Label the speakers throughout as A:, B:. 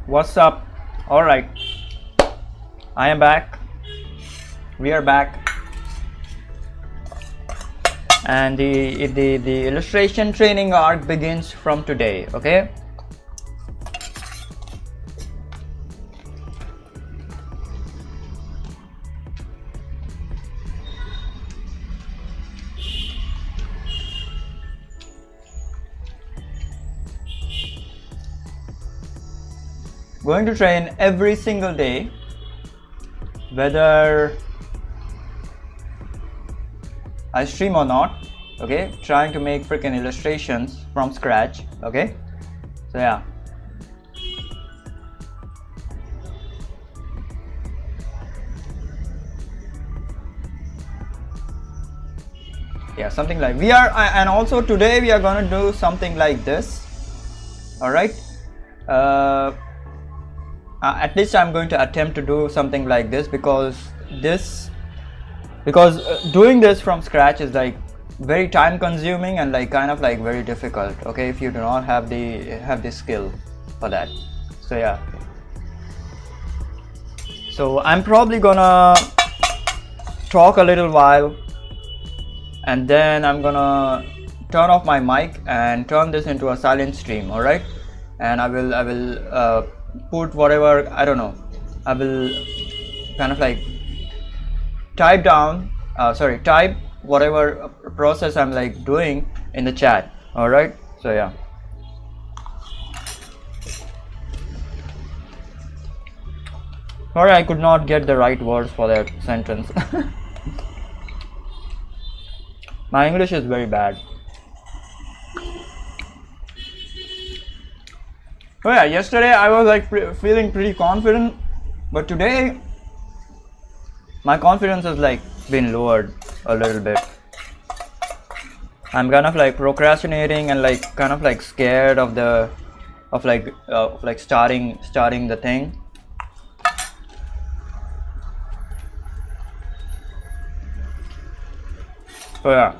A: What's up? All right, I am back. We are back, and the illustration training arc begins from today. Okay. Going to train every single day, whether I stream or not. Okay, trying to make freaking illustrations from scratch. Okay, so yeah. Yeah, something like we are, and also today we are gonna do something like this. All right. At least I'm going to attempt to do something like this, because doing this from scratch is like very time consuming and like kind of like very difficult. Okay, if you do not have the skill for that. So yeah, so I'm probably gonna talk a little while, and then I'm gonna turn off my mic and turn this into a silent stream. All right, and I will put whatever, I don't know, I will kind of like type whatever process I'm like doing in the chat. All right, so yeah. Sorry, I could not get the right words for that sentence. My English is very bad. Oh yeah, yesterday I was like feeling pretty confident, but today my confidence has like been lowered a little bit. I'm kind of like procrastinating and like kind of like scared of starting the thing. So yeah,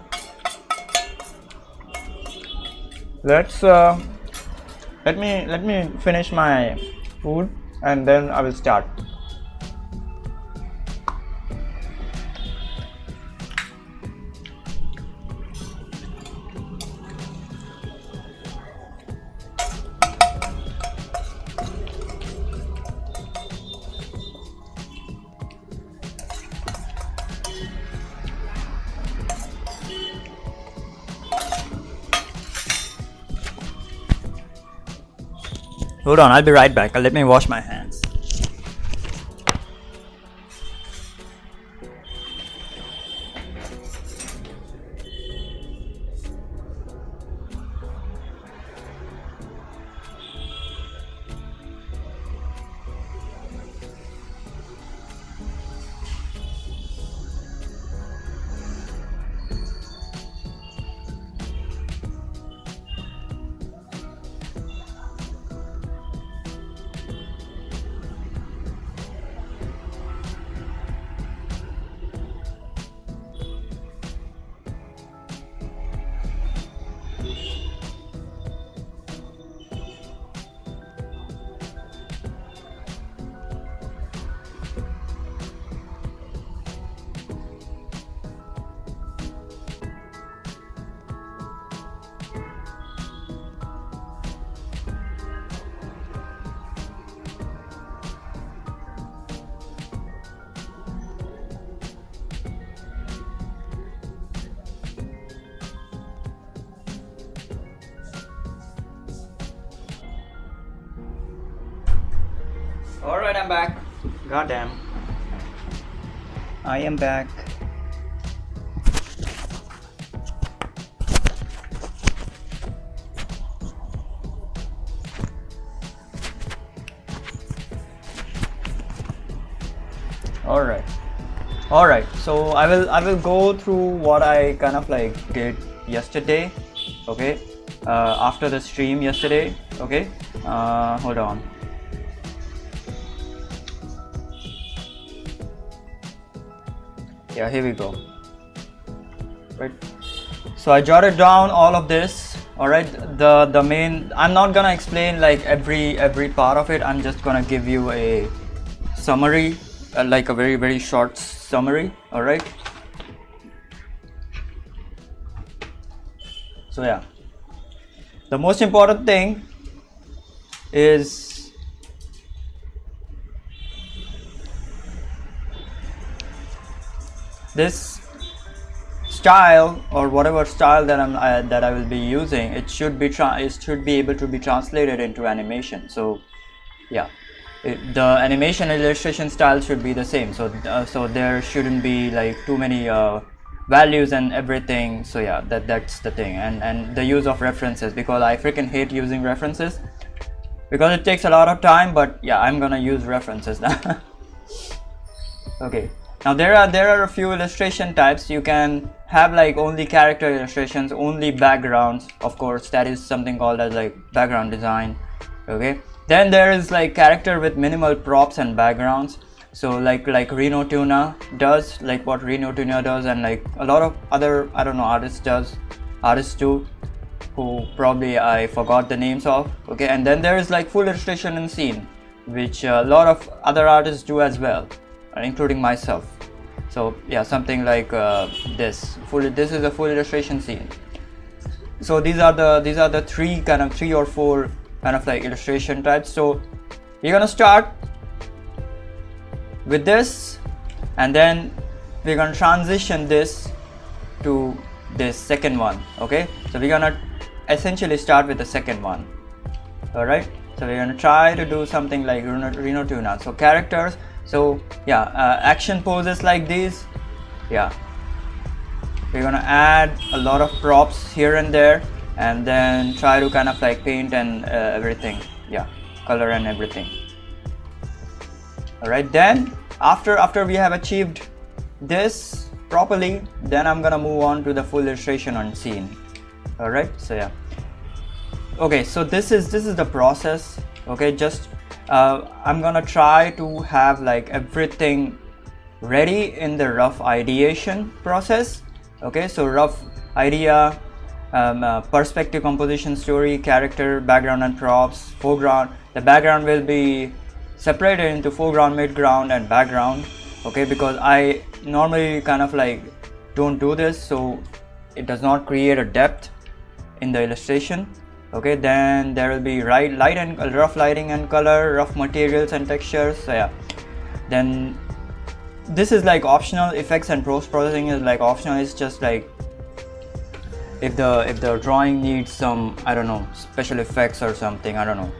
A: let me finish my food and then I will start. Hold on, I'll be right back. Let me wash my hands. Alright, I'm back. Goddamn. I am back. Alright, so I will go through what I kind of like did yesterday. Okay, after the stream yesterday. Okay, hold on. Yeah, here we go. Right, so I jotted down all of this All right, the main, I'm not gonna explain like every part of it. I'm just gonna give you a summary, like a very short summary. All right, so yeah, the most important thing is this style, or whatever style that I will be using. It should be able to be translated into animation. So yeah, the animation and illustration style should be the same. So so there shouldn't be like too many values and everything. So yeah, that's the thing. And the use of references, because I freaking hate using references because it takes a lot of time. But yeah, I'm gonna use references now. Okay. Now there are a few illustration types. You can have like only character illustrations, only backgrounds. Of course, that is something called as like background design. Okay. Then there is like character with minimal props and backgrounds. So like Reno Tuna does, like what Reno Tuna does, and like a lot of other, I don't know, artists do, who probably I forgot the names of. Okay. And then there is like full illustration and scene, which a lot of other artists do as well, including myself. So yeah, something like this is a full illustration scene. So these are the three or four kind of like illustration types. So you're gonna start with this, and then we're gonna transition this to this second one. Okay, so we're gonna essentially start with the second one. All right, so we're gonna try to do something like Reno Tuna. So characters. So yeah, action poses like these. Yeah, we're gonna add a lot of props here and there, and then try to kind of like paint and everything. Yeah, color and everything. All right, then after we have achieved this properly, then I'm gonna move on to the full illustration on scene. All right, so yeah. Okay, so this is the process. Okay, just I'm gonna try to have like everything ready in the rough ideation process. Okay, so rough idea, perspective, composition, story, character, background and props, foreground. The background will be separated into foreground, midground and background. Okay, because I normally kind of like don't do this, so it does not create a depth in the illustration. Okay, then there will be light and rough lighting and color, rough materials and textures. So yeah, then this is like optional. Effects and post processing is like optional. It's just like if the drawing needs some, I don't know, special effects or something, I don't know.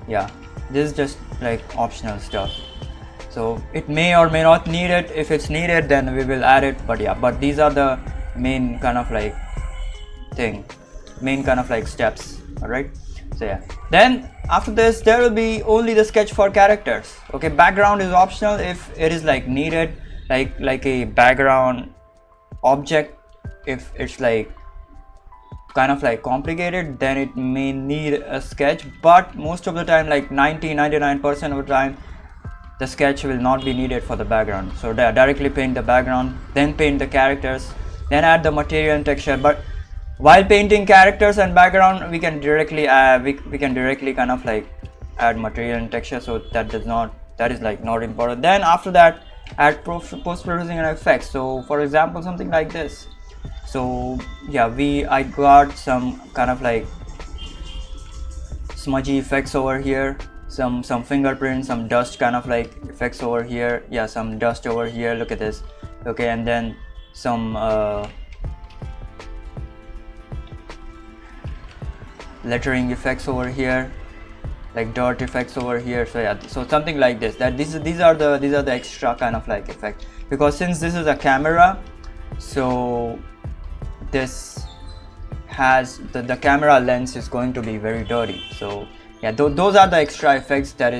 A: Yeah, this is just like optional stuff. So it may or may not need it. If it's needed, then we will add it. But yeah, but these are the main kind of like steps. All right, so yeah, then after this there will be only the sketch for characters. Okay, background is optional if it is like needed, like a background object. If it's like kind of like complicated, then it may need a sketch, but most of the time, like 99% of the time, the sketch will not be needed for the background. So directly paint the background, then paint the characters, then add the material and texture. But while painting characters and background, we can directly kind of like add material and texture. So that is like not important. Then after that, add post processing and effects. So for example, something like this. So yeah, I got some kind of like smudgy effects over here, some fingerprints, some dust kind of like effects over here. Yeah, some dust over here. Look at this. Okay, and then some lettering effects over here, like dirt effects over here. So yeah, so something like this. These are the extra kind of like effect, because since this is a camera, so this has the camera lens is going to be very dirty. So yeah, those are the extra effects that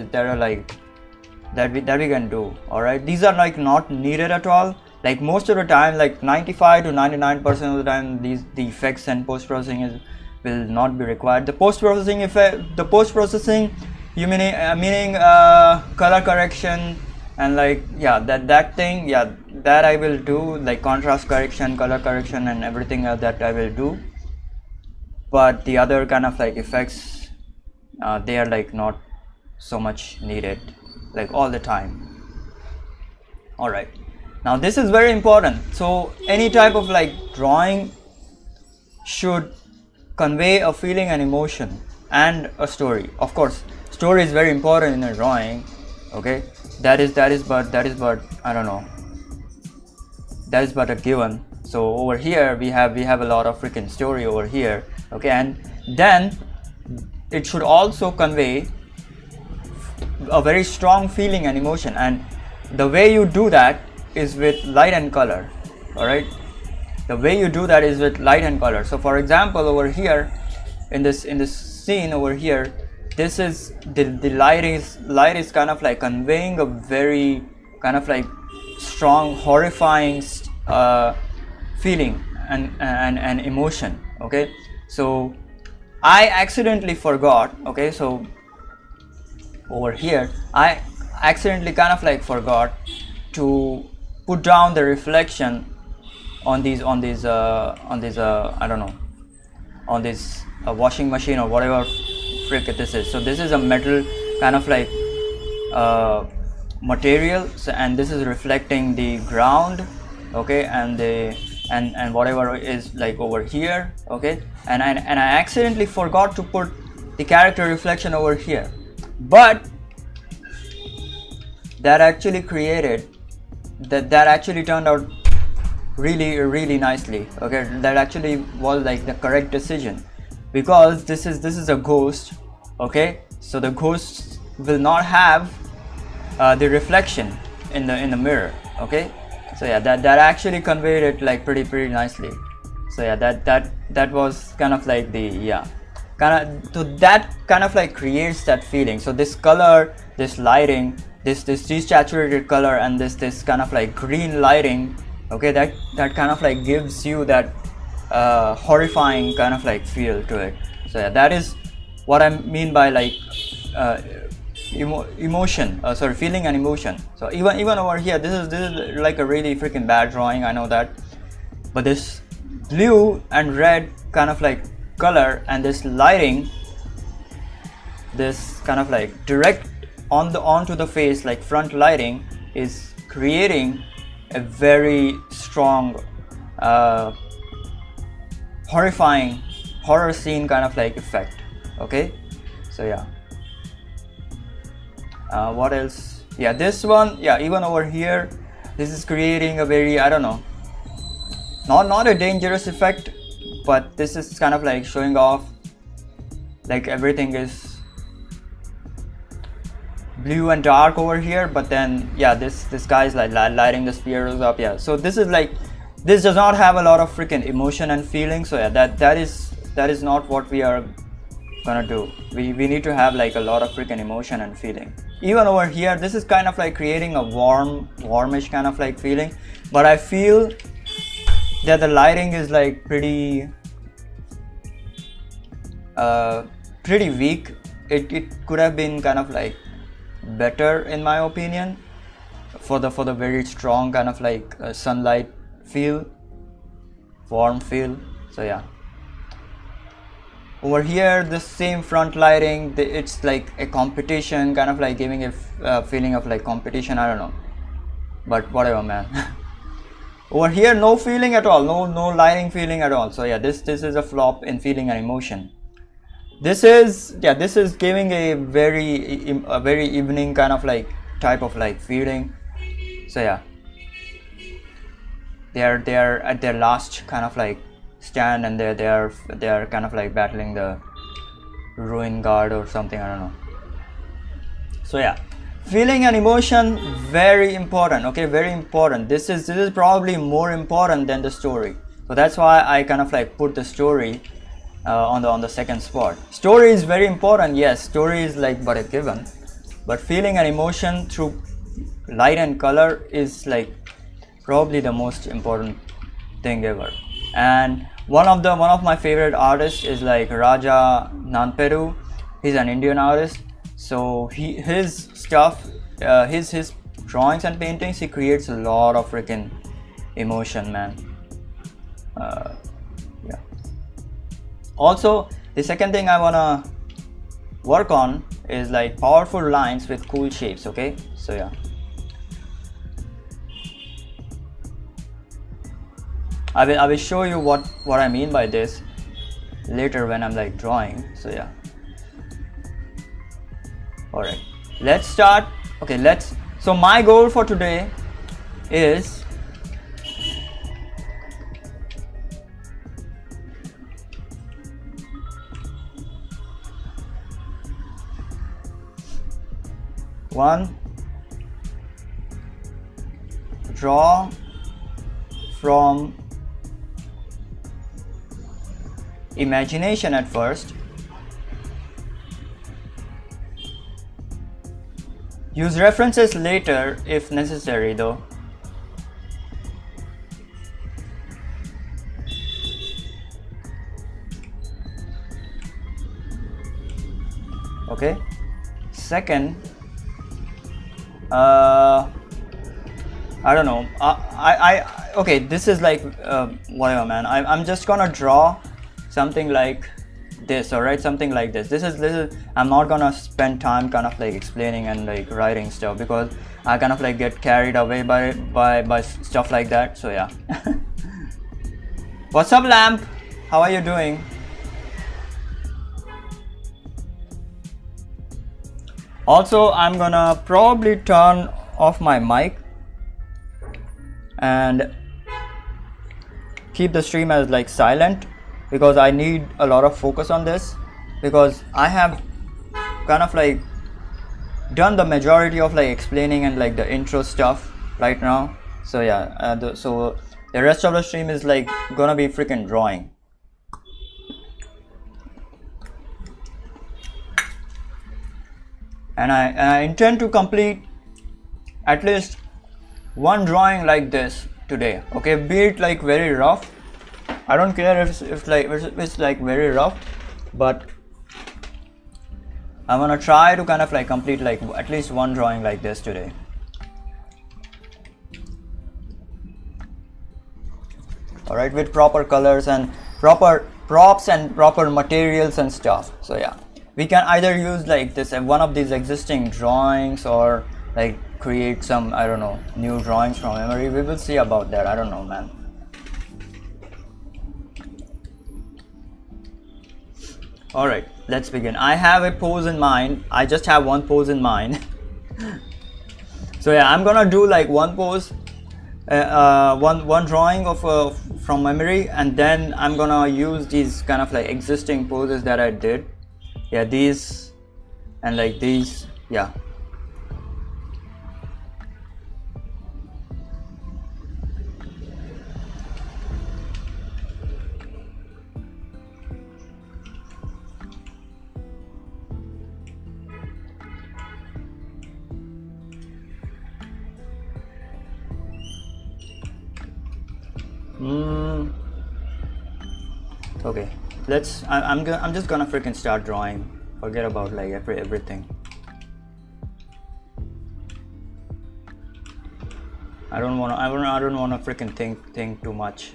A: we can do. All right, these are like not needed at all. Like most of the time, like 95 to 99% of the time, the effects and post processing will not be required. The post processing meaning color correction and like yeah, that thing, yeah, that I will do, like contrast correction, color correction and everything that I will do. but the other kind of like effects, they are like not so much needed like all the time. All right, now this is very important. So any type of like drawing should convey a feeling and emotion and a story. Of course, story is very important in a drawing. Okay, that is but I don't know, that is but a given. So over here we have a lot of freaking story over here. Okay, and then it should also convey a very strong feeling and emotion, and the way you do that is with light and color. All right, the way you do that is with light and color. So for example, over here in this scene over here, this is the light is kind of like conveying a very kind of like strong, horrifying feeling and emotion. Okay, so I accidentally forgot. Okay, so over here I accidentally kind of like forgot to put down the reflection on these I don't know, on this washing machine or whatever frick this is. So this is a metal kind of like material, so, and this is reflecting the ground. Okay, and whatever is like over here. Okay, and I accidentally forgot to put the character reflection over here, but that actually created that actually turned out really nicely. Okay, that actually was like the correct decision, because this is a ghost. Okay, so the ghost will not have the reflection in the mirror. Okay, so yeah, that actually conveyed it like pretty nicely. So yeah, that was kind of like the, yeah, so that kind of like creates that feeling. So this color, this lighting, this desaturated color, and this kind of like green lighting, okay, that kind of like gives you that horrifying kind of like feel to it. So yeah, that is what I mean by like emotion, sorry, feeling and emotion. So even over here, this is like a really freaking bad drawing, I know that, but this blue and red kind of like color and this lighting, this kind of like direct onto the face, like front lighting, is creating a very strong horrifying horror scene kind of like effect. Okay, so yeah, what else? Yeah, this one, yeah, even over here, this is creating a very, I don't know, not a dangerous effect, but this is kind of like showing off like everything is blue and dark over here, but then yeah, this guy is like lighting the spears up. Yeah, so this is like, this does not have a lot of freaking emotion and feeling. So yeah, that is not what we are gonna do. We need to have like a lot of freaking emotion and feeling. Even over here, this is kind of like creating a warmish kind of like feeling, but I feel that the lighting is like pretty weak. It could have been kind of like better in my opinion for the very strong kind of like sunlight feel, warm feel. So yeah, over here the same front lighting, it's like a competition, kind of like giving a feeling of like competition, I don't know, but whatever, man. Over here, no feeling at all, no lighting feeling at all. So yeah, this is a flop in feeling and emotion. This is giving a very evening kind of like type of like feeling. So yeah, they are at their last kind of like stand, and they are kind of like battling the ruin guard or something, I don't know. So yeah, feeling and emotion, very important. Okay, very important. This is probably more important than the story. So that's why I kind of like put the story on the second spot. Story is very important, yes, story is like but a given, but feeling and emotion through light and color is like probably the most important thing ever. And one of my favorite artists is like Raja Nanperu. He's an Indian artist. So his stuff, his drawings and paintings, he creates a lot of freaking emotion, man. Yeah. Also, the second thing I wanna work on is like powerful lines with cool shapes. Okay, so yeah, I will show you what I mean by this later when I'm like drawing. So yeah, all right, let's start. Okay, so my goal for today is one, draw from imagination at first, use references later if necessary though. Okay, second, I don't know, okay, this is like whatever, man. I'm just gonna draw something like this, all right, something like this. This is I'm not gonna spend time kind of like explaining and like writing stuff, because I kind of like get carried away by stuff like that. So yeah. What's up, Lamp? How are you doing? Also, I'm gonna probably turn off my mic and keep the stream as like silent, because I need a lot of focus on this, because I have kind of like done the majority of like explaining and like the intro stuff right now. So yeah, so the rest of the stream is like gonna be freaking drawing. And I intend to complete at least one drawing like this today. Okay, be it like very rough. I don't care if it's like very rough, but I'm gonna try to kind of like complete like at least one drawing like this today. All right, with proper colors and proper props and proper materials and stuff. So yeah, we can either use like this one of these existing drawings, or like create some, I don't know, new drawings from memory. We will see about that. I don't know, man. All right, let's begin. I have a pose in mind. I just have one pose in mind. So yeah, I'm gonna do like one pose, one drawing of from memory, and then I'm gonna use these kind of like existing poses that I did. Yeah, these and like these. Yeah. Okay, I'm just gonna freaking start drawing. Forget about like everything. I don't wanna freaking think too much.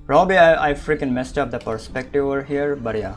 A: Probably I freaking messed up the perspective over here, but yeah.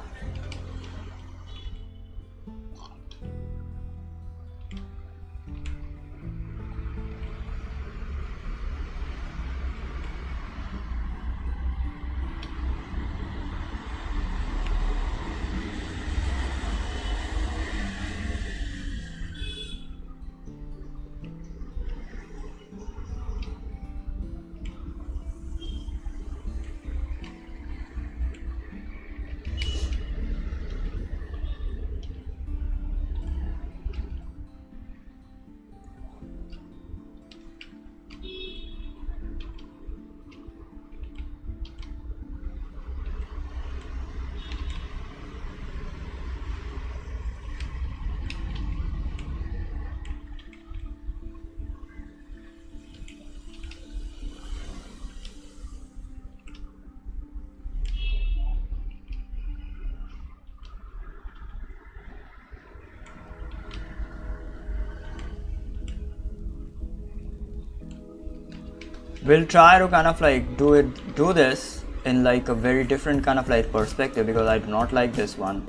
A: we'll try to kind of like do this in like a very different kind of like perspective, because I do not like this one.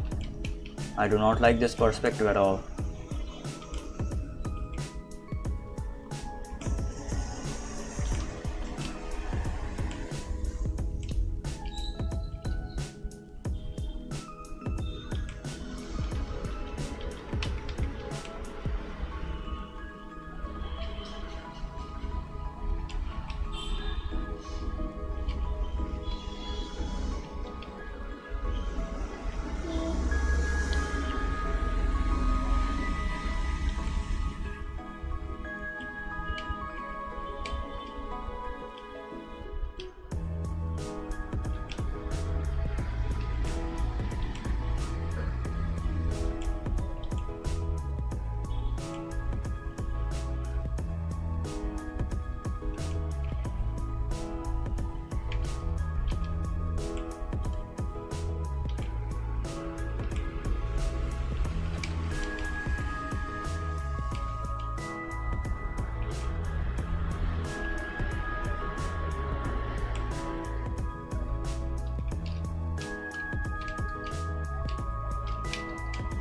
A: I do not like this perspective at all.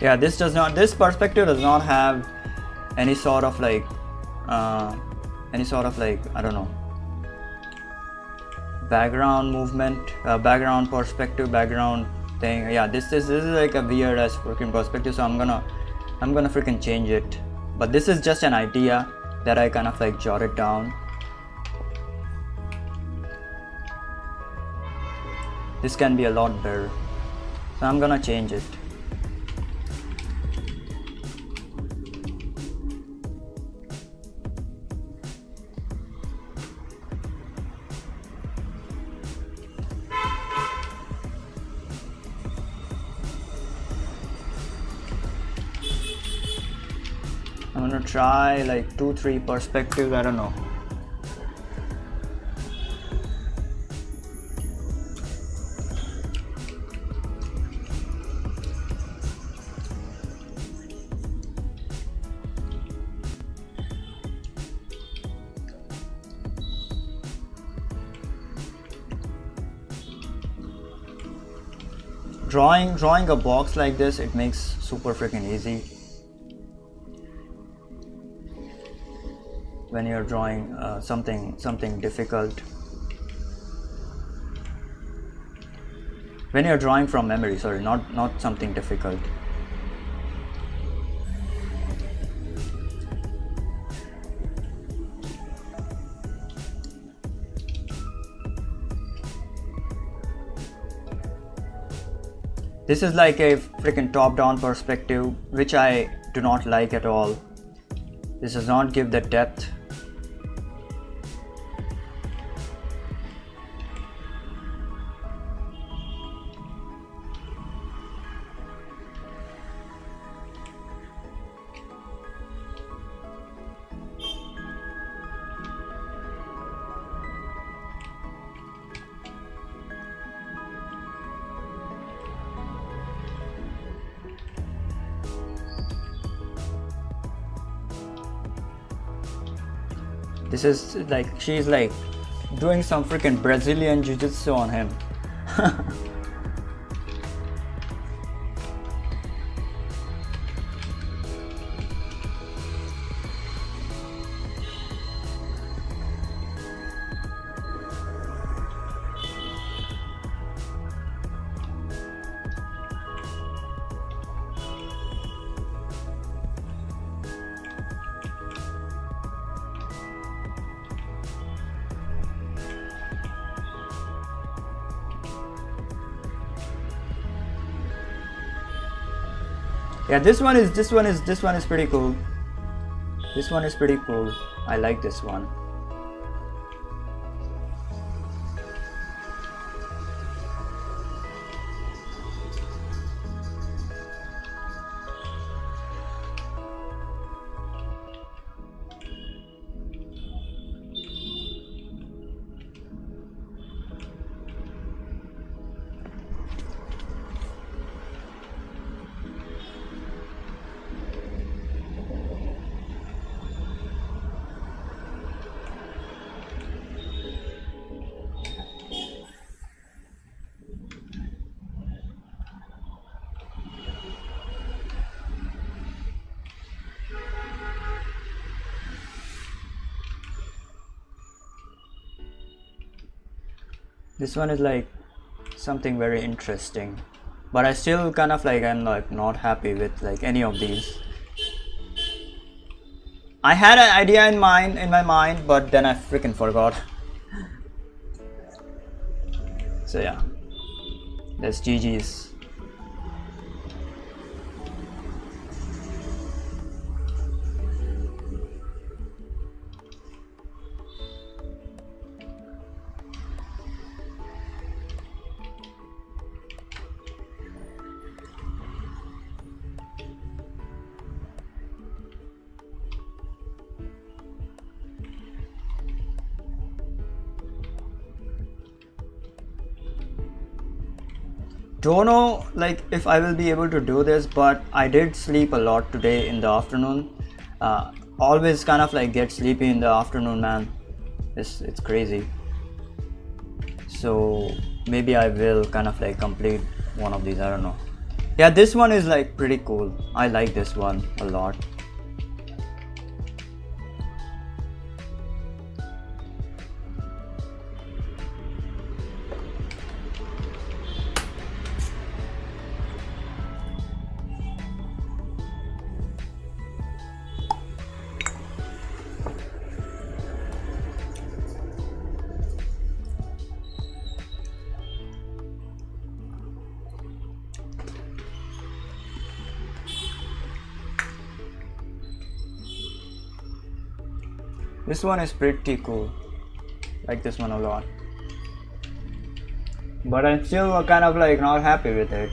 A: Yeah, this perspective does not have any sort of like I don't know, background movement, background perspective, background thing. Yeah, this is like a weird as freaking perspective, so I'm gonna freaking change it. But this is just an idea that I kind of like jotted down. This can be a lot better, so I'm gonna change it. I'm gonna try like 2-3 perspectives, I don't know. Drawing a box like this, it makes super freaking easy. When you're drawing something difficult, when you're drawing from memory, sorry, not something difficult. This is like a freaking top-down perspective, which I do not like at all. This does not give the depth. This is like, she's like doing some freaking Brazilian jiu-jitsu on him. Yeah, this one is pretty cool. This one is pretty cool. I like this one. This one is like something very interesting, but I still kind of like I'm like not happy with like any of these. I had an idea in my mind, but then I freaking forgot. So yeah, that's GG's. Don't know like if I will be able to do this, but I did sleep a lot today in the afternoon. Always kind of like get sleepy in the afternoon, man. It's crazy. So maybe I will kind of like complete one of these. I don't know. Yeah, this one is like pretty cool. I like this one a lot. This one is pretty cool. Like this one a lot. But I'm still kind of like not happy with it.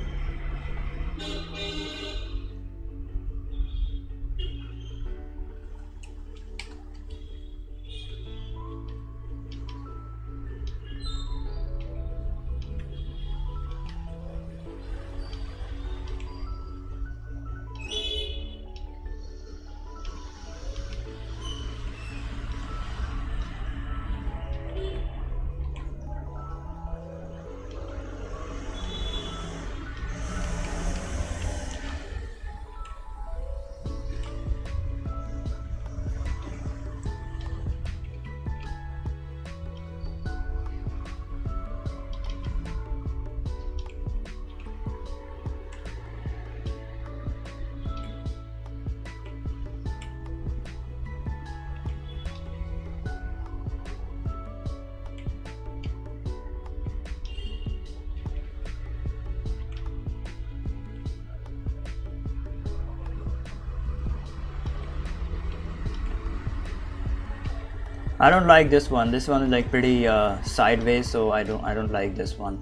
A: I don't like this one. This one is like pretty sideways, so I don't like this one.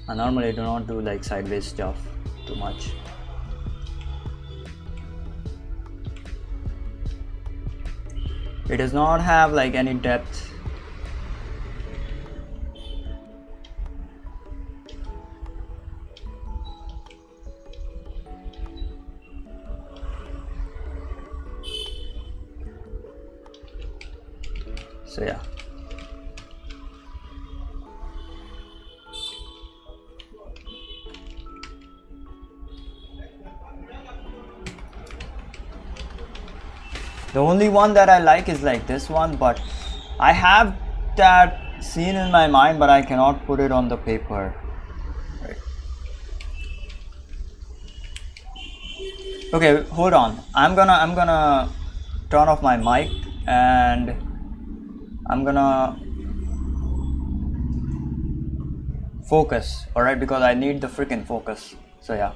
A: I normally do not do like sideways stuff too much. It does not have like any depth. So yeah. The only one that I like is like this one, but I have that scene in my mind, but I cannot put it on the paper. Right. Okay, hold on. I'm gonna turn off my mic and I'm gonna focus, alright, because I need the freaking focus. So yeah.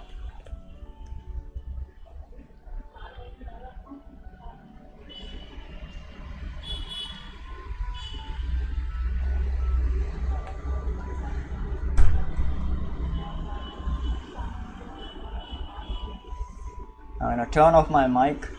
A: I'm gonna turn off my mic.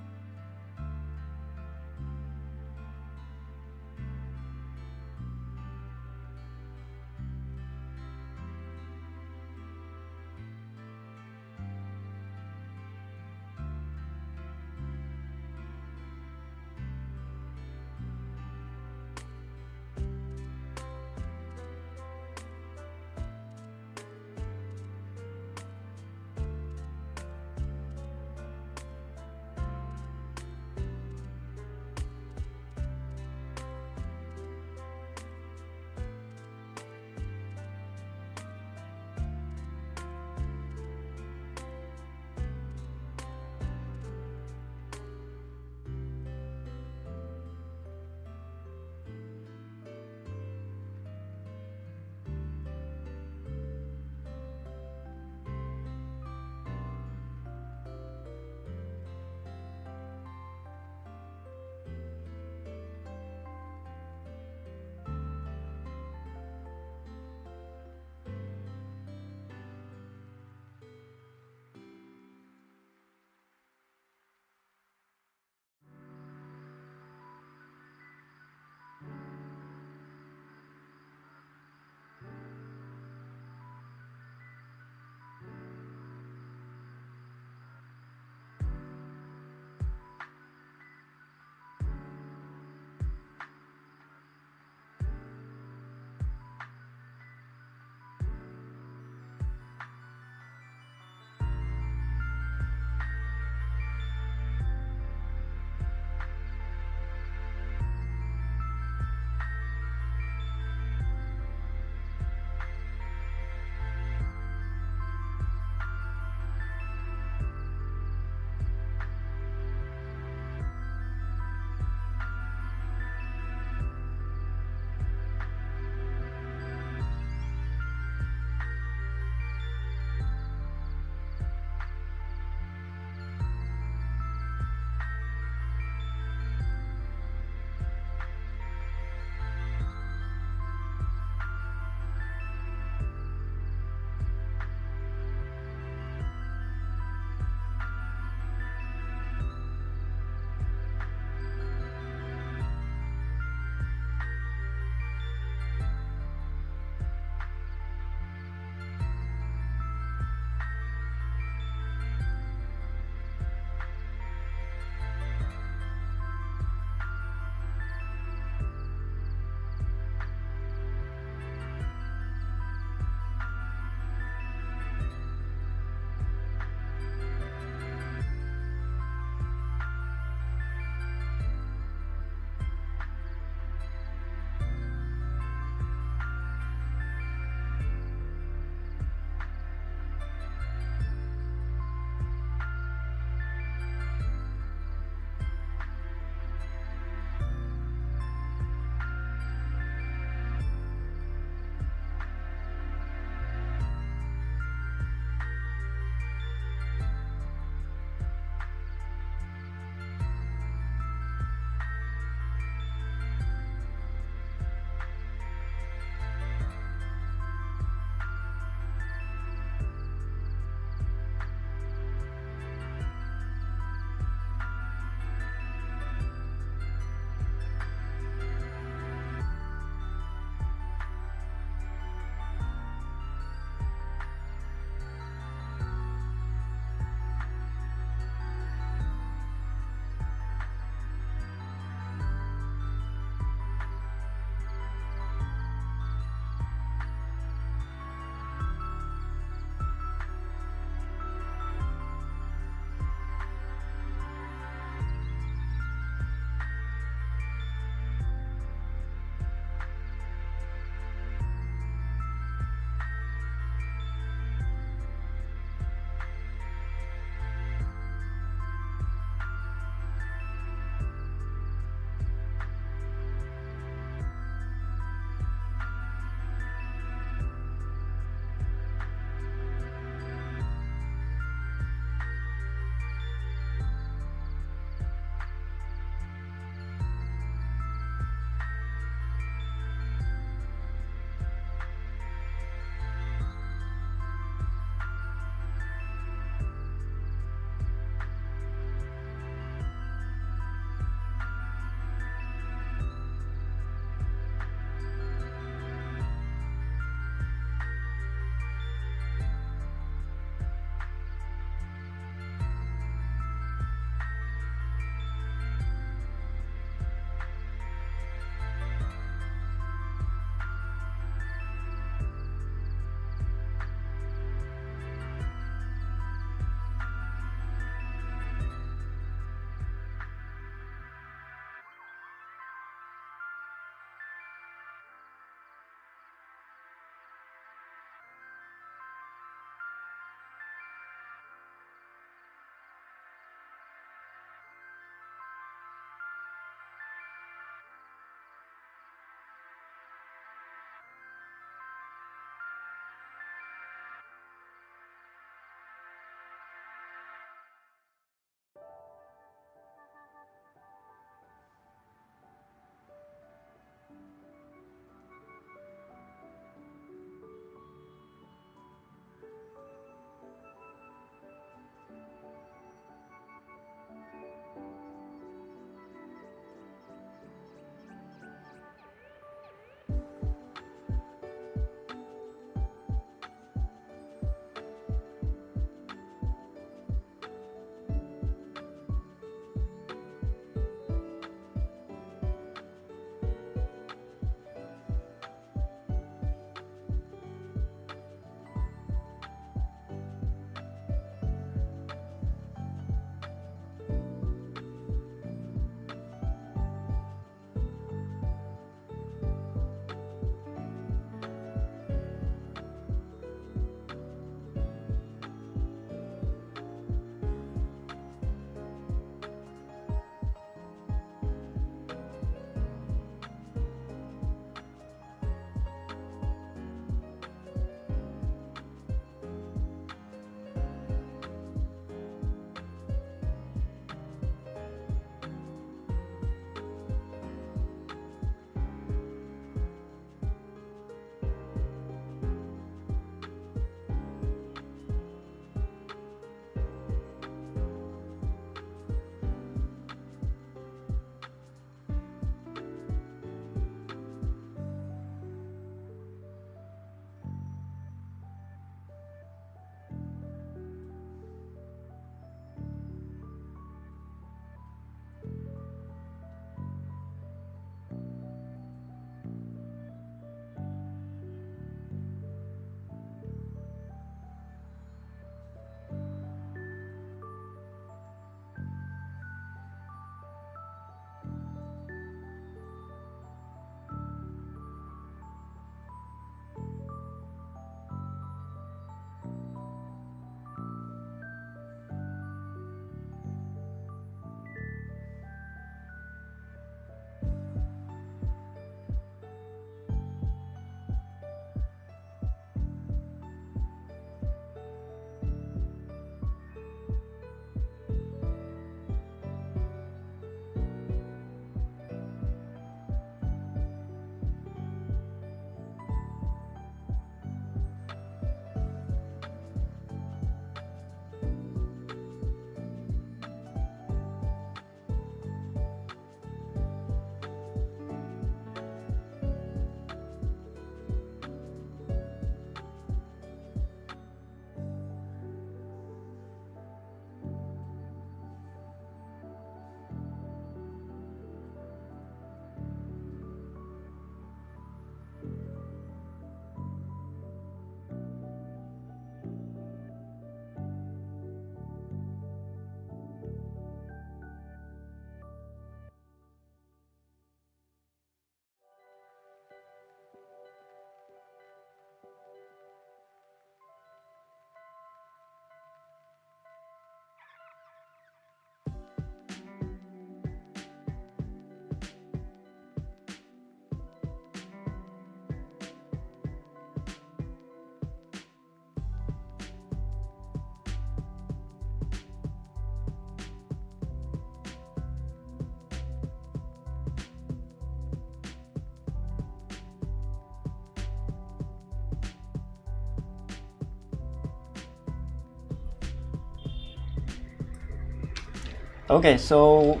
A: Okay, so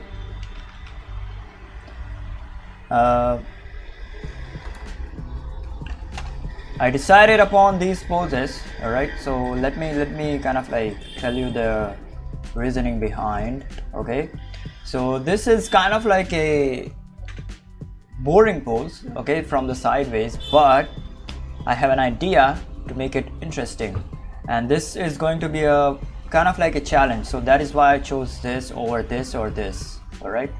A: I decided upon these poses. All right, so let me kind of like tell you the reasoning behind. Okay, so this is kind of like a boring pose, okay, from the sideways, but I have an idea to make it interesting, and this is going to be a kind of like a challenge. So that is why I chose this over this or this. All right,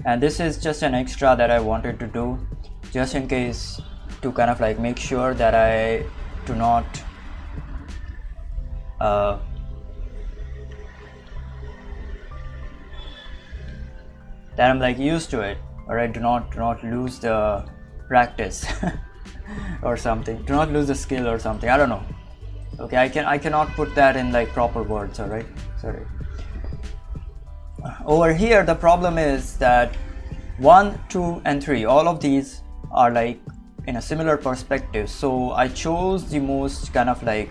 A: and this is just an extra that I wanted to do just in case, to kind of like make sure that I do not that I'm like used to it. All right, do not lose the practice or something, do not lose the skill or something, I don't know. Okay, I cannot put that in like proper words. All right, sorry. Over here the problem is that 1, 2 and 3, all of these are like in a similar perspective, so I chose the most kind of like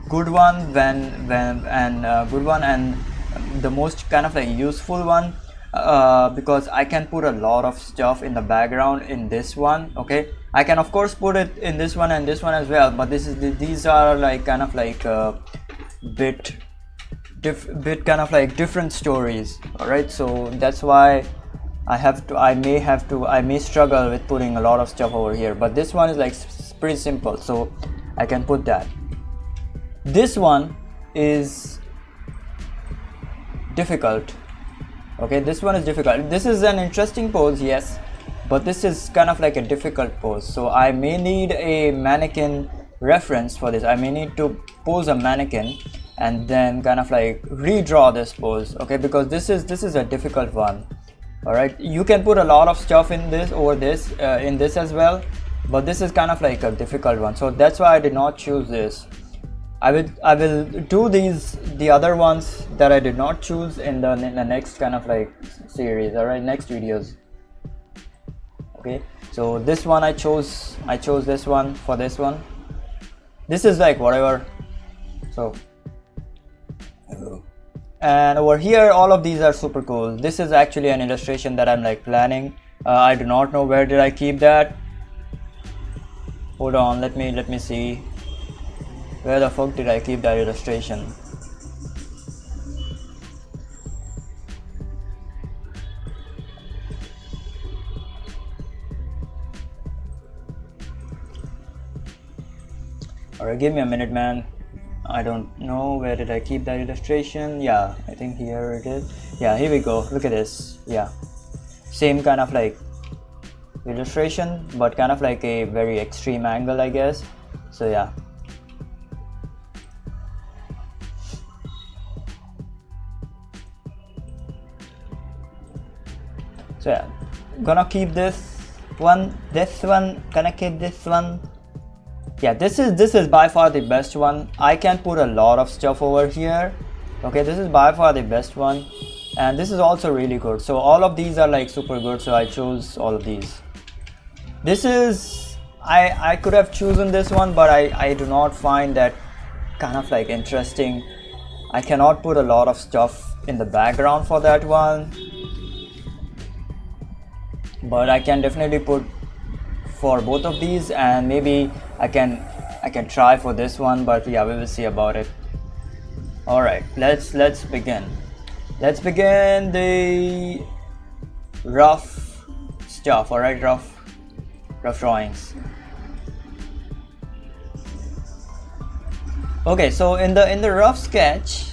A: good one good one, and the most kind of like useful one, because I can put a lot of stuff in the background in this one. Okay, I can of course put it in this one and this one as well, but these are like kind of like bit kind of like different stories. All right, so that's why I may struggle with putting a lot of stuff over here, but this one is like pretty simple, so I can put that. This one is difficult. Okay, this one is difficult. This is an interesting pose, yes, but this is kind of like a difficult pose, so I may need a mannequin reference for this. I may need to pose a mannequin and then kind of like redraw this pose. Okay, because this is a difficult one. All right, you can put a lot of stuff in this over this in this as well, but this is kind of like a difficult one, so that's why I did not choose this. I will do the other ones that I did not choose in the next kind of like series. All right, next videos. Okay, so this one I chose this one for this one. This is like whatever. So, and over here all of these are super cool. This is actually an illustration that I'm like planning. I do not know where did I keep that. Hold on, let me see. Where the fuck did I keep that illustration? Alright, give me a minute, man. I don't know where did I keep that illustration. Yeah, I think here it is. Yeah, here we go. Look at this. Yeah, same kind of like illustration, but kind of like a very extreme angle, I guess. So yeah. So yeah, gonna keep this one, gonna keep this one. Yeah, this is by far the best one. I can put a lot of stuff over here. Okay, this is by far the best one, and this is also really good. So all of these are like super good, so I chose all of these. This is, I could have chosen this one, but I do not find that kind of like interesting. I cannot put a lot of stuff in the background for that one, but I can definitely put for both of these, and maybe I can try for this one, but yeah, we will see about it. All right, let's begin. Let's begin the rough stuff. All right, rough drawings. Okay, so in the rough sketch,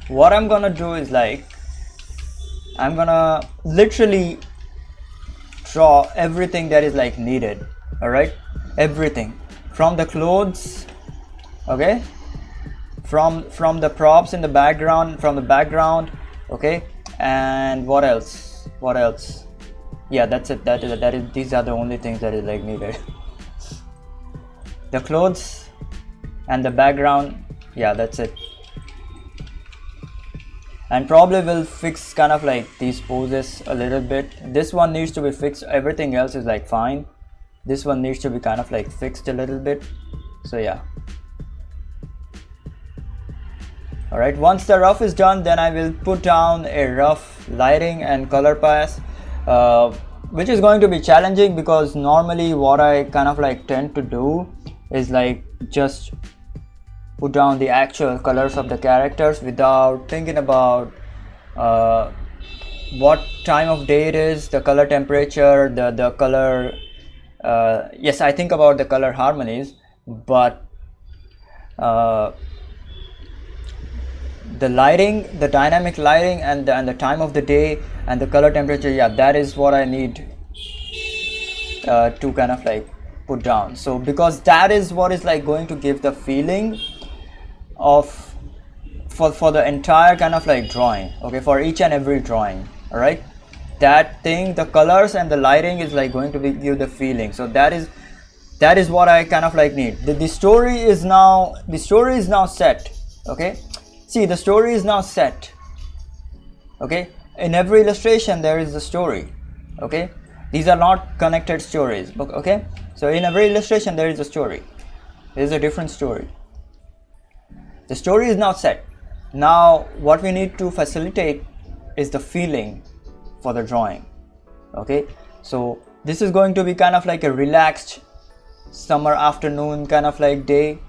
A: what I'm gonna do is like, I'm gonna literally draw everything that is like needed. All right, everything from the clothes, okay, from the props in the background, okay, and what else, yeah, that's it. That is these are the only things that is like needed. The clothes and the background, yeah, that's it. And probably will fix kind of like these poses a little bit. This one needs to be fixed, everything else is like fine. This one needs to be kind of like fixed a little bit, so yeah. Alright, once the rough is done, then I will put down a rough lighting and color pass, which is going to be challenging because normally what I kind of like tend to do is like just put down the actual colors of the characters without thinking about what time of day it is, the color temperature, the color. Yes, I think about the color harmonies, but the lighting, the dynamic lighting, and the time of the day and the color temperature, yeah, that is what I need to kind of like put down. So because that is what is like going to give the feeling of for the entire kind of like drawing, okay, for each and every drawing. All right, that thing, the colors and the lighting is like going to give the feeling. So that is what I kind of like need. The story is now set. Okay, see, the story is now set. Okay, in every illustration there is a story. Okay, these are not connected stories. Okay, so in every illustration there is a story. There is a different story. The story is now set. Now what we need to facilitate is the feeling for the drawing. Okay, so this is going to be kind of like a relaxed summer afternoon kind of like day.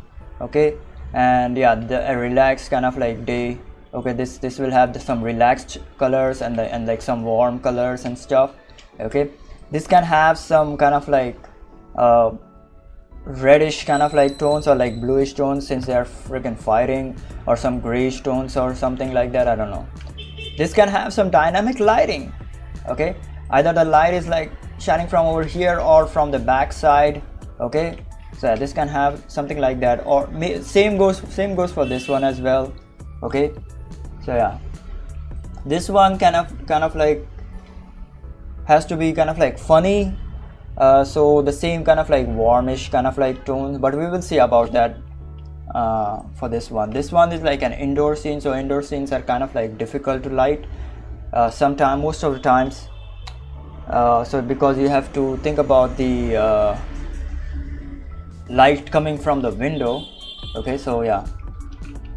A: Okay, and yeah, a relaxed kind of like day. Okay, this will have some relaxed colors and like some warm colors and stuff. Okay, this can have some kind of like reddish kind of like tones or like bluish tones since they are freaking fighting, or some grayish tones or something like that. I don't know. This can have some dynamic lighting. Okay, either the light is like shining from over here or from the back side. Okay, so this can have something like that, or same goes for this one as well. Okay, so yeah, this one kind of like has to be kind of like funny. So the same kind of like warmish kind of like tones, but we will see about that for this one. This one is like an indoor scene, so indoor scenes are kind of like difficult to light sometimes, most of the times. So because you have to think about the light coming from the window. Okay, so yeah,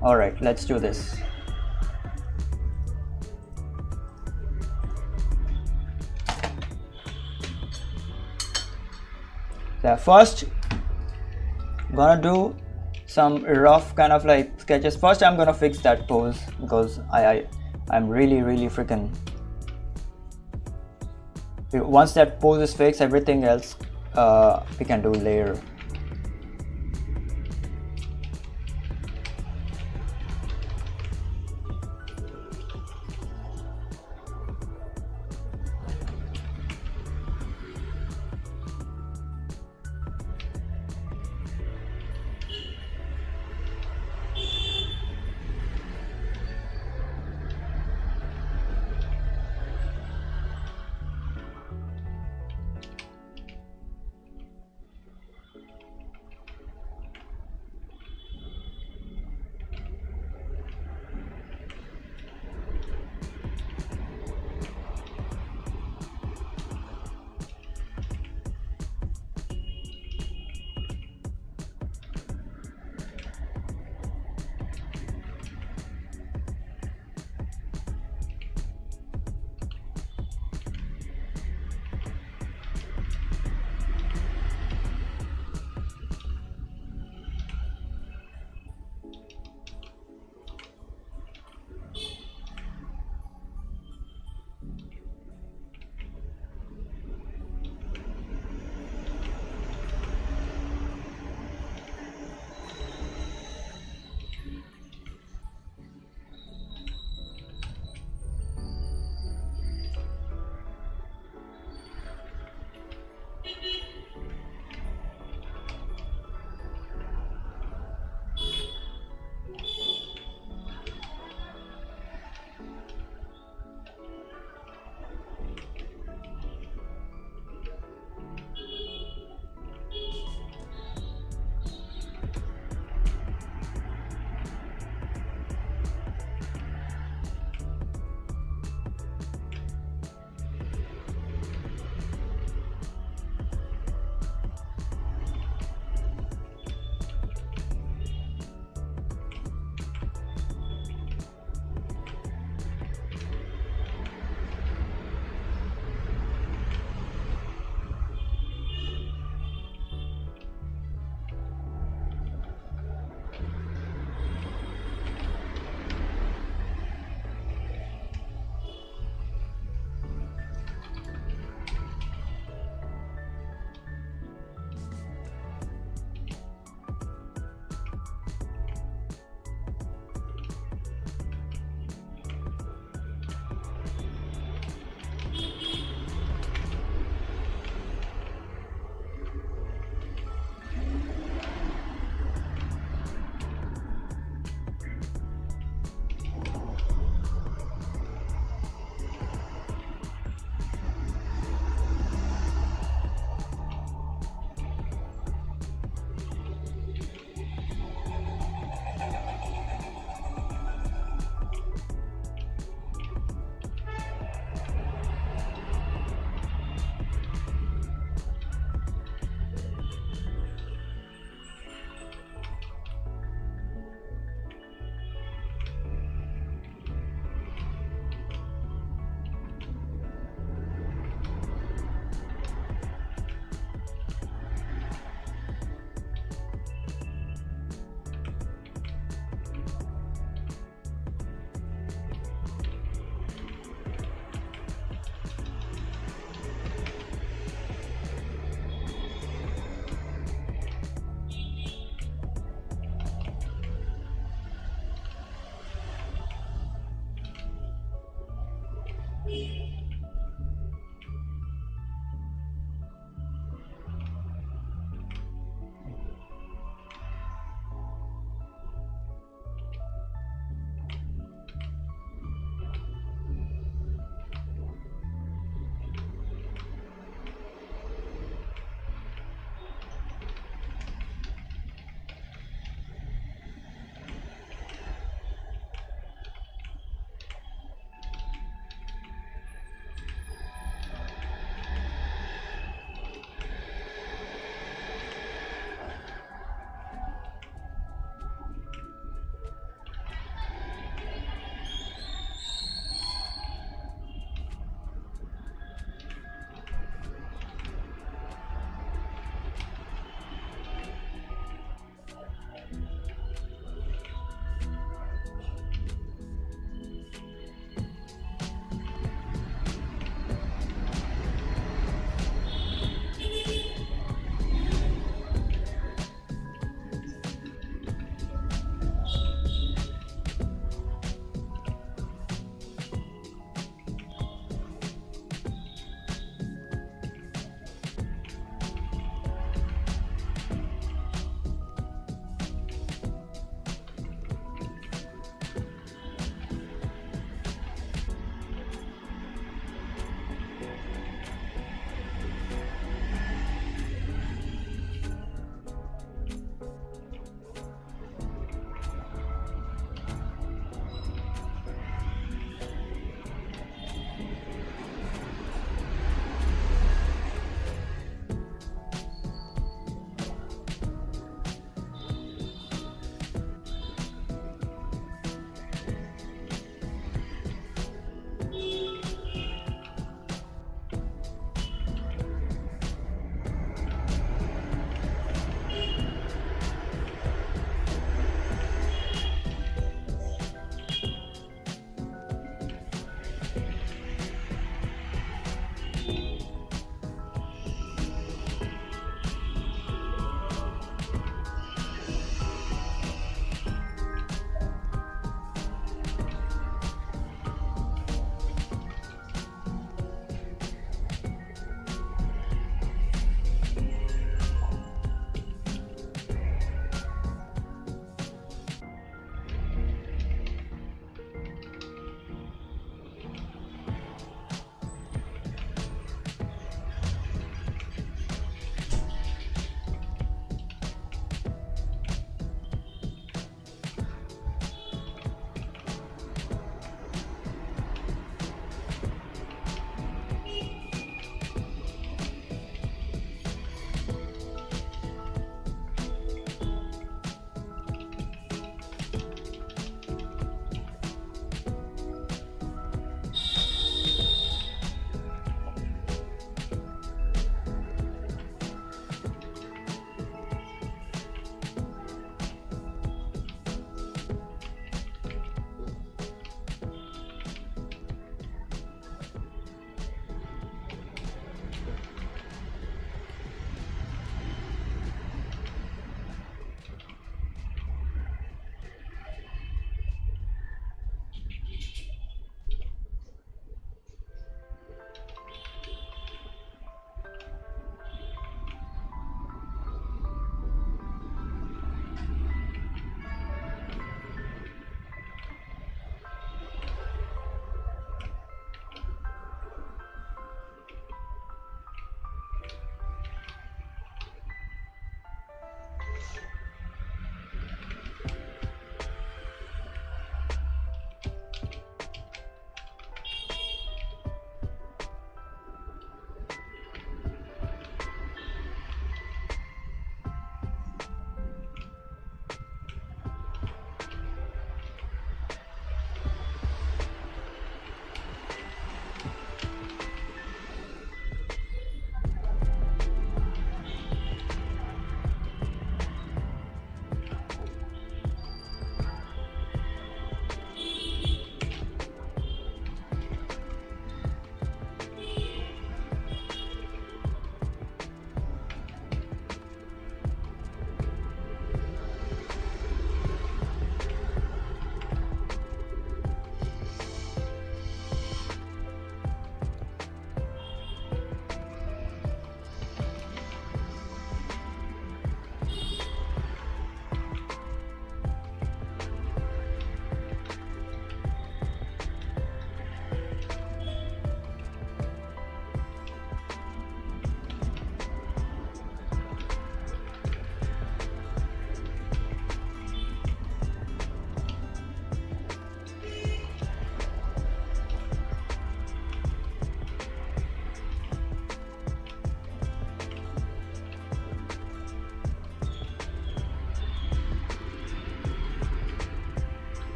A: all right, let's do this. So first I'm gonna do some rough kind of like sketches. First I'm gonna fix that pose because I'm really freaking, once that pose is fixed, everything else we can do later.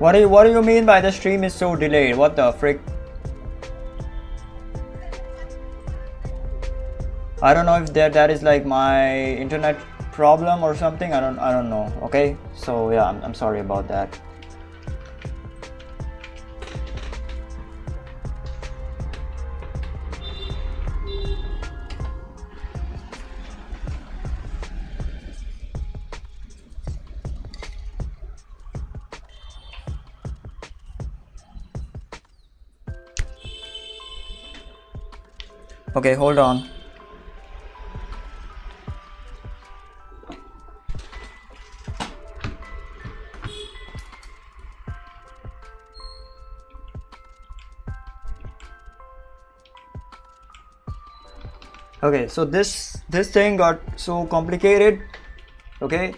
A: What do you mean by the stream is so delayed? What the frick? I don't know if that is like my internet problem or something. I don't know. Okay, so yeah, I'm sorry about that. Okay, hold on. Okay, so this thing got so complicated. Okay,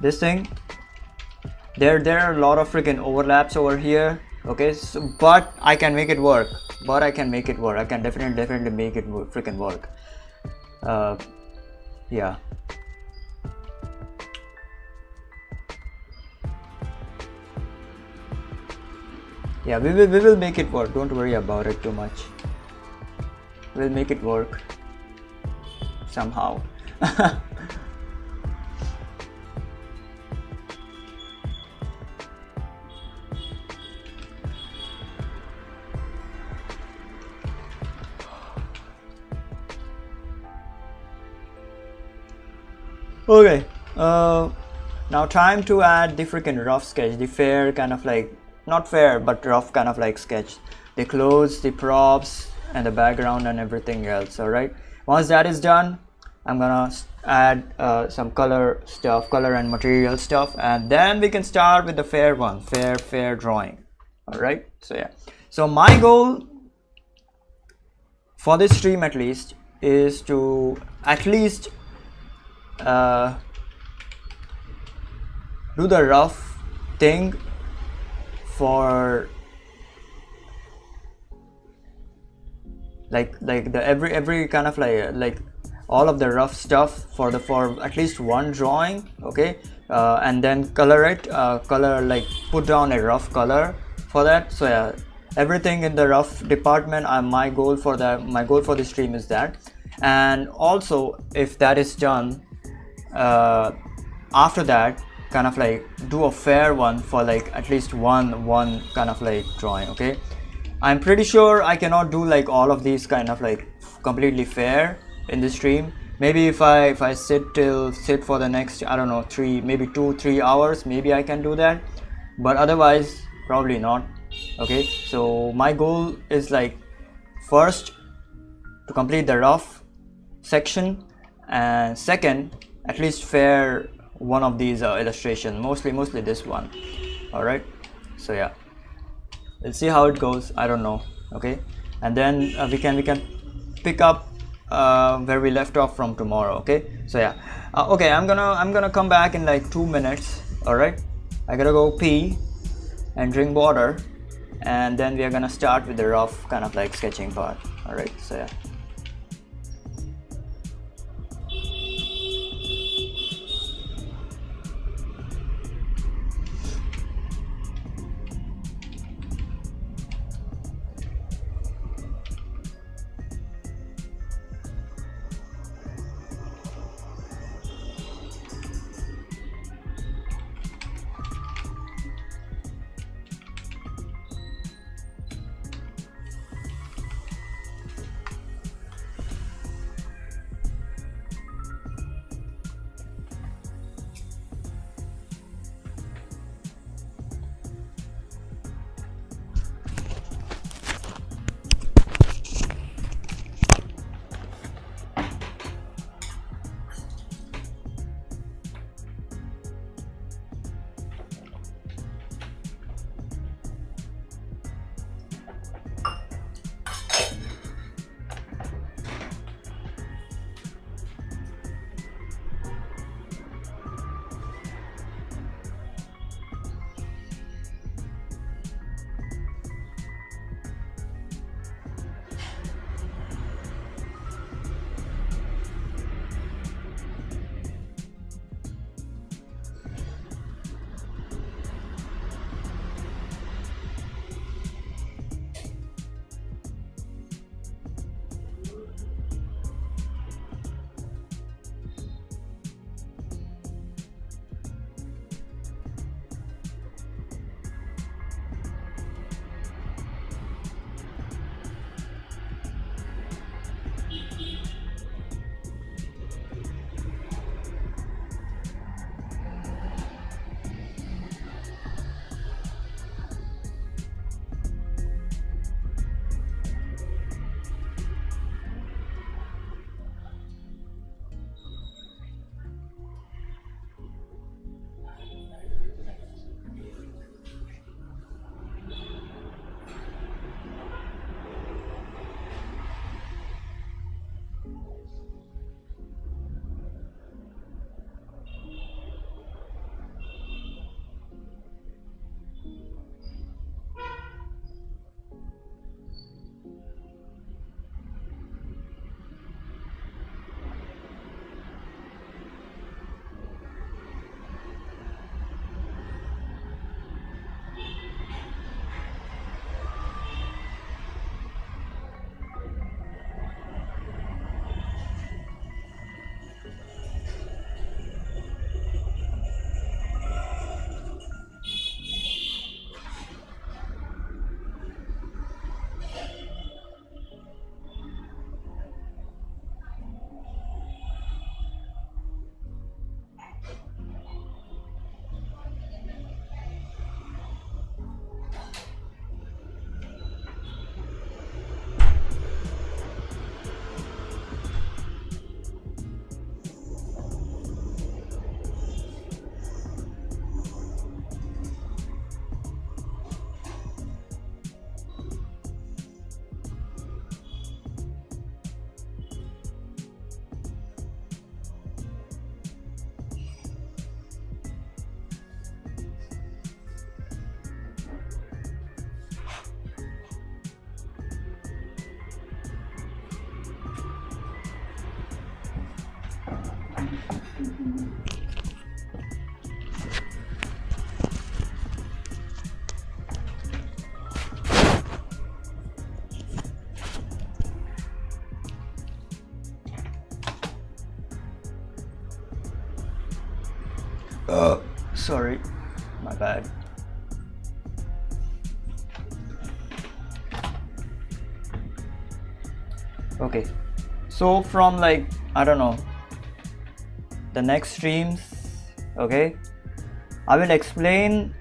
A: this thing, there are a lot of freaking overlaps over here. Okay, so but I can make it work. I can definitely make it freaking work. Yeah. Yeah, we will make it work. Don't worry about it too much. We'll make it work somehow. Okay, now time to add the freaking rough sketch, the fair kind of like, not fair but rough kind of like sketch, the clothes, the props and the background and everything else. All right, once that is done, I'm gonna add some color and material stuff, and then we can start with the fair one, fair drawing. All right, so yeah, so my goal for this stream at least is to at least do the rough thing for like the every kind of like all of the rough stuff for at least one drawing. Okay, and then color it, like put down a rough color for that. So yeah, everything in the rough department, my goal for the stream is that. And also, if that is done, after that, kind of like do a fair one for like at least one kind of like drawing. Okay, I'm pretty sure I cannot do like all of these kind of like completely fair in the stream. Maybe if I sit for the next, I don't know, 2-3 hours, maybe I can do that, but otherwise probably not. Okay, so my goal is like first to complete the rough section, and second, at least fair one of these illustrations, mostly this one. All right, so yeah, let's see how it goes. I don't know. Okay, and then we can pick up where we left off from tomorrow. Okay, so yeah, okay, I'm gonna come back in like 2 minutes. All right, I gotta go pee and drink water, and then we are gonna start with the rough kind of like sketching part. All right, so yeah. Sorry, my bad. Okay, so from like, I don't know, the next streams, okay, I will explain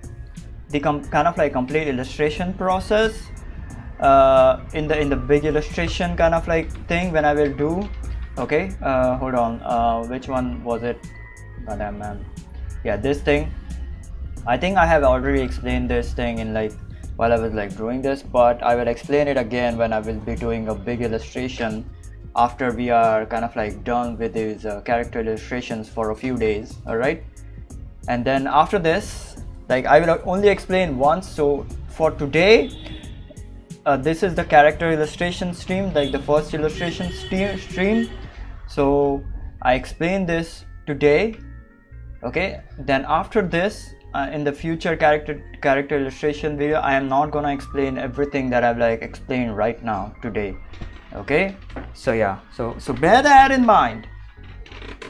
A: the kind of like complete illustration process in the big illustration kind of like thing when I will do. Okay, hold on, which one was it? Goddamn, man. Yeah, this thing. I think I have already explained this thing in like while I was like drawing this, but I will explain it again when I will be doing a big illustration after we are kind of like done with these character illustrations for a few days. All right, and then after this, like I will only explain once. So for today, this is the character illustration stream, like the first illustration stream. So I explained this today. Okay, then after this, in the future character illustration video, I am not gonna explain everything that I've like explained right now today. Okay, so yeah, so bear that in mind,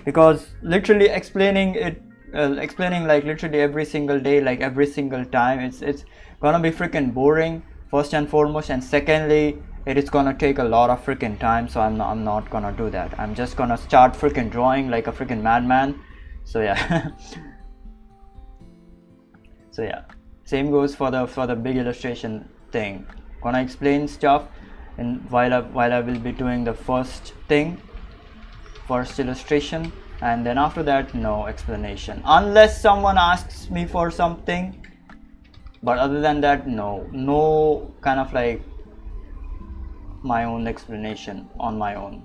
A: because literally explaining it, explaining like literally every single day, like every single time, it's gonna be freaking boring, first and foremost, and secondly, it is gonna take a lot of freaking time. So I'm not gonna do that. I'm just gonna start freaking drawing like a freaking madman. So yeah. So yeah, same goes for the big illustration thing. Gonna explain stuff, and while I will be doing the first illustration, and then after that, no explanation unless someone asks me for something. But other than that, no kind of like my own explanation on my own.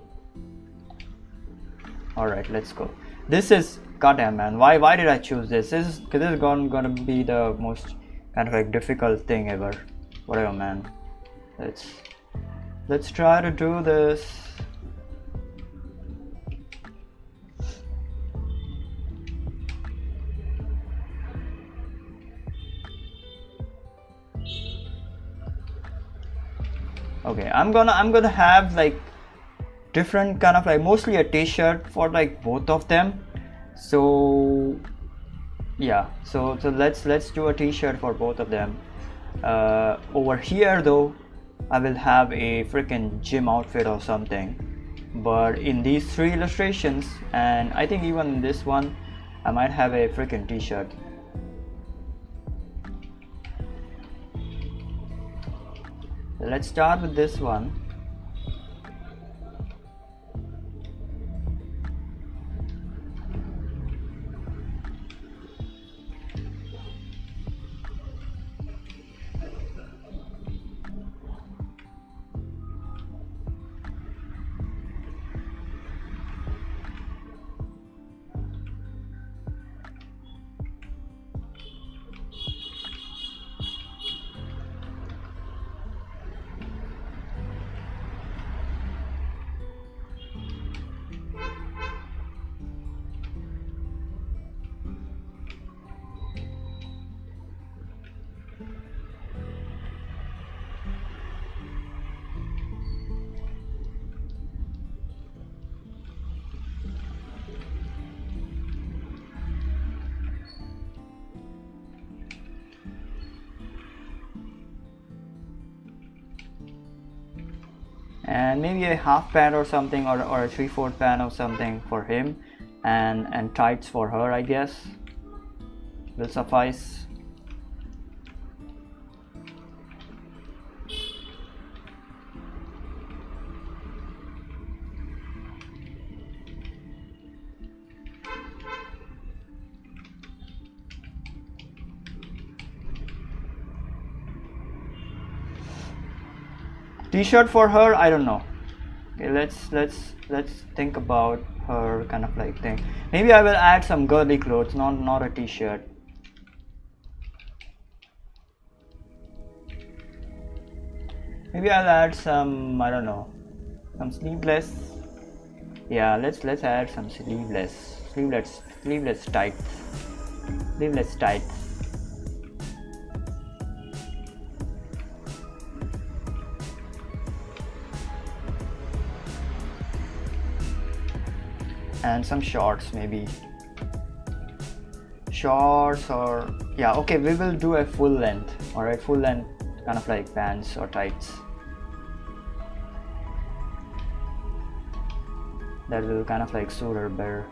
A: All right, let's go. This is, goddamn, man, why did I choose this? This is gonna be the most kind of like difficult thing ever. Whatever, man. Let's try to do this. Okay, I'm gonna have like different kind of like mostly a t-shirt for like both of them. So yeah, so let's do a t-shirt for both of them. Over here though, I will have a freaking gym outfit or something, but in these three illustrations, and I think even in this one, I might have a freaking t-shirt. Let's start with this one. And maybe a half pant or something, or a 3/4 pant or something for him, and tights for her, I guess, will suffice. T-shirt for her, I don't know. Okay, let's think about her kind of like thing. Maybe I will add some girly clothes, not a t-shirt. Maybe I'll add some, I don't know, some sleeveless. Yeah, let's add some sleeveless. sleeveless tights. Sleeveless tights. And some shorts, maybe shorts, or yeah, okay, we will do a full length. All right, full length kind of like pants or tights. That will kind of like suit her better.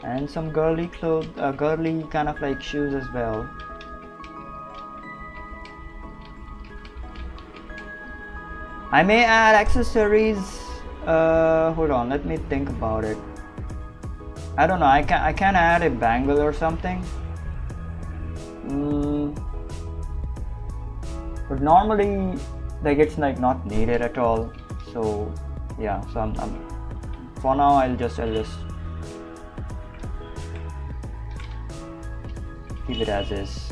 A: And some girly clothes, girly kind of like shoes as well. I may add accessories. Hold on, let me think about it. I don't know, I can add a bangle or something. But normally like it's like not needed at all. So yeah, so I'm for now I'll just keep it as is.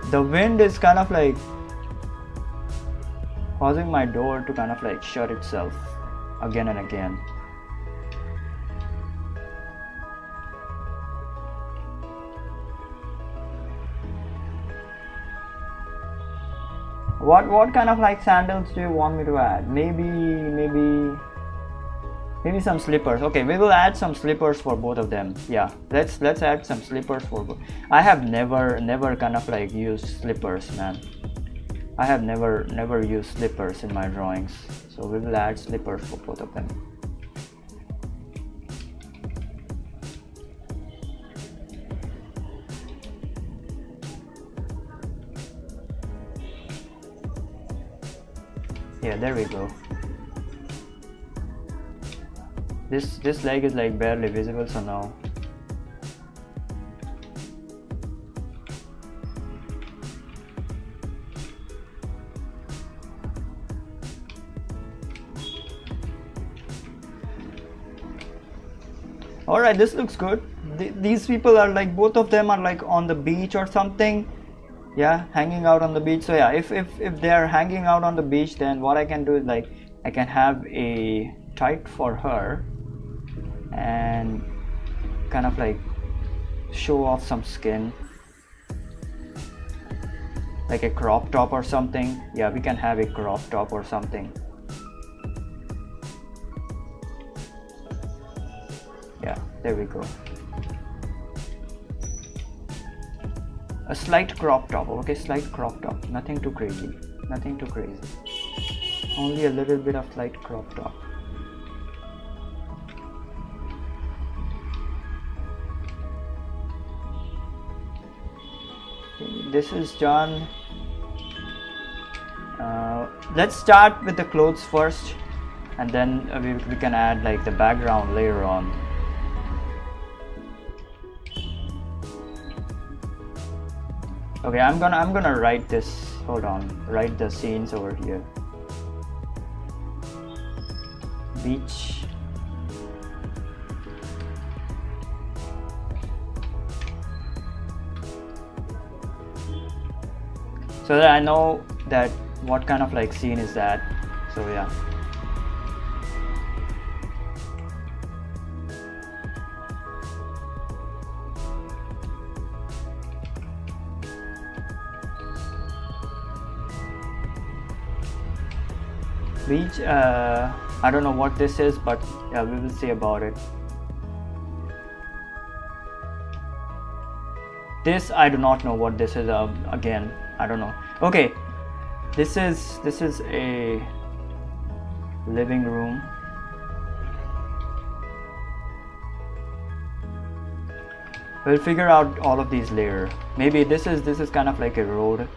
A: The wind is kind of like causing my door to kind of like shut itself again and again. What kind of like sandals do you want me to add? Maybe some slippers. Okay, we will add some slippers for both of them. Yeah, let's add some slippers for both. I have never kind of like used slippers, man. I have never used slippers in my drawings, so we will add slippers for both of them. Yeah, there we go. This leg is like barely visible, so no. Alright, this looks good. These people are like, both of them are like on the beach or something. Yeah, hanging out on the beach. So yeah, if they are hanging out on the beach, then what I can do is like I can have a tight for her and kind of like show off some skin, like a crop top or something. Yeah, we can have a crop top or something. Yeah, there we go. A slight crop top. Okay, slight crop top, nothing too crazy, nothing too crazy, only a little bit of slight crop top. This is done. Let's start with the clothes first, and then we can add like the background later on. Okay, I'm gonna write this. Hold on, write the scenes over here. Beach. So that I know that what kind of like scene is that. So yeah. Beach, I don't know what this is, but yeah, we will see about it. This, I do not know what this is. Again, I don't know. Okay, this is a living room. We'll figure out all of these later. Maybe this is kind of like a road.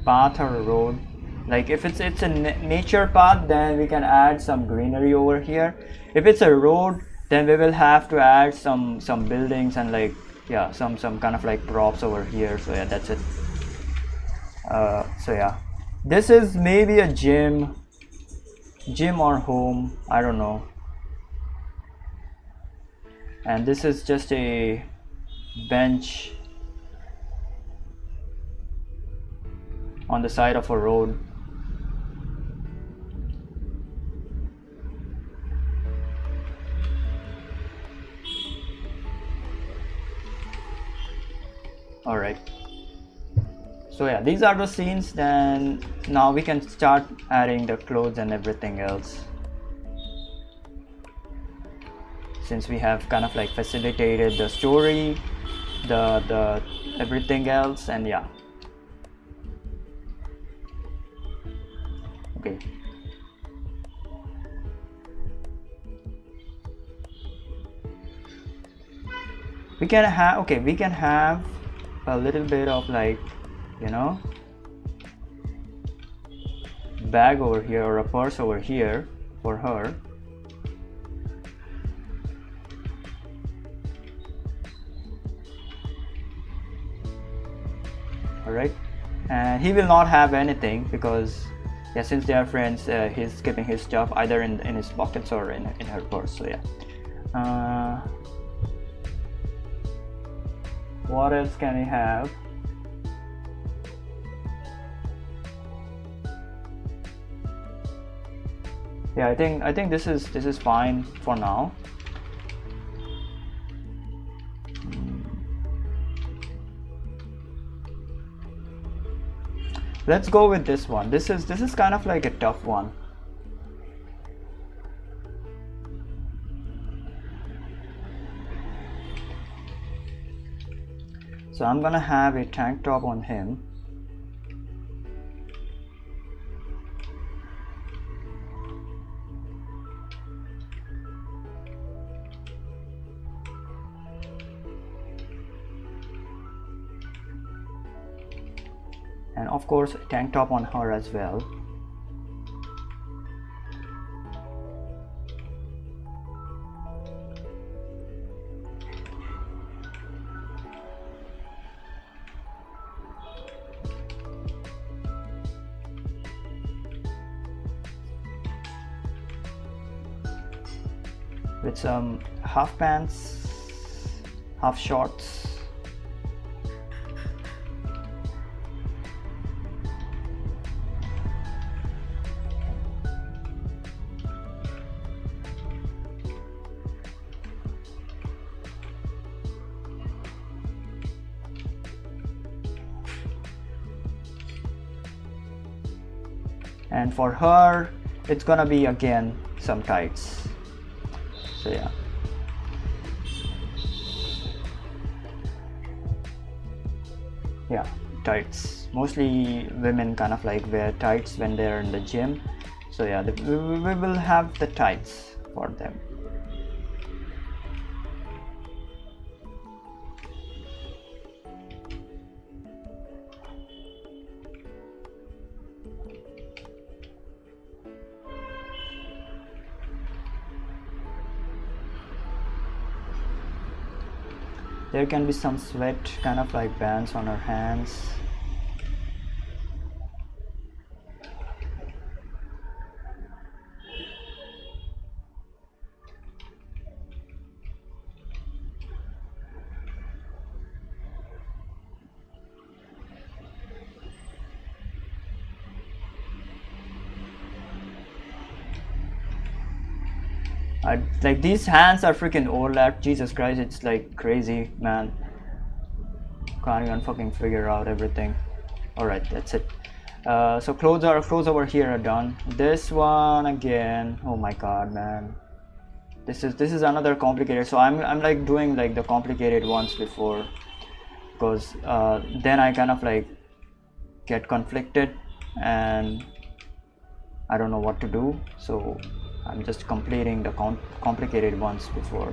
A: Path or a road. Like if it's a nature path, then we can add some greenery over here. If it's a road, Then we will have to add some buildings and like, yeah, some kind of like props over here. So yeah, that's it. So yeah, this is maybe a gym or home, I don't know. And this is just a bench on the side of a road. All right, so yeah, these are the scenes. Then now we can start adding the clothes and everything else, since we have kind of like facilitated the story, the everything else. And yeah, okay, we can have a little bit of like, you know, bag over here or a purse over here for her. All right, and he will not have anything because, yeah, since they are friends, he's keeping his stuff either in his pockets or in her purse. So yeah, what else can we have? Yeah, I think this is fine for now. Let's go with this one. This is kind of like a tough one. So I'm gonna have a tank top on him. And of course, a tank top on her as well. With some half pants, half shorts. And for her, it's gonna be again some tights. So yeah, tights. Mostly women kind of like wear tights when they're in the gym. So yeah, we will have the tights for them. There can be some sweat kind of like bands on her hands. Like these hands are freaking overlapped. Jesus Christ, it's like crazy, man. Can't even fucking figure out everything. All right, that's it. So clothes over here are done. This one again. Oh my god, man. This is another complicated. So I'm like doing like the complicated ones before, because then I kind of like get conflicted and I don't know what to do. So I'm just completing the complicated ones before.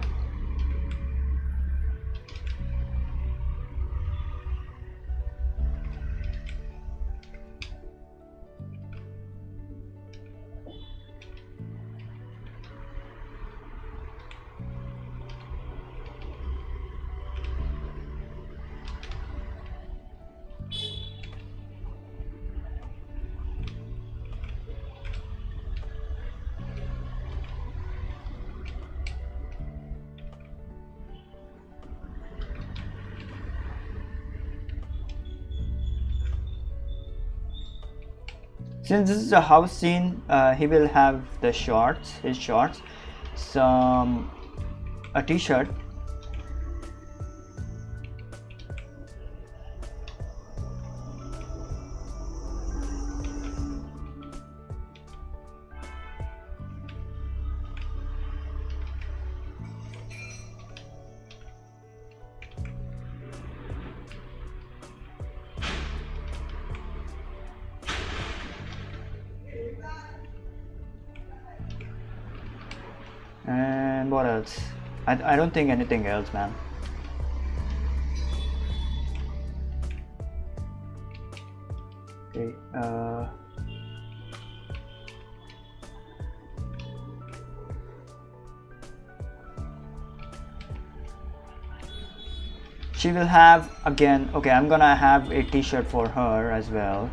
A: Since this is a house scene, he will have the shorts, his shorts, a t-shirt, and what else? I don't think anything else, man. Okay, she will have again, okay, I'm gonna have a t-shirt for her as well.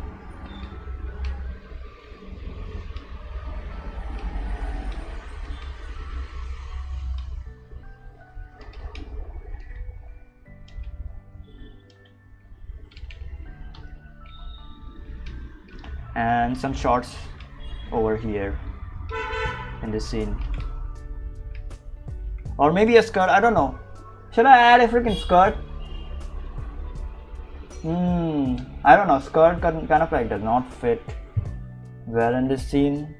A: And some shorts over here in this scene, or maybe a skirt. I don't know. Should I add a freaking skirt? I don't know. Skirt kind of like does not fit well in this scene,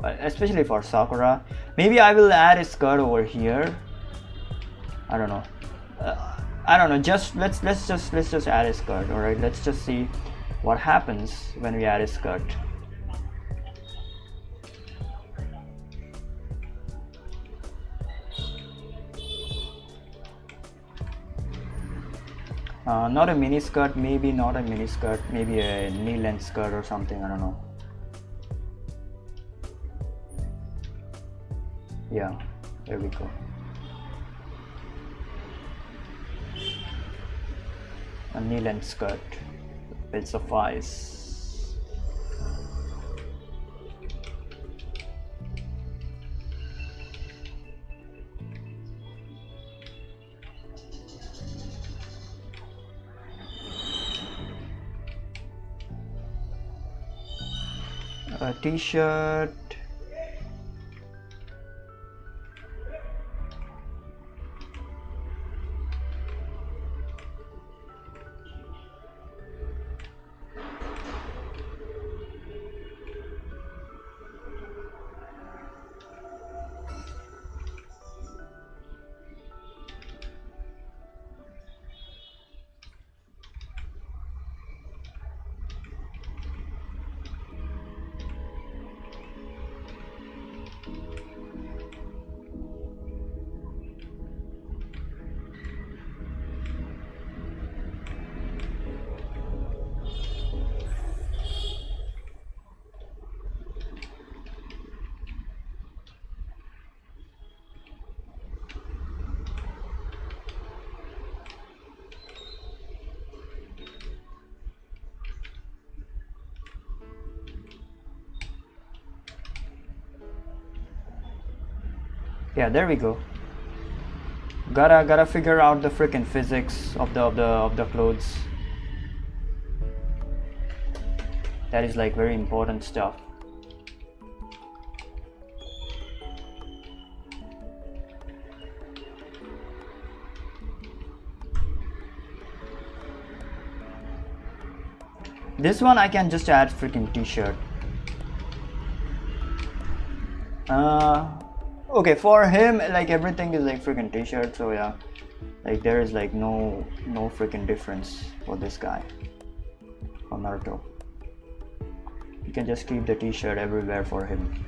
A: especially for Sakura. Maybe I will add a skirt over here. I don't know. I don't know. Just let's just add a skirt. All right. Let's just see what happens when we add a skirt. Not a mini skirt, maybe not a mini skirt, maybe a knee length skirt or something, I don't know. Yeah, there we go. A knee length skirt will suffice. A t-shirt, yeah, there we go. Gotta figure out the freaking physics of the clothes. That is like very important stuff. This one I can just add freaking t-shirt. Okay, for him, like everything is like freaking t-shirt, so yeah, like there is like no freaking difference for this guy, for Naruto. You can just keep the t-shirt everywhere for him.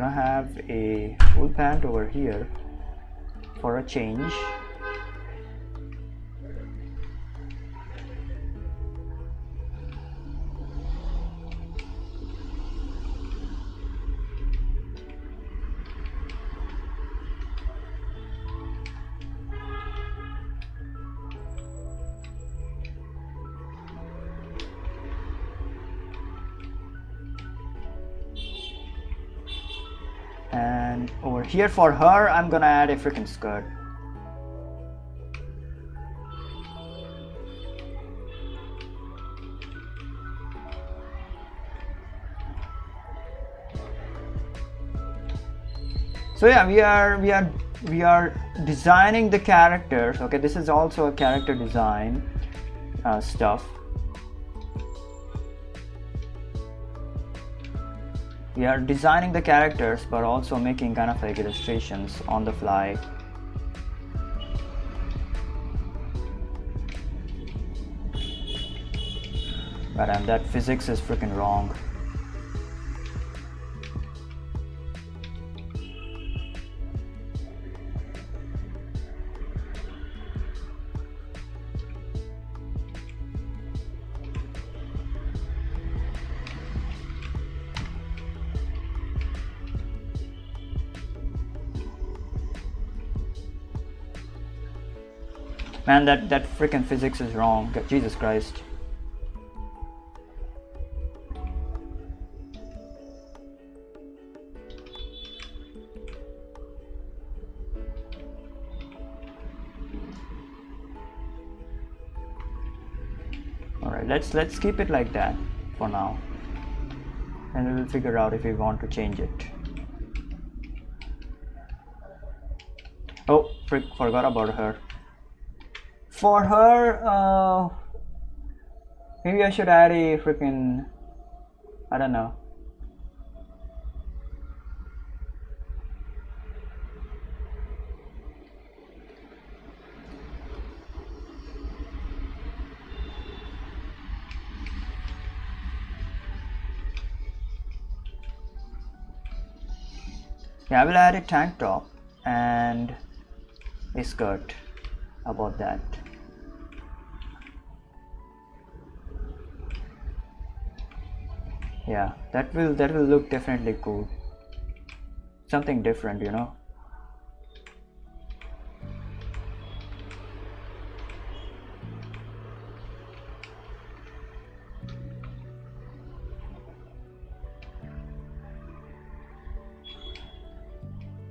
A: gonna have a full pant over here for a change. And over here for her, I'm gonna add a freaking skirt. So yeah, we are designing the characters. Okay, this is also a character design stuff. We are designing the characters, but also making kind of like illustrations on the fly. But that physics is freaking wrong. Man, that freaking physics is wrong. Jesus Christ. Alright, let's keep it like that for now. And we will figure out if we want to change it. Oh, frick, forgot about her. For her, maybe I should add a freaking, I don't know. Yeah, I will add a tank top and a skirt. How about that? Yeah, that will look definitely cool. Something different, you know.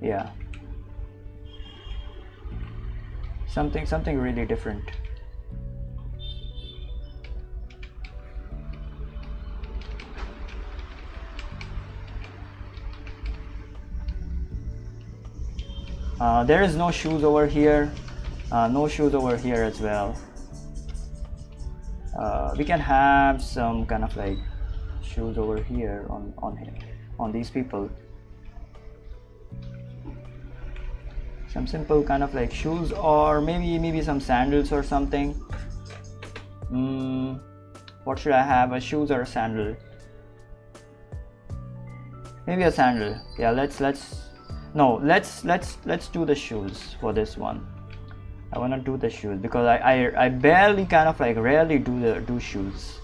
A: Yeah. Something really different. There is no shoes over here. No shoes over here as well. We can have some kind of like shoes over here on these people. Some simple kind of like shoes, or maybe some sandals or something. What should I have? A shoes or a sandal? Maybe a sandal. Yeah, let's do the shoes for this one. I wanna do the shoes because I barely kind of like rarely do shoes.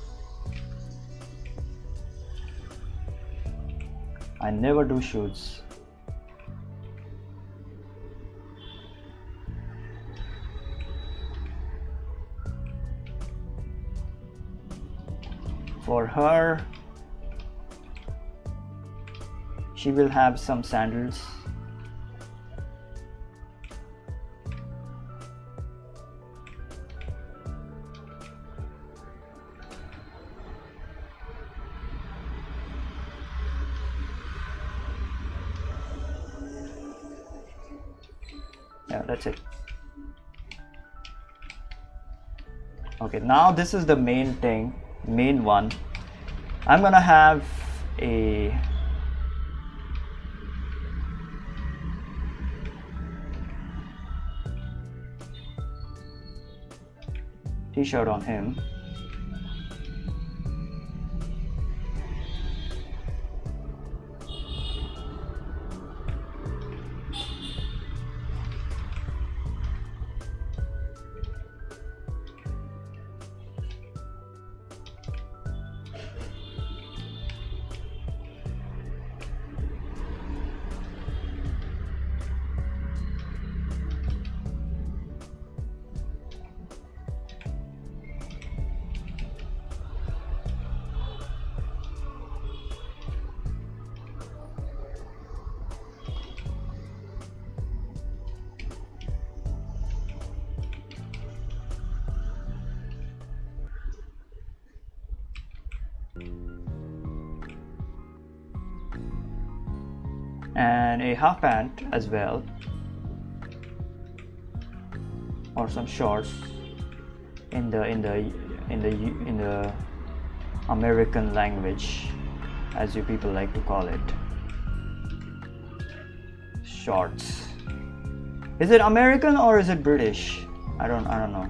A: I never do shoes. For her, she will have some sandals. Yeah, that's it. Okay, now this is the main thing. Main one. I'm gonna have a t-shirt on him. then a half pant as well, or some shorts in the American language, as you people like to call it. Shorts. Is it American or is it British? I don't know.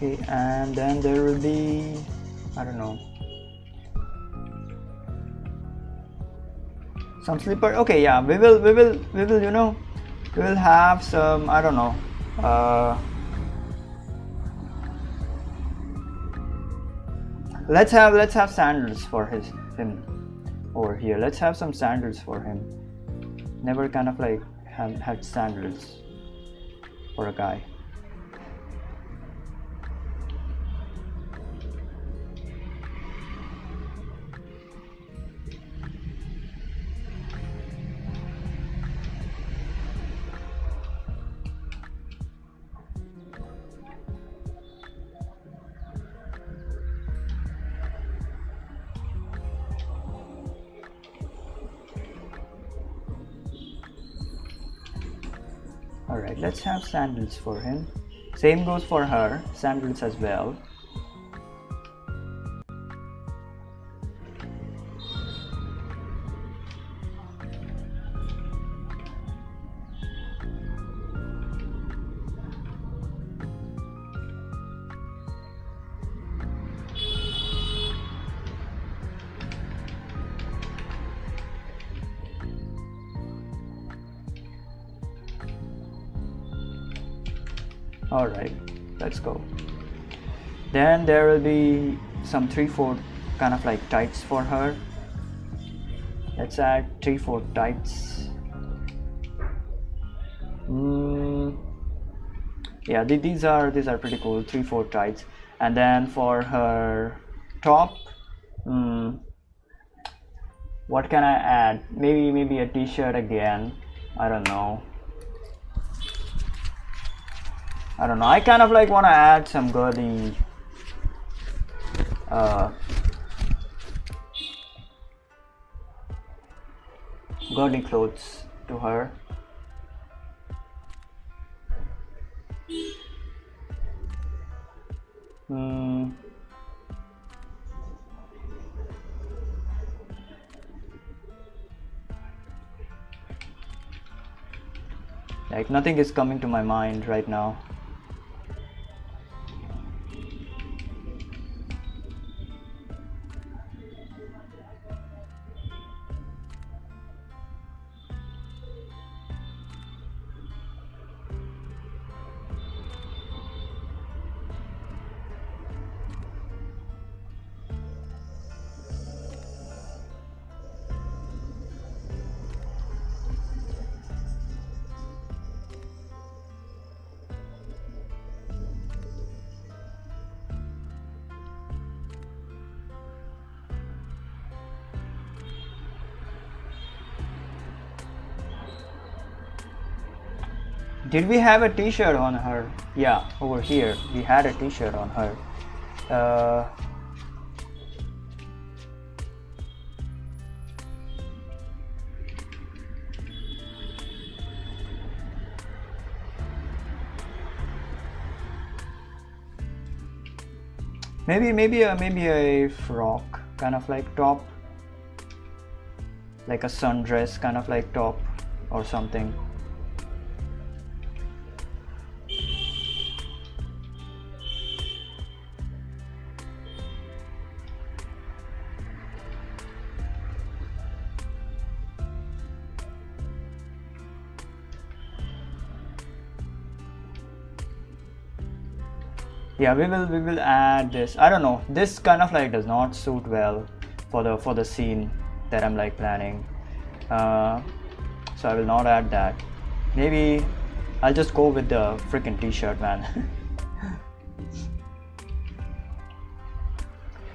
A: Okay, and then there will be, I don't know, some slipper. Okay, yeah, we will you know, we will have some, I don't know, let's have sandals for him over here. Let's have some sandals for him. Never kind of like had sandals for a guy. Alright, let's have sandals for him. Same goes for her, sandals as well. Alright, let's go. Then there will be some 3/4 kind of like tights for her. Let's add 3/4 tights. Yeah, these are pretty cool, 3/4 tights. And then for her top, what can I add? Maybe a t-shirt again. I don't know. I kind of like want to add some girly clothes to her. Like nothing is coming to my mind right now. Did we have a t-shirt on her? Yeah, over here we had a t-shirt on her. Maybe a frock kind of like top, like a sundress kind of like top or something. Yeah, we will add this. I don't know, this kind of like does not suit well for the scene that I'm like planning, so I will not add that. Maybe I'll just go with the freaking t-shirt, man.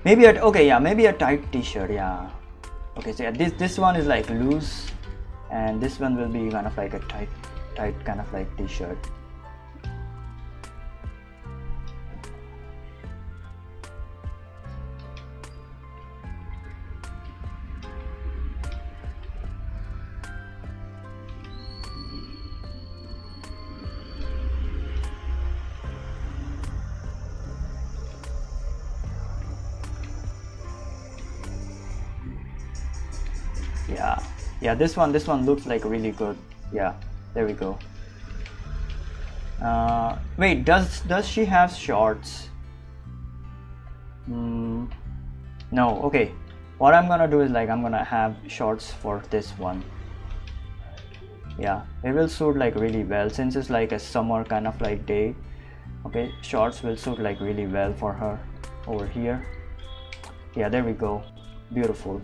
A: Maybe maybe a tight t-shirt. Yeah, okay, so yeah, this one is like loose, and this one will be kind of like a tight kind of like t-shirt. Yeah, this one looks like really good. Yeah, there we go. Wait, does she have shorts? No. Okay, what I'm gonna do is like I'm gonna have shorts for this one. Yeah, it will suit like really well since it's like a summer kind of like day. Okay, shorts will suit like really well for her over here. Yeah, there we go. Beautiful.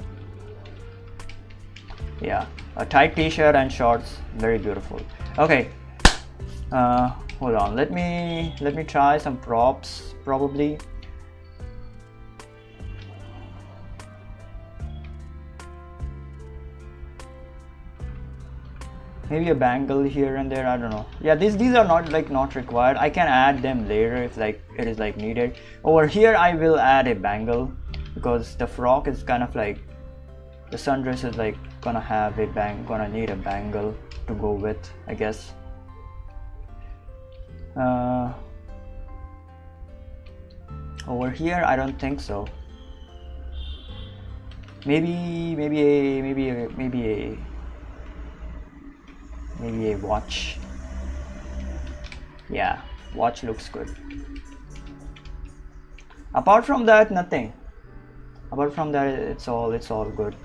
A: Yeah, a tight t-shirt and shorts, very beautiful. Okay, hold on, let me try some props. Probably maybe a bangle here and there, I don't know. Yeah, these are not required. I can add them later if like it is like needed. Over here I will add a bangle because the frock is kind of like, the sundress is like gonna need a bangle to go with, I guess. Over here I don't think so. Maybe a watch. Yeah, watch looks good. Apart from that, nothing. Apart from that, it's all good.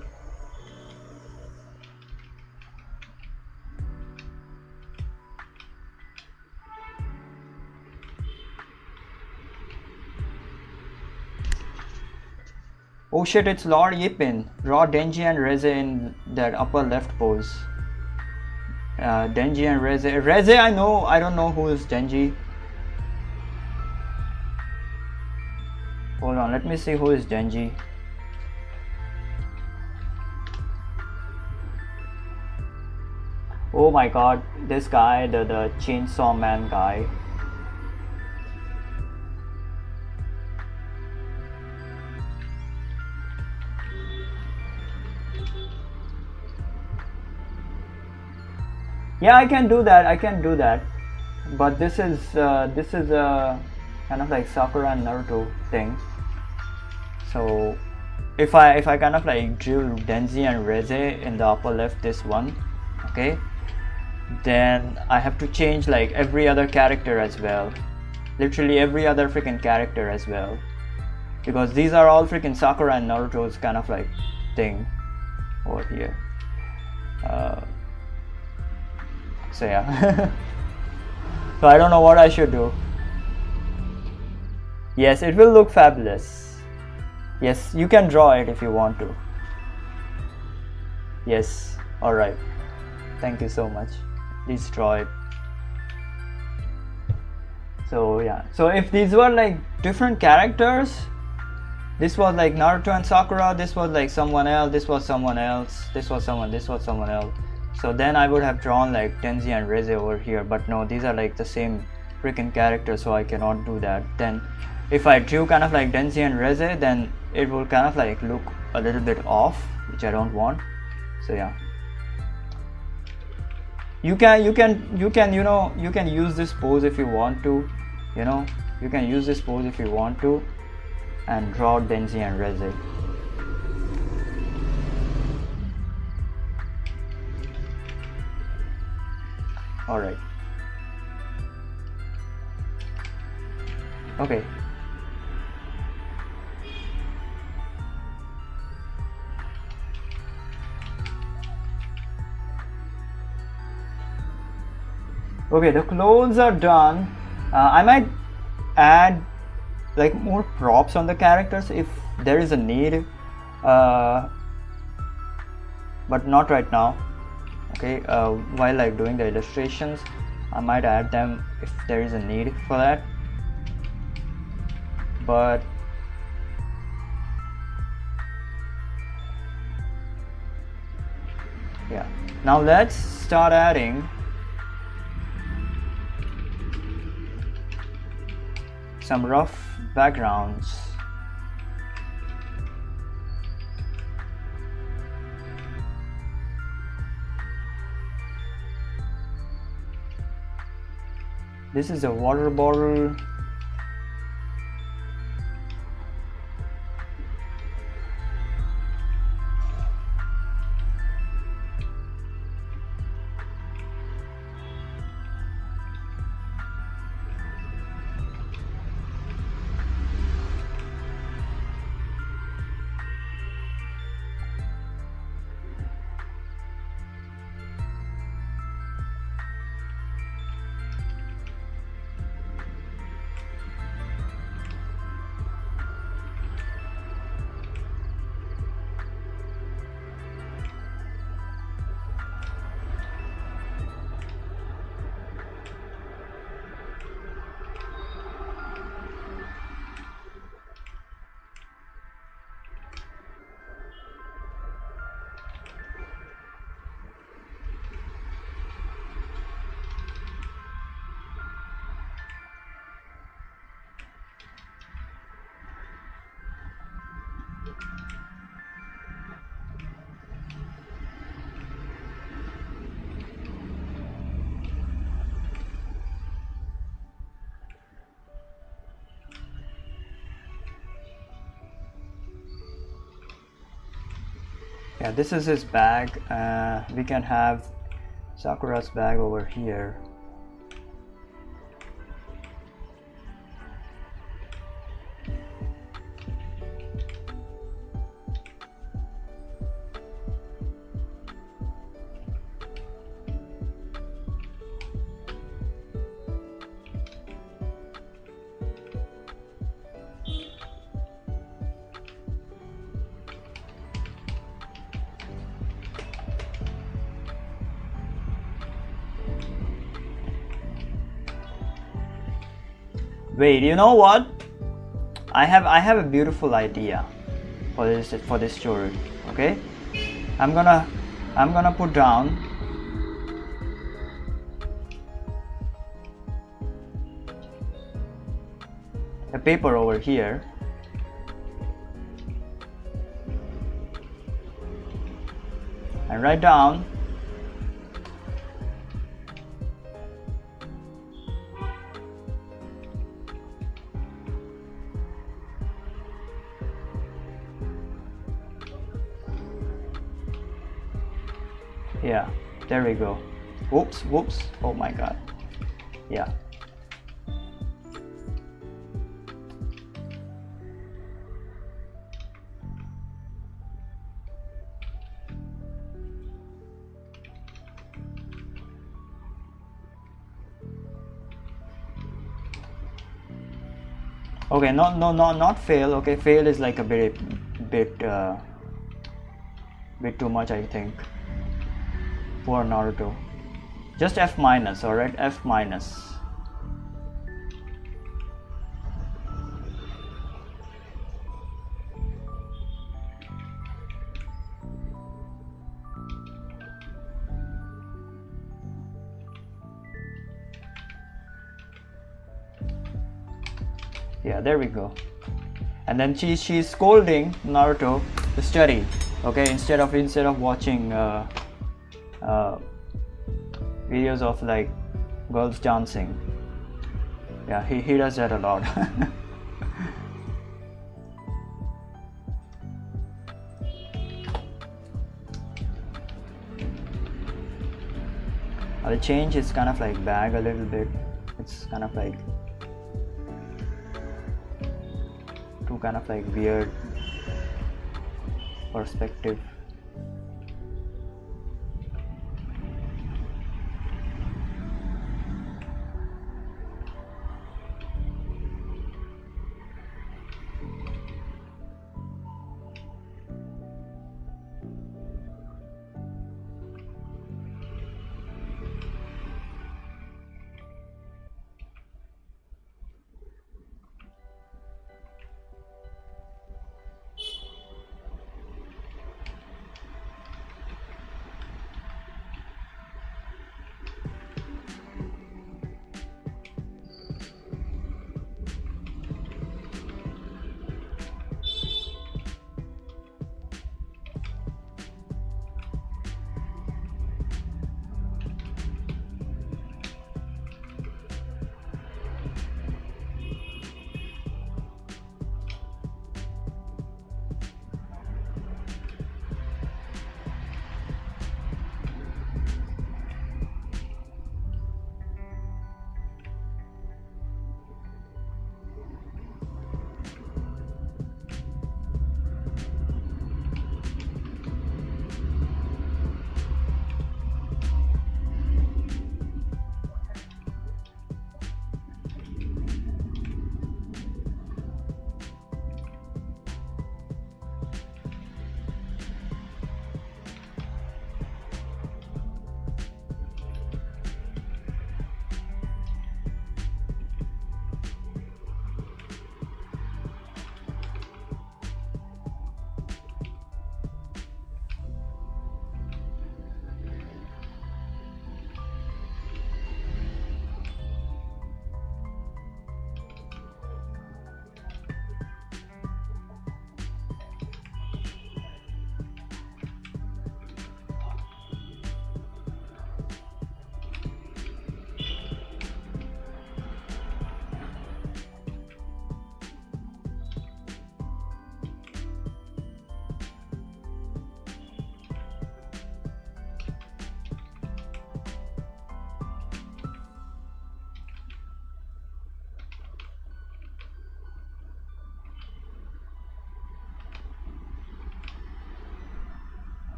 A: Oh shit, it's Lord Yipin, Raw, Denji and Reze in that upper left pose. Denji and Reze. Reze I know, I don't know who is Denji. Hold on, let me see who is Denji. Oh my god, this guy, the Chainsaw Man guy. Yeah, I can do that, but this is a kind of like Sakura and Naruto thing. So if I kind of like drew Denji and Reze in the upper left, this one, okay, then I have to change like every other character as well, literally every other freaking character as well, because these are all freaking Sakura and Naruto's kind of like thing over here. So yeah. So I don't know what I should do. Yes, it will look fabulous. Yes, you can draw it if you want to. Yes, alright. Thank you so much. Please draw it. So yeah, so if these were like different characters, this was like Naruto and Sakura, this was like someone else, this was someone else, this was someone else. So then I would have drawn like Denji and Reze over here, but no, these are like the same freaking characters, so I cannot do that. Then if I drew kind of like Denji and Reze, then it will kind of like look a little bit off, which I don't want. So yeah, you can use this pose if you want to, you can use this pose if you want to and draw Denji and Reze. Alright. Okay. Okay, the clothes are done. I might add like more props on the characters if there is a need, but not right now. Okay, while like doing the illustrations, I might add them if there is a need for that, but yeah. Now let's start adding some rough backgrounds. This is a water bottle. Yeah, this is his bag. We can have Sakura's bag over here. Wait, you know what? I have a beautiful idea for this story. Okay, I'm gonna put down a paper over here, and write down yeah, there we go. Whoops, oh my god. Yeah, okay, not fail. Okay, fail is like a bit too much, I think, for Naruto. Just F minus. All right, F minus. Yeah, there we go. And then she's scolding Naruto to study. Okay, instead of watching videos of like girls dancing. Yeah, he does that a lot. I'll change his kind of like bag a little bit. It's kind of like too kind of like weird perspective.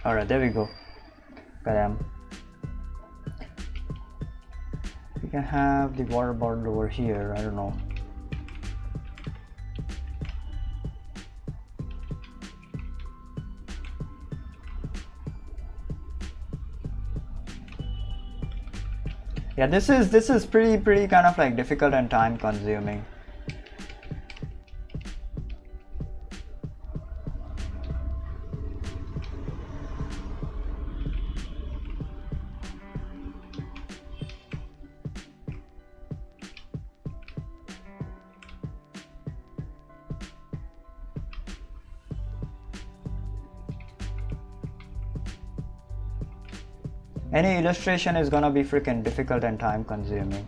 A: Alright, there we go. Kadam. We can have the water bottle over here, I don't know. Yeah, this is pretty kind of like difficult and time consuming. Any illustration is gonna be freaking difficult and time consuming.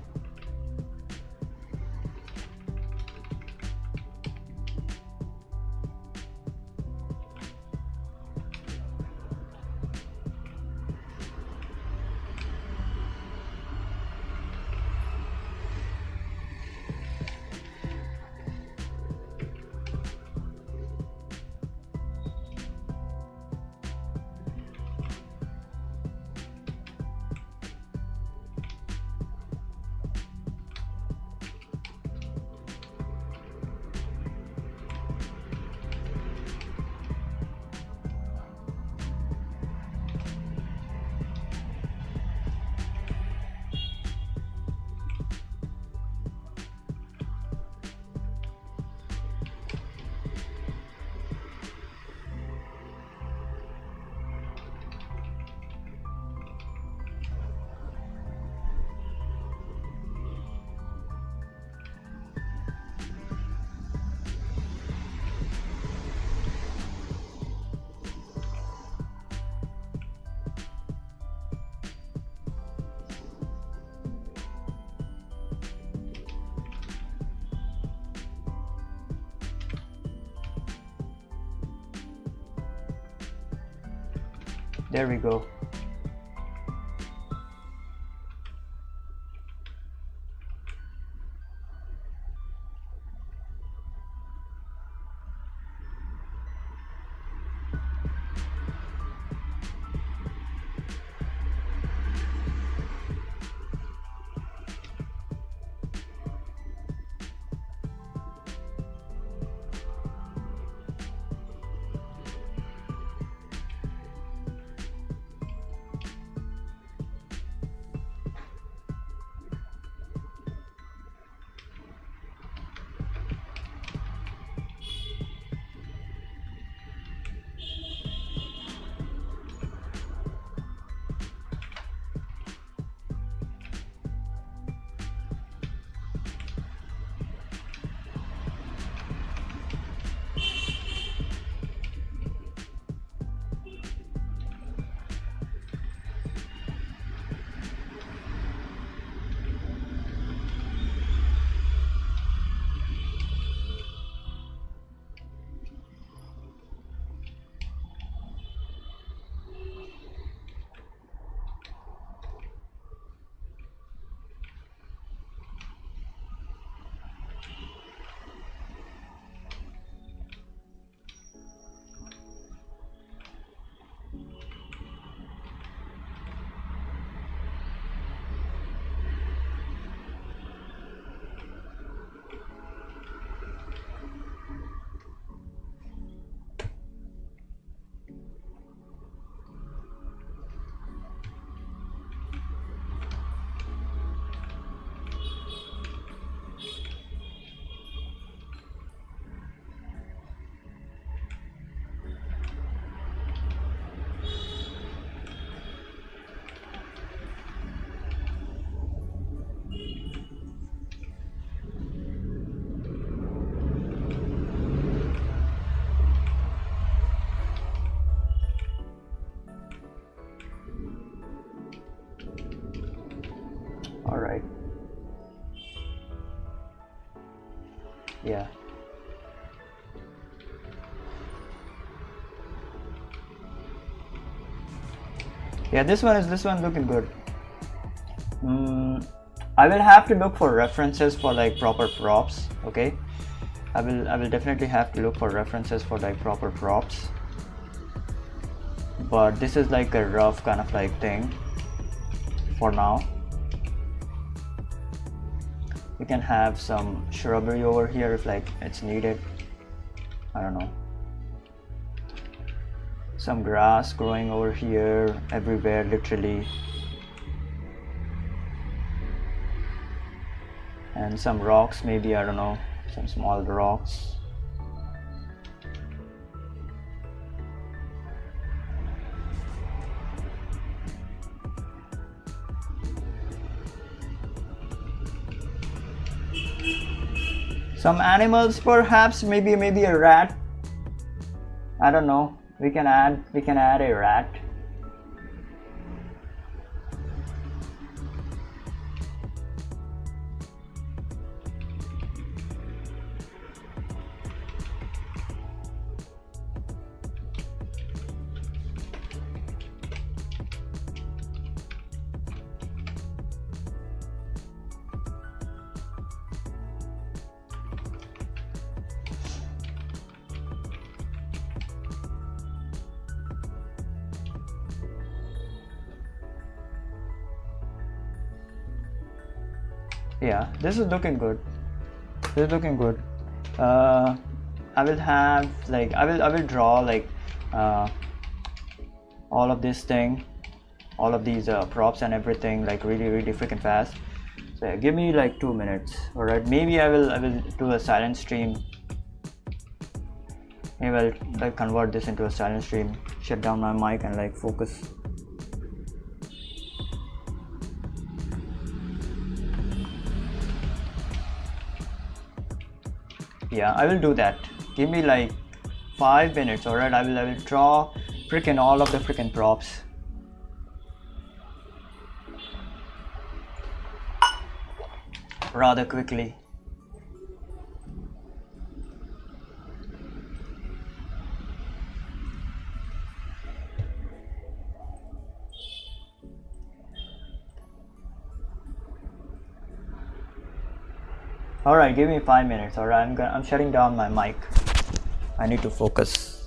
A: There we go. All right. Yeah. Yeah, this one looking good. I will have to look for references for like proper props. Okay, I will definitely have to look for references for like proper props. but this is like a rough kind of like thing for now. We can have some shrubbery over here if like it's needed. I don't know. Some grass growing over here, everywhere literally. And some rocks maybe, I don't know, some small rocks. Some animals perhaps, maybe a rat. I don't know. We can add a rat. Yeah, this is looking good. This is looking good. I will have like I will draw like all of this thing, all of these props and everything like really freaking fast. So yeah, give me like 2 minutes. All right, maybe I will do a silent stream. Maybe I'll like convert this into a silent stream, shut down my mic and like focus. Yeah, I will do that. Give me like 5 minutes. All right, I will draw freaking all of the freaking props. Rather quickly. All right, give me 5 minutes. All right, I'm shutting down my mic. I need to focus.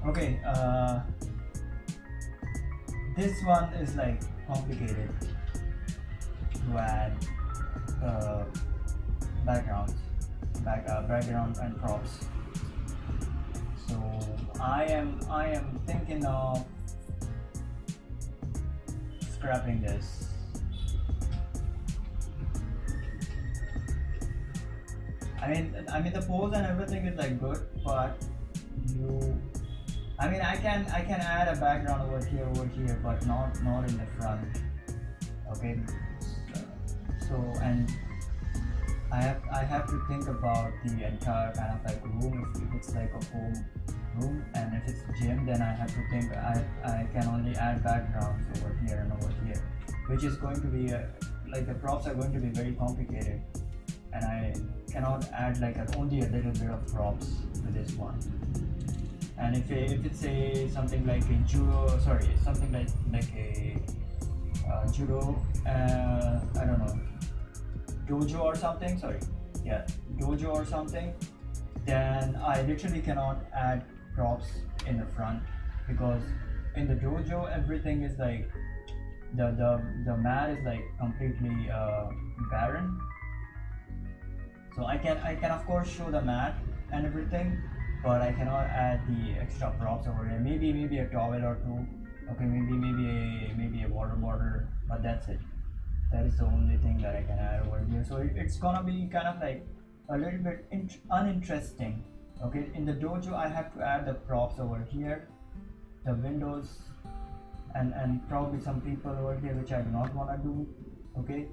A: Okay, this one is like complicated to add uh, backgrounds, background and props. So I am thinking of scrapping this. I mean the pose and everything is like good, but I mean I can add a background over here, but not in the front. Okay, so and I have to think about the entire kind of like room. If it's like a home room, and if it's gym, then I have to think I can only add backgrounds over here and over here, which is going to be like the props are going to be very complicated, and I cannot add like only a little bit of props to this one. And if it's a something like a judo, sorry, something like a judo, I don't know, dojo or something, sorry, yeah, dojo or something, then I literally cannot add props in the front, because in the dojo everything is like the mat is like completely barren. So I can of course show the mat and everything, but I cannot add the extra props over here. Maybe a towel or two. Okay, maybe a water bottle, but that's it. That is the only thing that I can add over here. So it's gonna be kind of like a little bit uninteresting. Okay, in the dojo I have to add the props over here, the windows, and probably some people over here, which I do not want to do. Okay,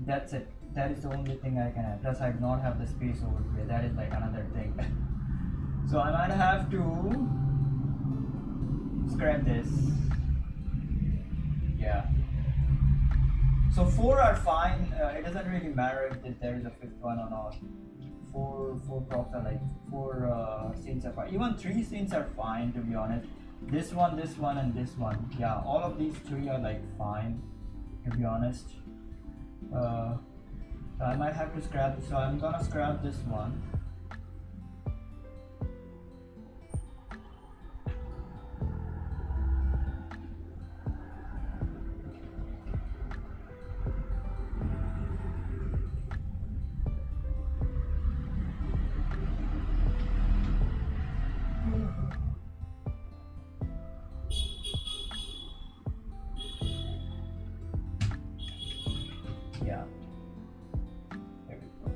A: that's it. That is the only thing I can add. Plus I do not have the space over here. That is like another thing. So I might have to scrap this. Yeah. So 4 are fine. It doesn't really matter if there is a 5th one or not. Four props are like 4 scenes are fine. Even 3 scenes are fine, to be honest. This one, and this one. Yeah, all of these 3 are like fine, to be honest. So I might have to scrap this. So I'm gonna scrap this one. Yeah. There we go.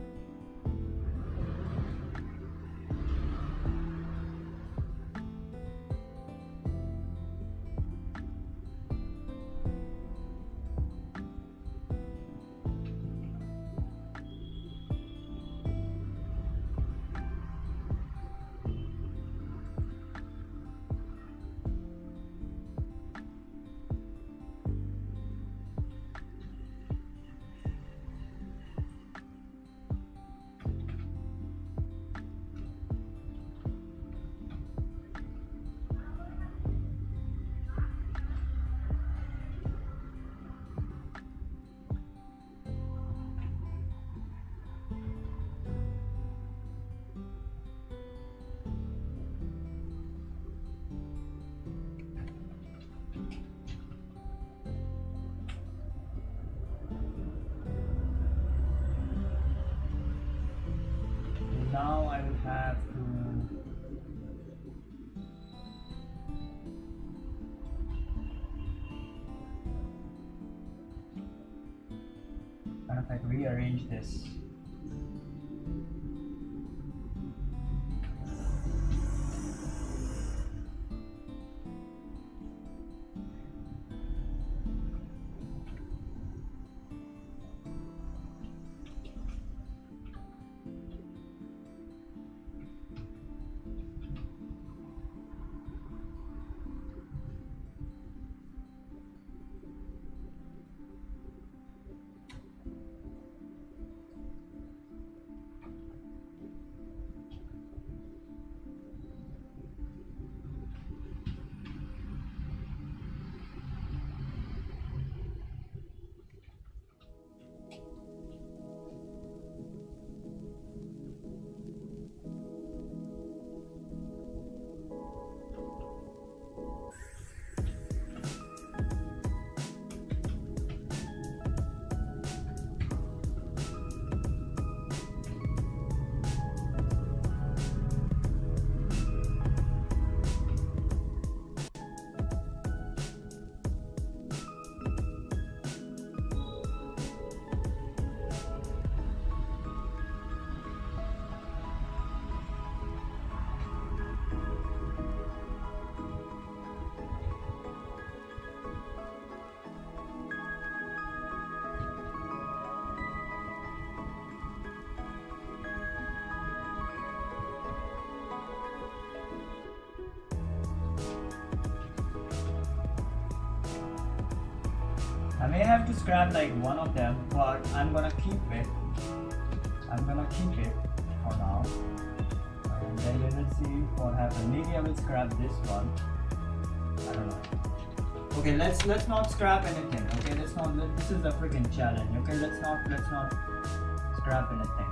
A: Now I will have to kind of like rearrange this. to scrap like one of them, but I'm gonna keep it. I'm gonna keep it for now. And then we will see what happens. Maybe I will scrap this one. I don't know. Okay, let's not scrap anything. Okay, let's not. This is a freaking challenge. Okay, let's not scrap anything.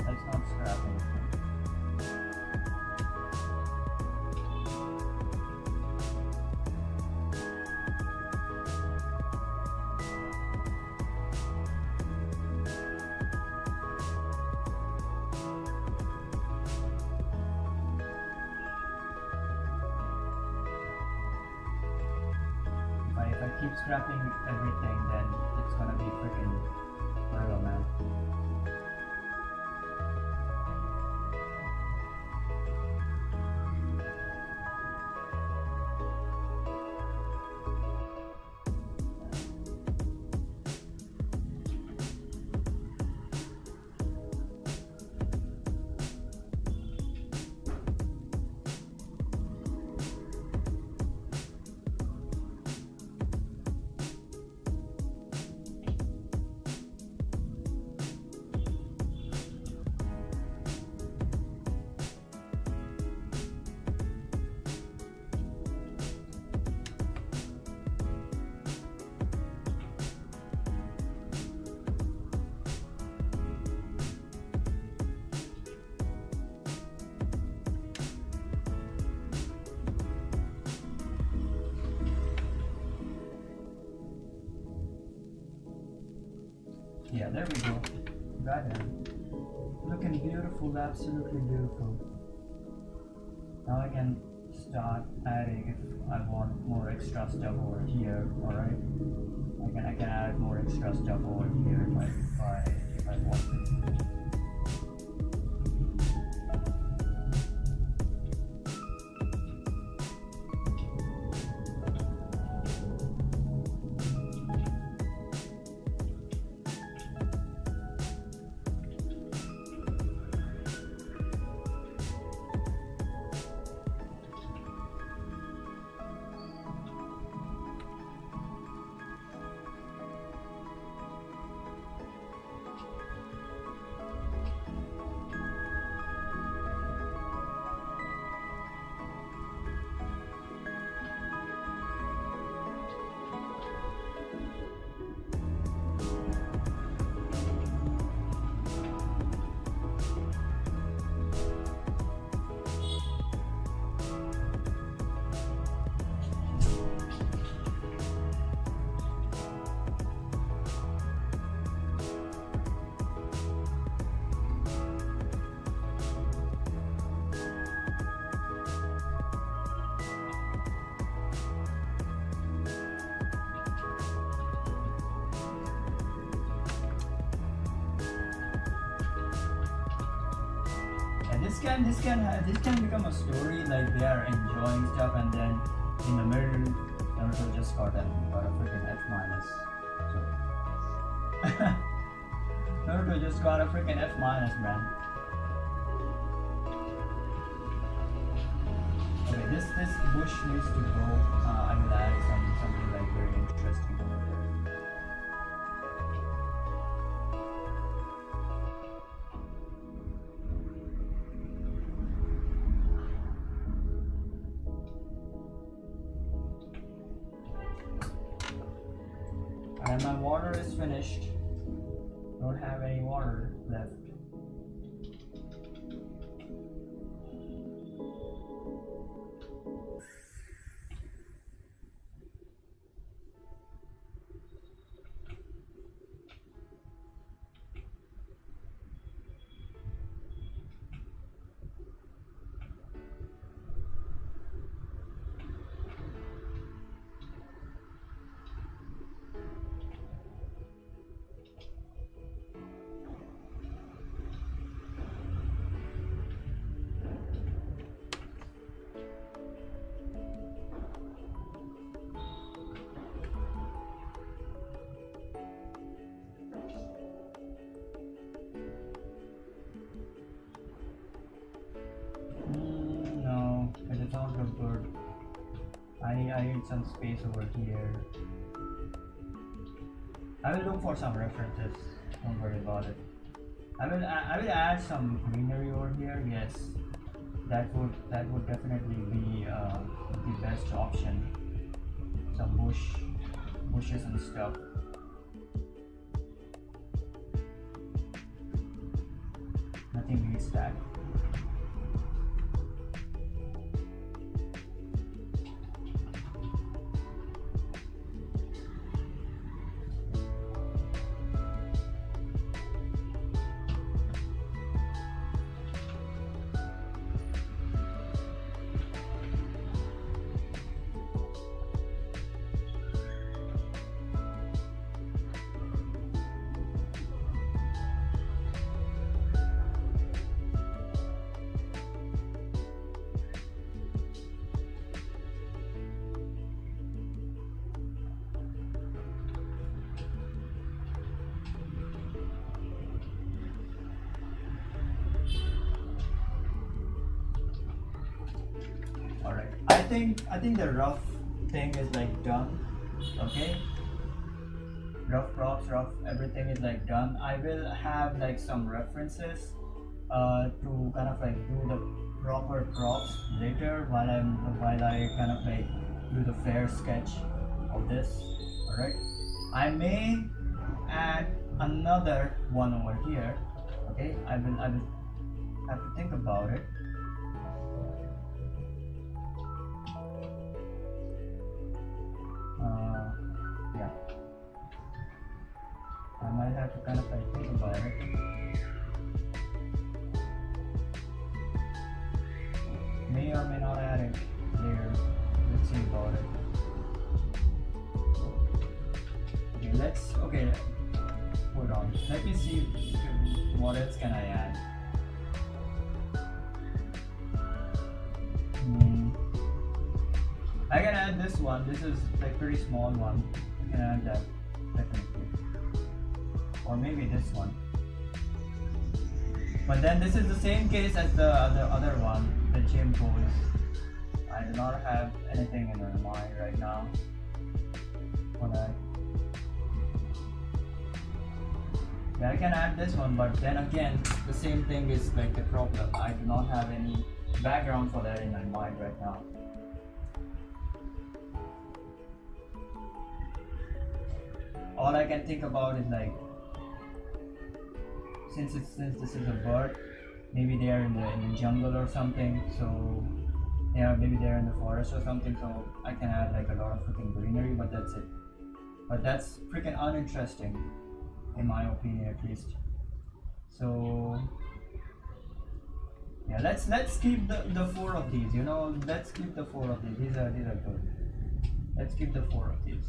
A: Let's not scrap anything. If I keep scrapping everything, then it's gonna be freaking real, man. Yeah, there we go. Got him. Looking beautiful, absolutely beautiful. Now I can start adding if I want more extra stuff over here. Alright. I can add more extra stuff over here if I want it. This can become a story, like they are enjoying stuff and then in the middle Naruto just got a freaking F minus. So Naruto just got a freaking F minus, man. Okay, this bush needs to go. I will add something like very interesting over there. And my water is finished. Don't have any water left. Good. I need some space over here. I will look for some references. Don't worry about it. I will add some greenery over here. Yes, that would definitely be the best option. Some bushes and stuff. Nothing beats that. Alright, I think the rough thing is like done. Okay, rough props, rough everything is like done. I will have like some references to kind of like do the proper props later while I kind of like do the fair sketch of this. Alright, I may add another one over here. Okay, I will have to think about it. Yeah, I might have to kind of like think about it. May or may not add it later. Let's see about it. Okay, hold on. Let me see what else can I add. I can add this one. This is like pretty small one. I can add that definitely, or maybe this one. But then this is the same case as the other one, the gym pose. I do not have anything in my mind right now for that. Yeah, I can add this one, but then again, the same thing is like the problem. I do not have any background for that in my mind right now. All I can think about is like, since this is a bird, maybe they are in the jungle or something. So yeah, maybe they're in the forest or something. So I can add like a lot of freaking greenery, but that's it. But that's freaking uninteresting, in my opinion at least. So yeah, let's keep the 4 of these. You know, let's keep the 4 of these. These are good. Let's keep the 4 of these.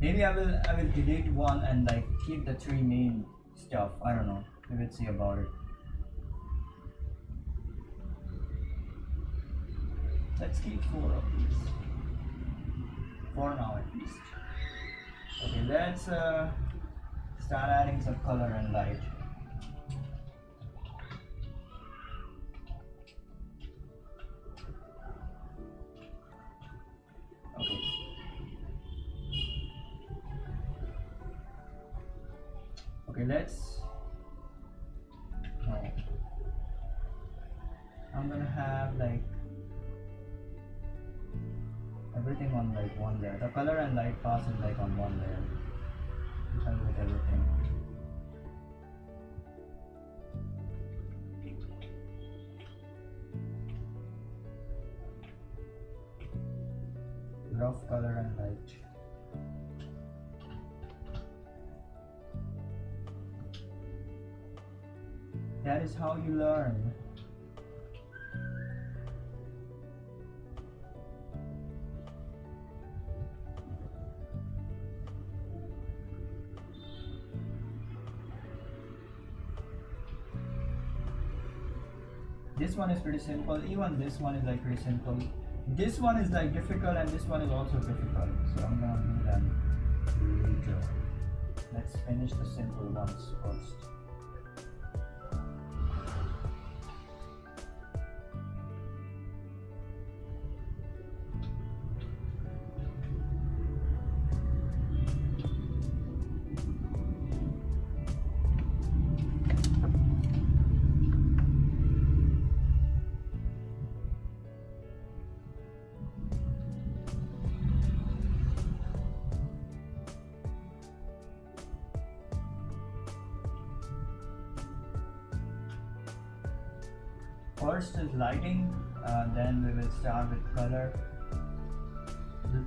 A: Maybe I will delete one and like keep the 3 main stuff. I don't know. We will see about it. Let's keep 4 of these for now at least. Okay, let's start adding some color and light. Okay. Okay, let's. No. I'm gonna have like everything on like one layer. The color and light pass is like on one layer. With everything. Rough color and light. That is how you learn. This one is pretty simple. Even this one is like pretty simple. This one is like difficult, and this one is also difficult. So I'm gonna do them later. Let's finish the simple ones first. First is lighting, then we will start with color.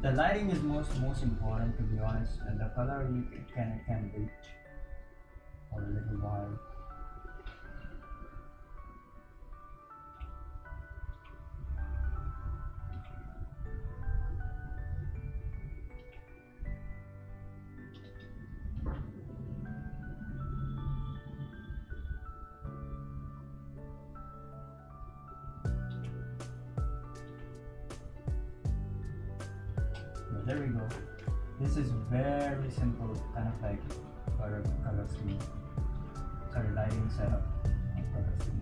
A: The lighting is most important, to be honest, and the color it can wait for a little while. There we go. This is very simple, kind of like color scheme. Sorry, lighting setup and color scheme.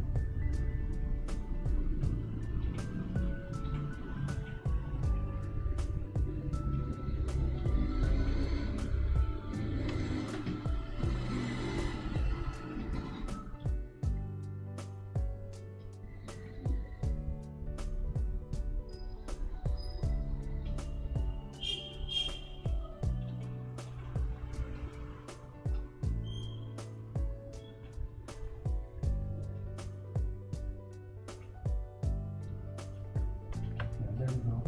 A: There we go.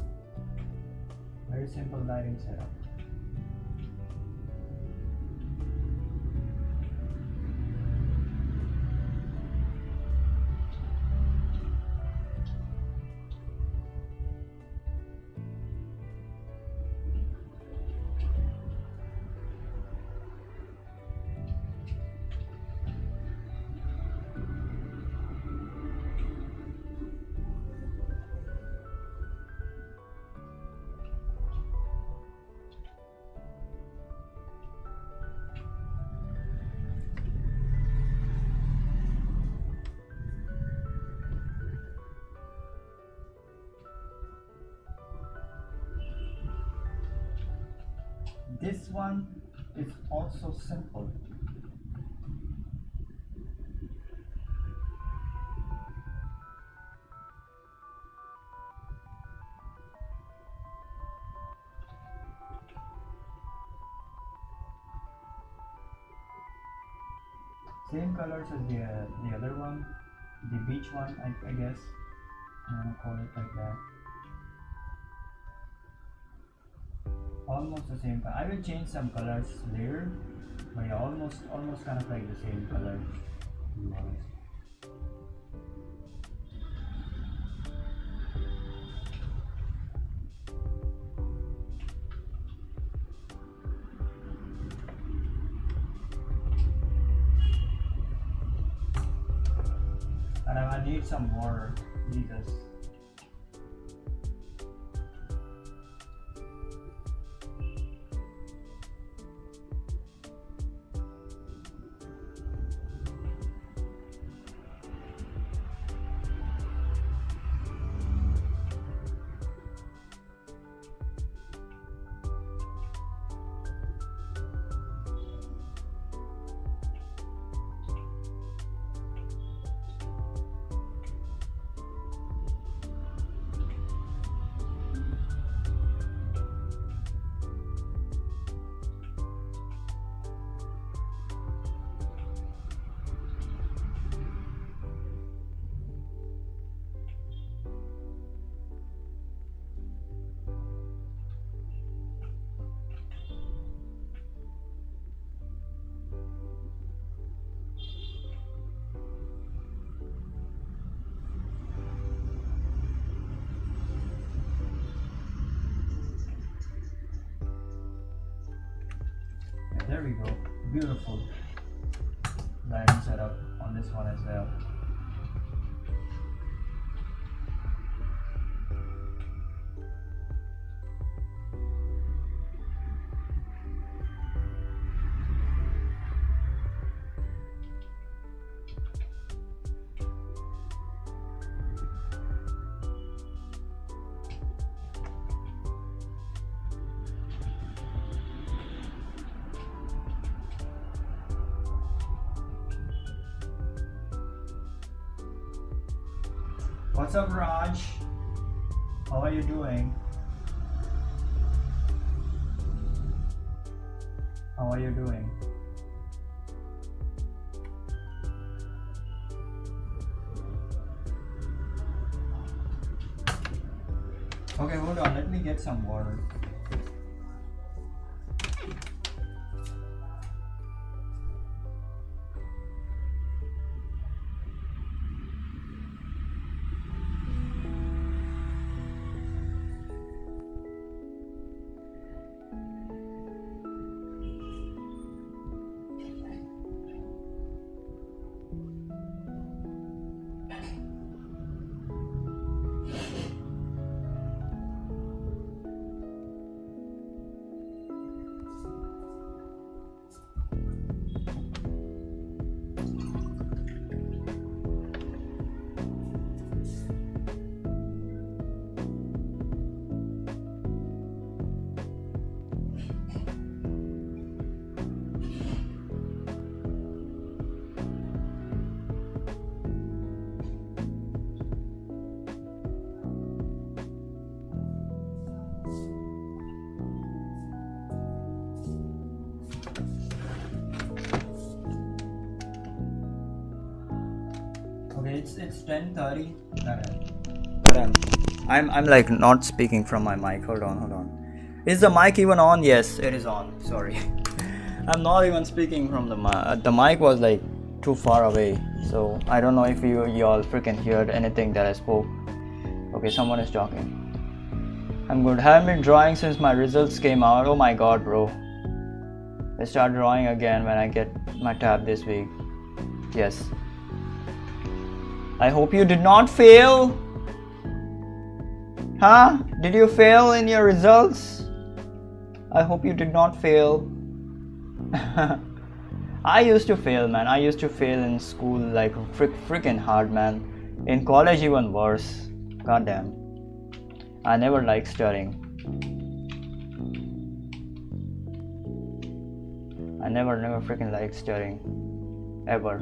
A: Very simple lighting setup. This one is also simple. Same colors as the other one, the beach one, I guess. I'm gonna call it like that. Almost the same. I will change some colors later, but yeah, almost kind of like the same color, to be honest. And I need some more because there we go. Beautiful lighting setup on this one as well. What's up, Raj? How are you doing? How are you doing? Okay, hold on, let me get some water. Okay, it's 10:30. But I'm like not speaking from my mic. Hold on. Is the mic even on? Yes, it is on. Sorry. I'm not even speaking from the mic. The mic was like too far away, so I don't know if y'all freaking heard anything that I spoke. Okay, someone is talking. I'm good. Haven't been drawing since my results came out. Oh my god, bro. I start drawing again when I get my tab this week. Yes. I hope you did not fail. Huh? Did you fail in your results? I hope you did not fail. I used to fail, man. I used to fail in school like freaking hard, man. In college even worse. Goddamn. I never liked studying. I never freaking liked studying. Ever.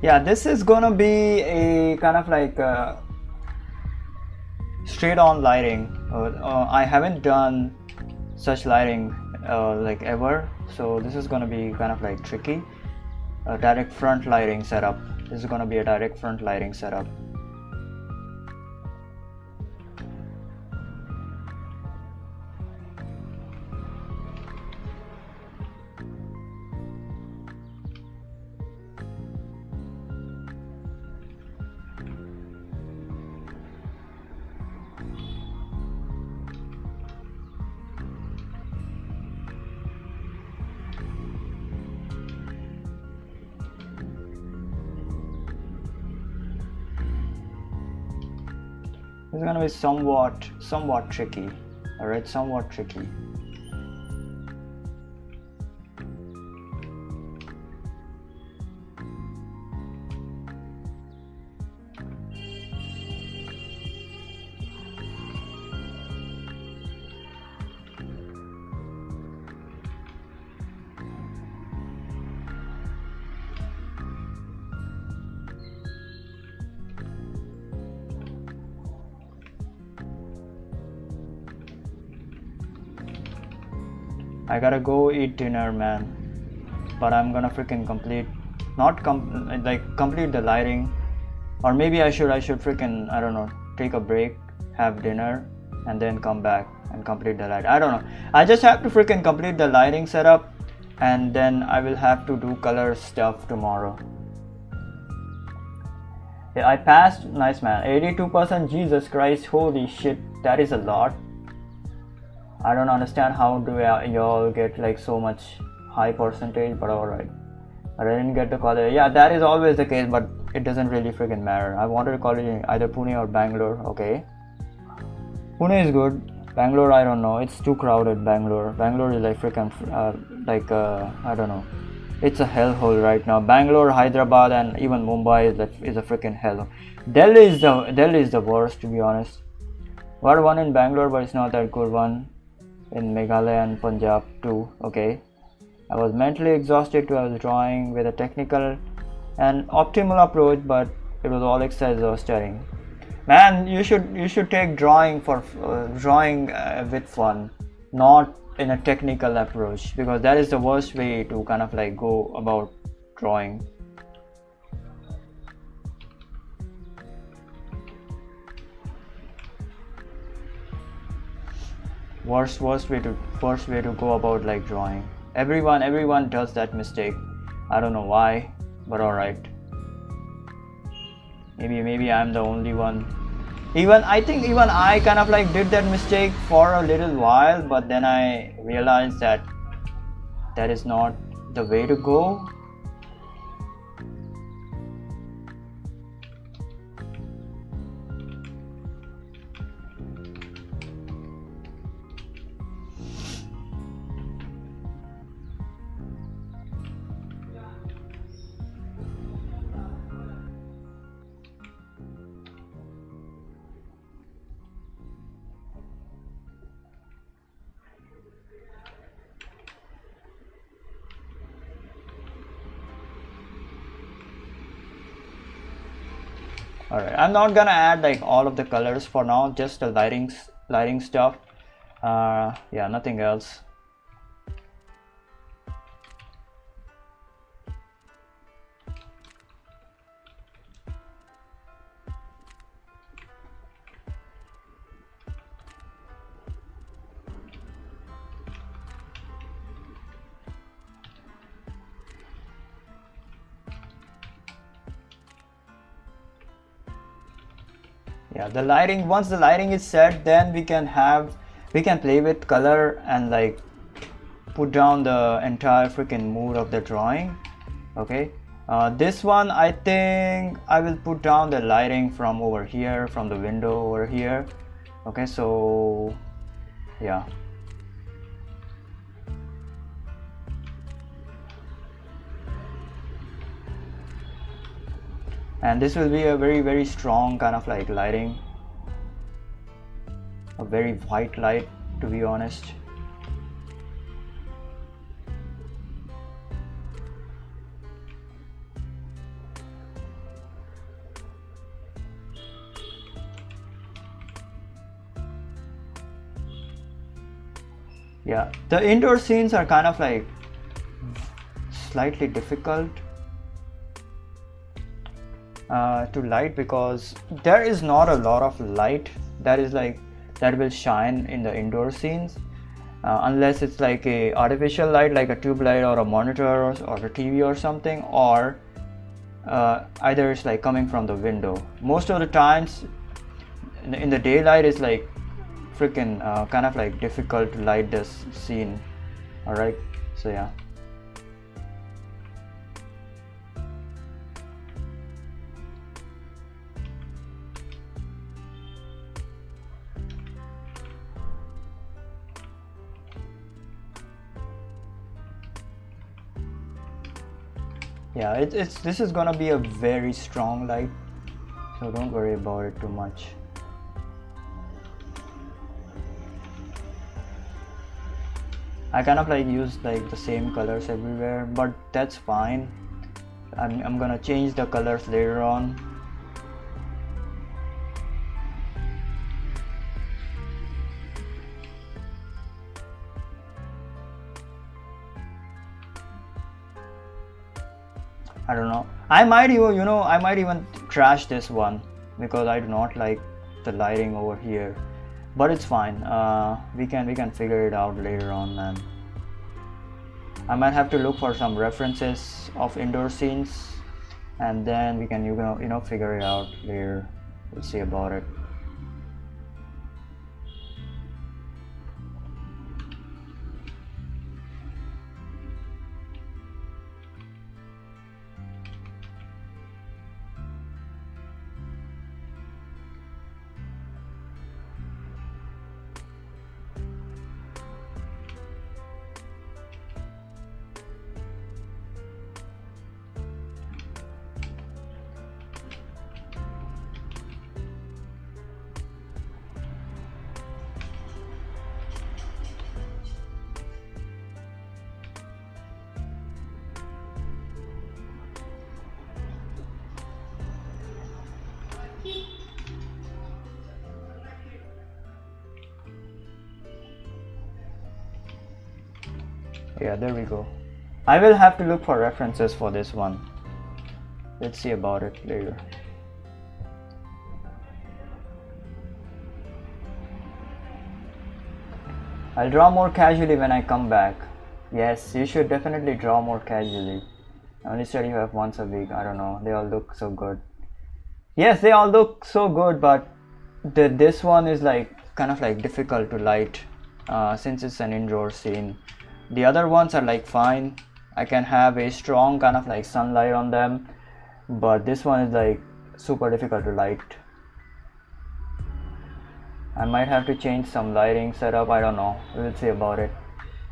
A: Yeah, this is gonna be a kind of like straight on lighting. I haven't done such lighting like ever, so this is gonna be kind of like tricky. A direct front lighting setup. This is gonna be a direct front lighting setup. It's gonna be somewhat tricky. Alright, somewhat tricky. I gotta go eat dinner, man. But I'm gonna freaking complete the lighting, or maybe I should freaking, I don't know, take a break, have dinner, and then come back and complete the light. I don't know. I just have to freaking complete the lighting setup, and then I will have to do color stuff tomorrow. Yeah, I passed. Nice, man. 82%. Jesus Christ, holy shit, that is a lot. I don't understand how do y'all get like so much high percentage, but alright. I didn't get the college. Yeah, that is always the case, but it doesn't really freaking matter. I wanted a college in either Pune or Bangalore. Okay, Pune is good. Bangalore, I don't know. It's too crowded. Bangalore is like freaking I don't know. It's a hellhole right now. Bangalore, Hyderabad, and even Mumbai is a freaking hell. Delhi is the worst, to be honest. Got one in Bangalore, but it's not that good one. In Meghalaya and Punjab too. Okay, I was mentally exhausted too. I was drawing with a technical and optimal approach, but it was all exhausting. Man, you should take drawing for drawing with fun, not in a technical approach, because that is the worst way to kind of like go about drawing. Worst way to go about like drawing. Everyone does that mistake. I don't know why, but alright. Maybe I'm the only one. I think I kind of like did that mistake for a little while, but then I realized that is not the way to go. Alright, I'm not gonna add like all of the colors for now, just the lighting stuff. Yeah, nothing else. Yeah, the lighting, once the lighting is set, then we can play with color and like put down the entire freaking mood of the drawing. Okay, this one I think I will put down the lighting from over here, from the window over here. Okay, so yeah. And this will be a very strong kind of like lighting, a very white light, to be honest. Yeah, the indoor scenes are kind of like slightly difficult to light, because there is not a lot of light that will shine in the indoor scenes, unless it's like a artificial light, like a tube light or a monitor or a TV or something, or either it's like coming from the window. Most of the times in the daylight is like freaking kind of like difficult to light this scene. All right, so yeah. Yeah, this is gonna be a very strong light, so don't worry about it too much. I kind of like use like the same colors everywhere, but that's fine. I'm gonna change the colors later on. I don't know. I might even trash this one because I do not like the lighting over here. But it's fine. We can figure it out later on, man. I might have to look for some references of indoor scenes, and then we can figure it out later. We'll see about it. Yeah, there we go. I will have to look for references for this one. Let's see about it later. I'll draw more casually when I come back. Yes, you should definitely draw more casually. I only study you have once a week. I don't know. They all look so good. Yes, they all look so good, but this one is like kind of like difficult to light since it's an indoor scene. The other ones are like fine. I can have a strong kind of like sunlight on them, but this one is like super difficult to light. I might have to change some lighting setup. I don't know. We'll see about it.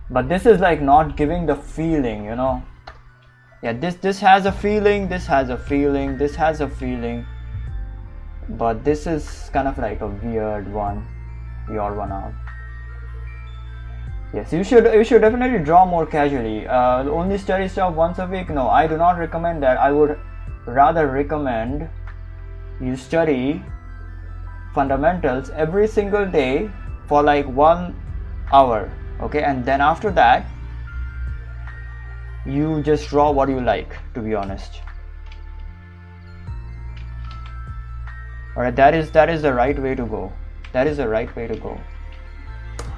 A: But this is like not giving the feeling, you know. Yeah, this has a feeling. This has a feeling. This has a feeling. But this is kind of like a weird one. The odd one out. Yes, you should definitely draw more casually. Only study stuff once a week. No, I do not recommend that. I would rather recommend you study fundamentals every single day for like 1 hour. Okay, and then after that, you just draw what you like. To be honest. Alright, that is the right way to go. That is the right way to go.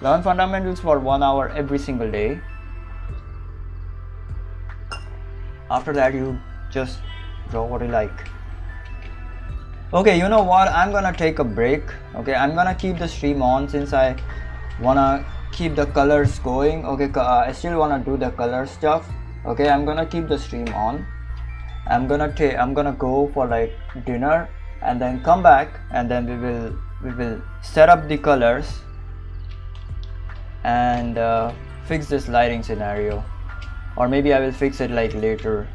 A: Learn fundamentals for 1 hour every single day. After that, you just draw what you like. Okay, you know what? I'm gonna take a break. Okay, I'm gonna keep the stream on since I wanna keep the colors going. Okay, I still wanna do the color stuff. Okay, I'm gonna keep the stream on. I'm gonna go for like dinner and then come back, and then we will set up the colors and fix this lighting scenario, or maybe I will fix it like later.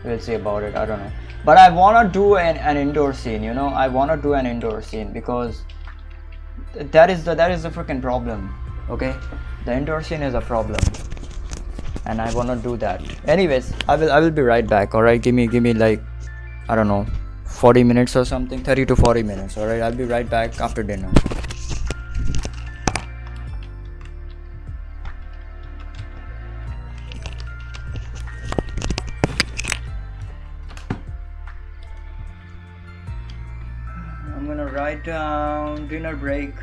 A: We'll see about it. I don't know, but I want to do an indoor scene, you know. I want to do an indoor scene because that is the freaking problem. Okay, the indoor scene is a problem and I want to do that. Anyways, I will be right back. All right, give me like, I don't know, 40 minutes or something, 30 to 40 minutes. All right, I'll be right back after dinner. Write down dinner break.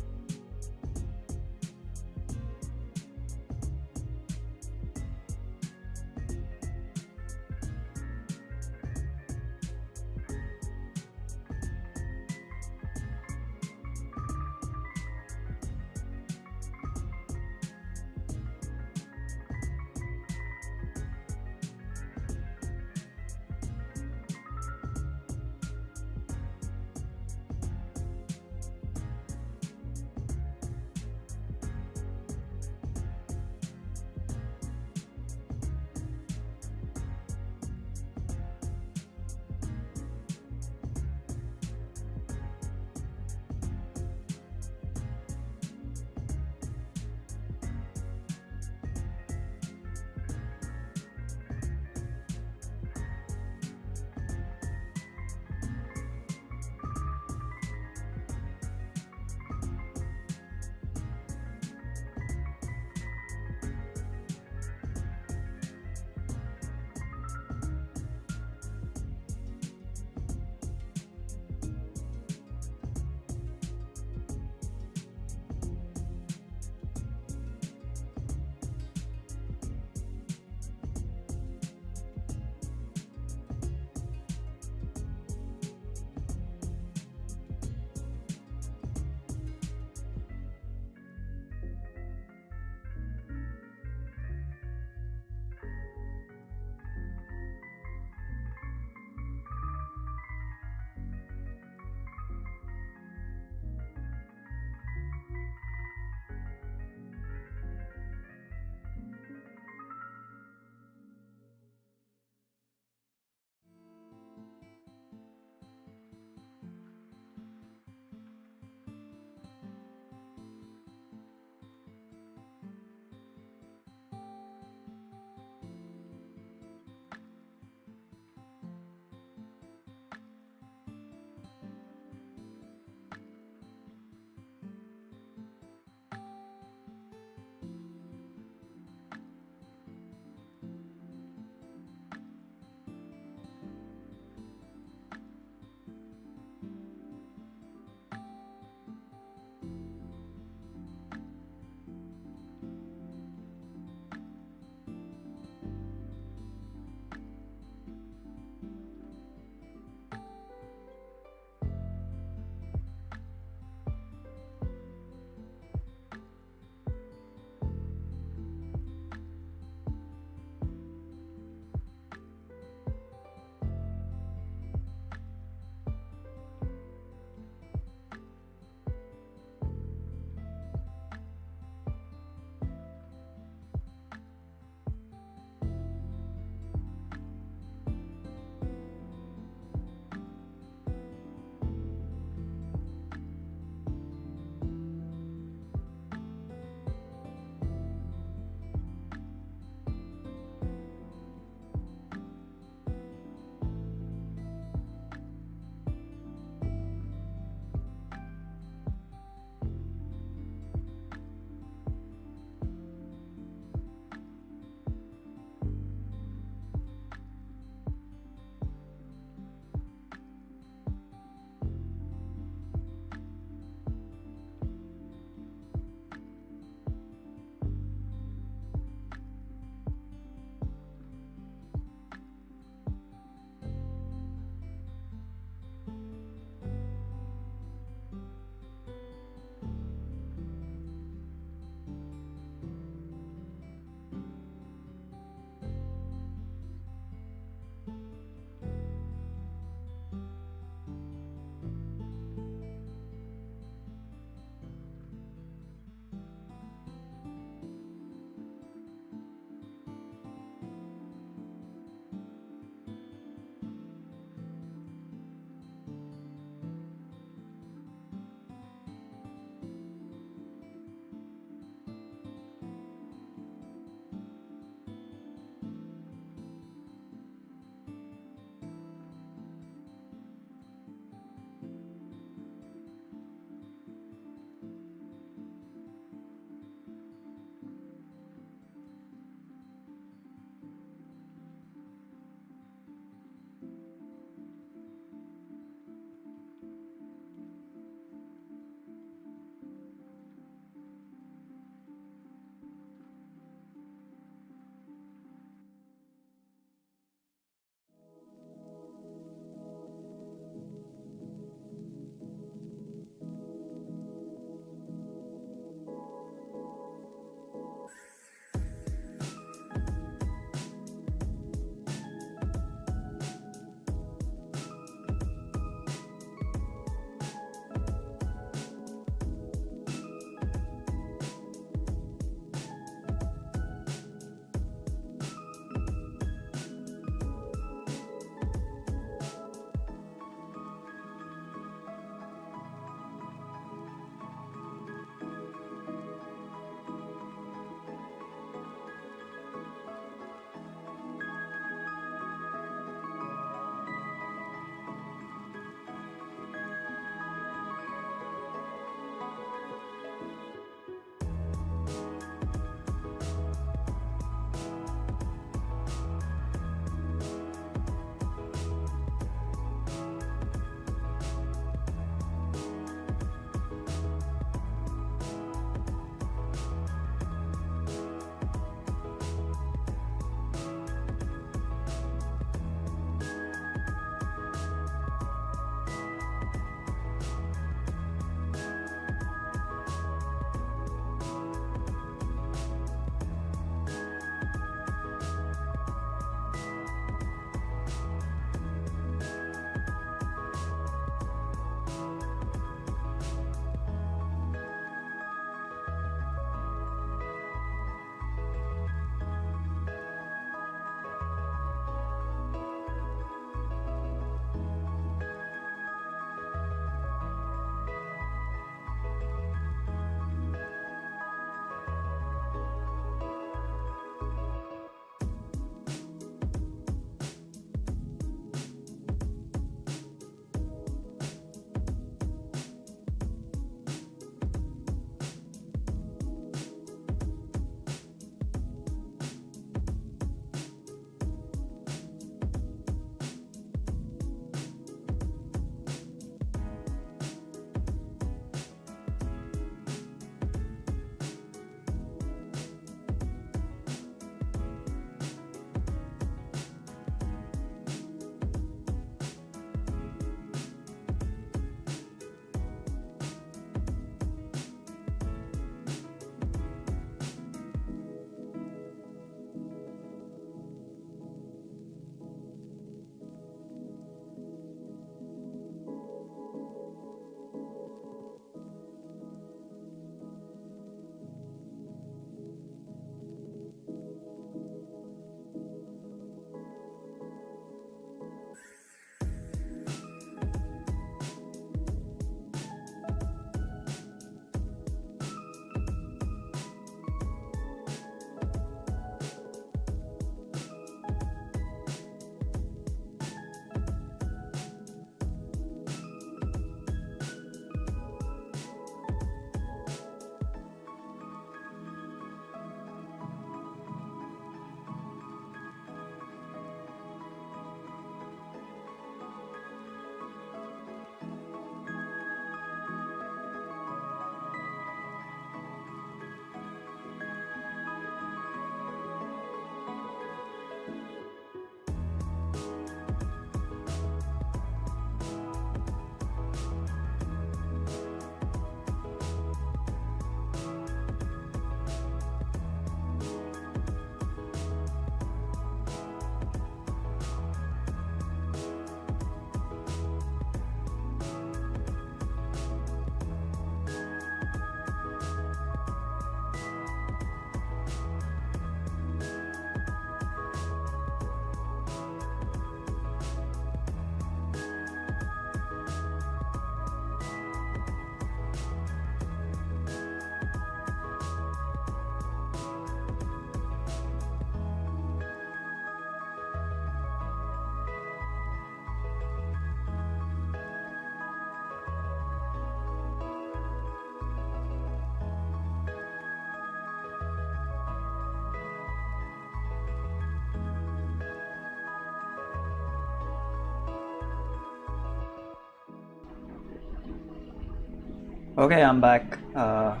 A: Okay, I'm back. I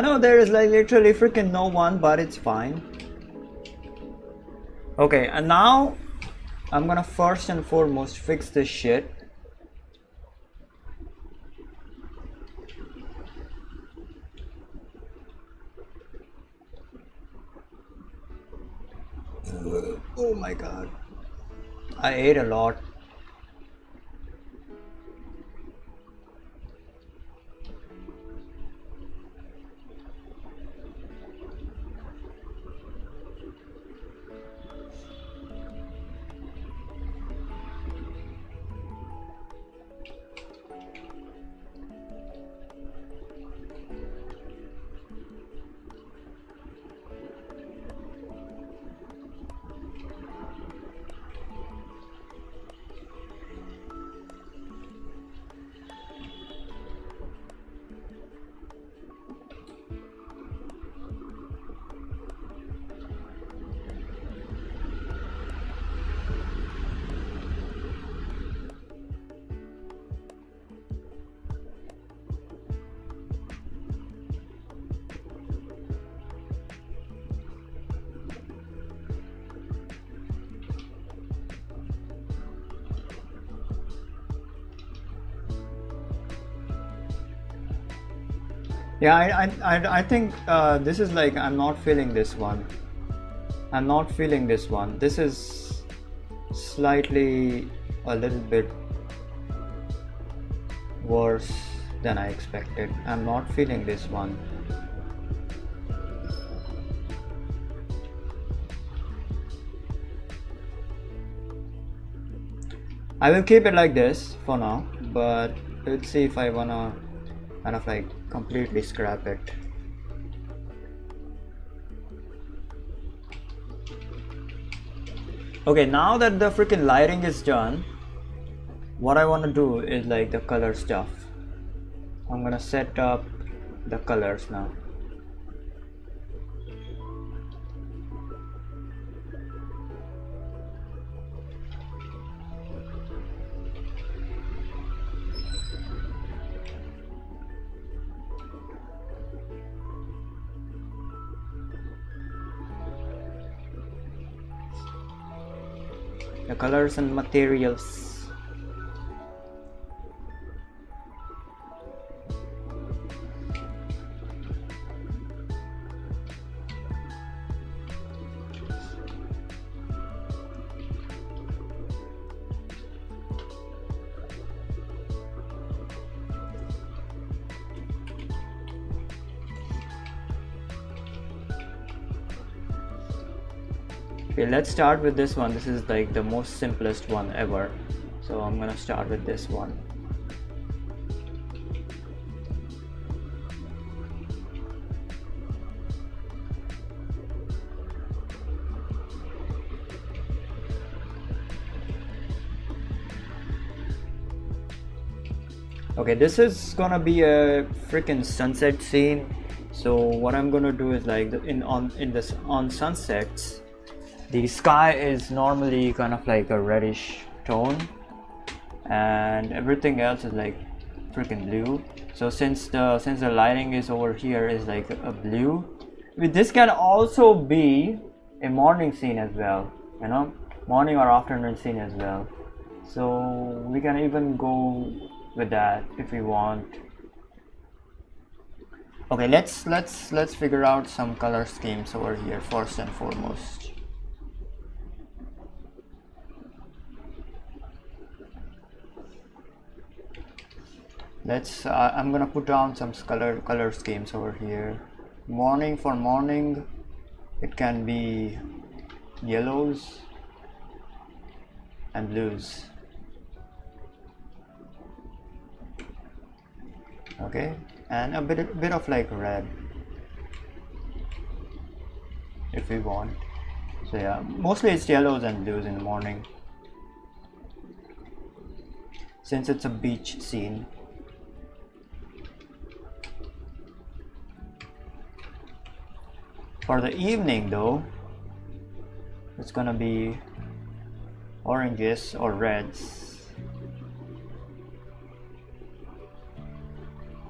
A: know there is like literally freaking no one, but it's fine. Okay, and now I'm gonna first and foremost fix this shit. Oh my god. I ate a lot. Yeah, I think this is like, I'm not feeling this one. I'm not feeling this one. This is slightly a little bit worse than I expected. I'm not feeling this one. I will keep it like this for now, but let's see if I wanna kind of like completely scrap it. Okay, now that the freaking lighting is done, what I want to do is like the color stuff. I'm gonna set up the colors now. The colors and materials. Okay, let's start with this one. This is like the most simplest one ever. So I'm gonna start with this one. Okay, this is gonna be a freaking sunset scene. So what I'm gonna do is like on sunsets, the sky is normally kind of like a reddish tone, and everything else is like freaking blue. So since the lighting is over here is like a blue, this can also be a morning scene as well, you know, morning or afternoon scene as well. So we can even go with that if we want. Okay, let's figure out some color schemes over here first and foremost. I'm gonna put down some color schemes over here. Morning, for morning, it can be yellows and blues. Okay, and a bit of like red if we want. So yeah, mostly it's yellows and blues in the morning, since it's a beach scene. For the evening though, it's gonna be oranges or reds,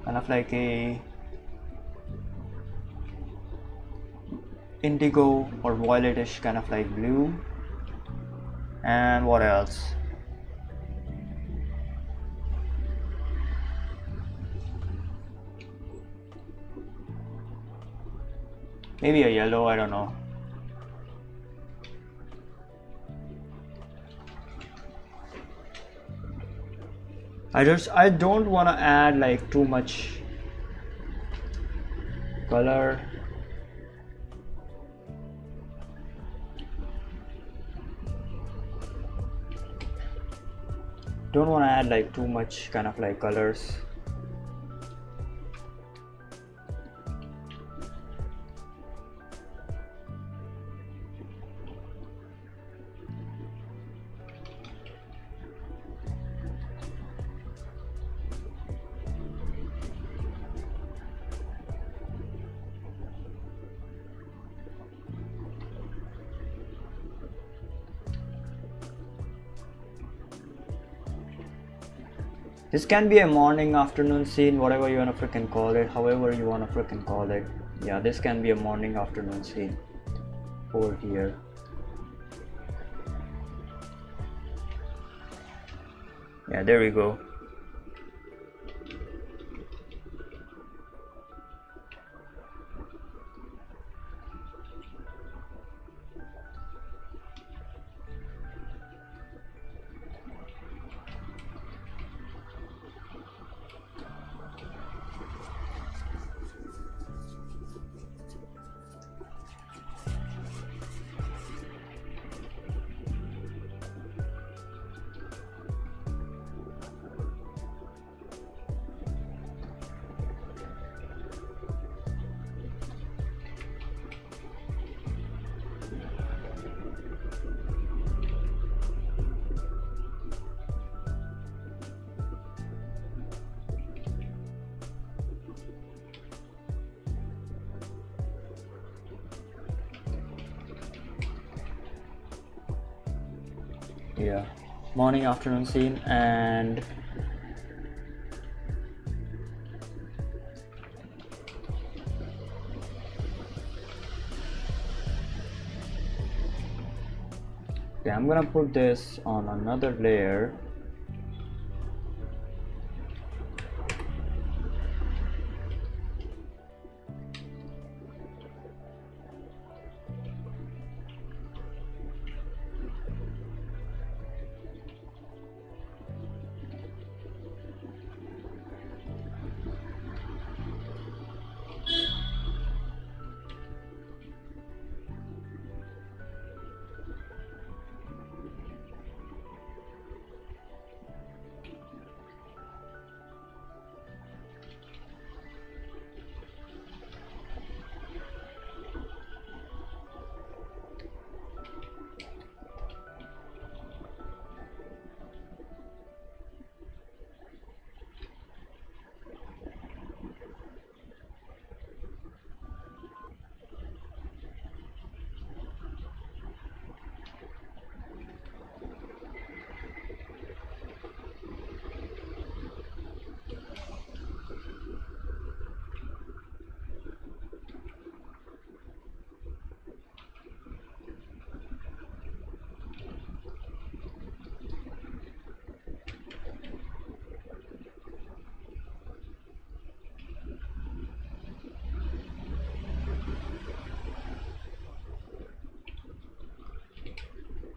A: kind of like a indigo or violetish kind of like blue. And what else? Maybe a yellow, I don't know. I don't want to add like too much color. Don't want to add like too much kind of like colors. This can be a morning, afternoon scene, whatever you wanna freaking call it, however you wanna freaking call it. Yeah, this can be a morning, afternoon scene over here. Yeah, there we go. Yeah, morning, afternoon scene. And okay, I'm gonna put this on another layer.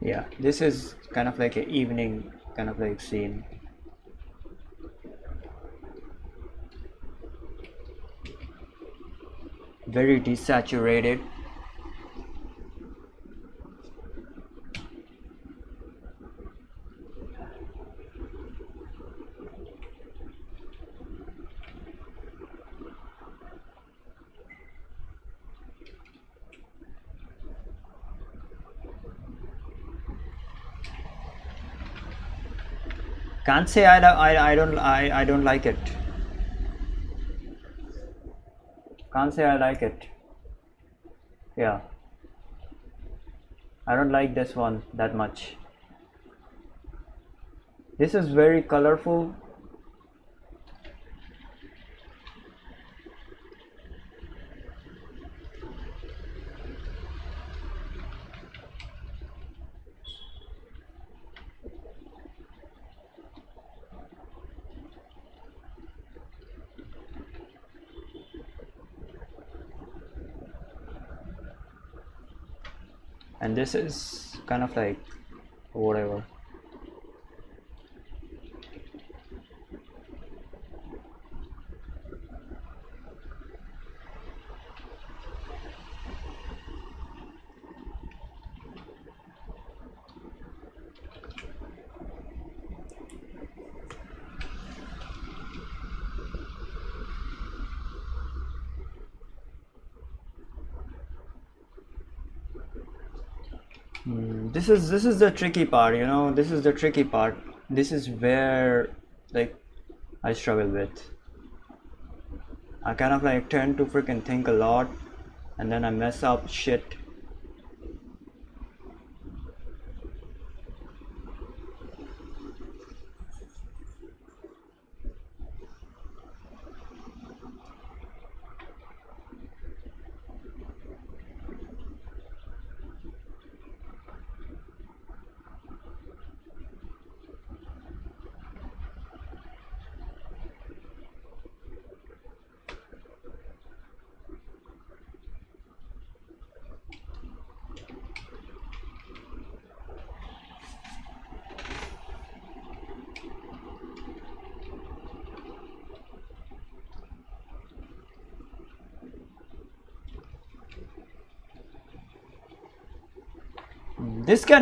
A: Yeah, this is kind of like an evening kind of like scene. Very desaturated. Can't say I don't like it. Can't say I like it. Yeah, I don't like this one that much. This is very colorful. And this is kind of like whatever. This is the tricky part, you know. This is the tricky part. This is where like I struggle with. I kind of like tend to freaking think a lot, and then I mess up shit.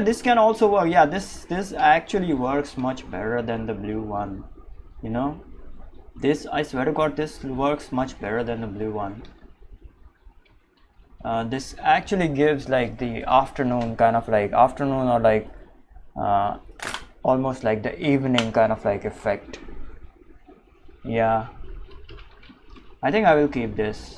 A: This can also work. Yeah, this actually works much better than the blue one, you know. This, I swear to God, this works much better than the blue one. This actually gives like the afternoon kind of like afternoon, or like almost like the evening kind of like effect. Yeah, I think I will keep this.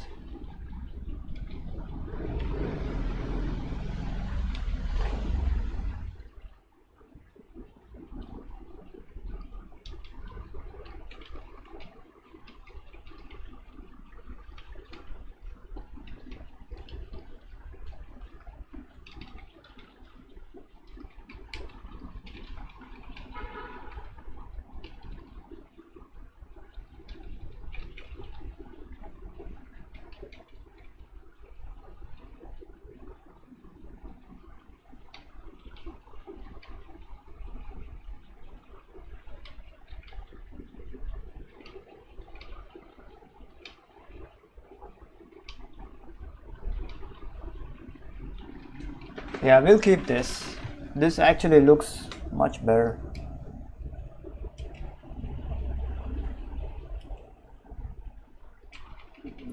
A: Yeah, we'll keep this. This actually looks much better.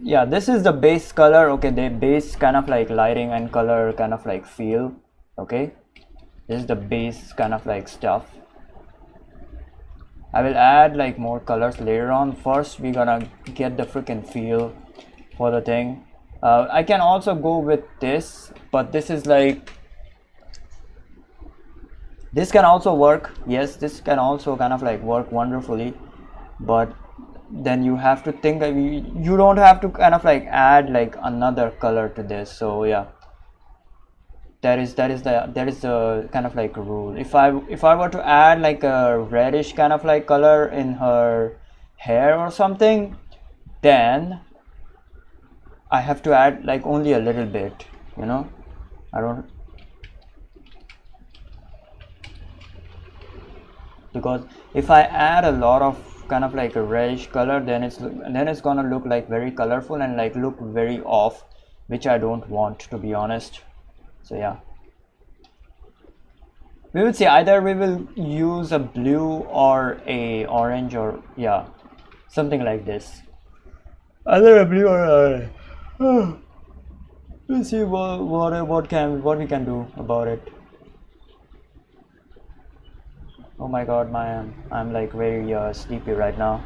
A: Yeah, this is the base color. Okay, the base kind of like lighting and color kind of like feel. Okay, this is the base kind of like stuff. I will add like more colors later on. First we're gonna get the freaking feel for the thing. I can also go with this, but this is like, this can also work. Yes, this can also kind of like work wonderfully, but then you have to think that you don't have to kind of like add like another color to this. So yeah, that is the kind of like rule. If I were to add like a reddish kind of like color in her hair or something, then I have to add like only a little bit, you know. I don't, because if I add a lot of kind of like a reddish color, then it's gonna look like very colorful and like look very off, which I don't want, to be honest. So yeah, we will see. Either we will use a blue or a orange, or yeah, something like this. Either a blue or a we'll see what we can do about it. Oh my god, I'm like very sleepy right now.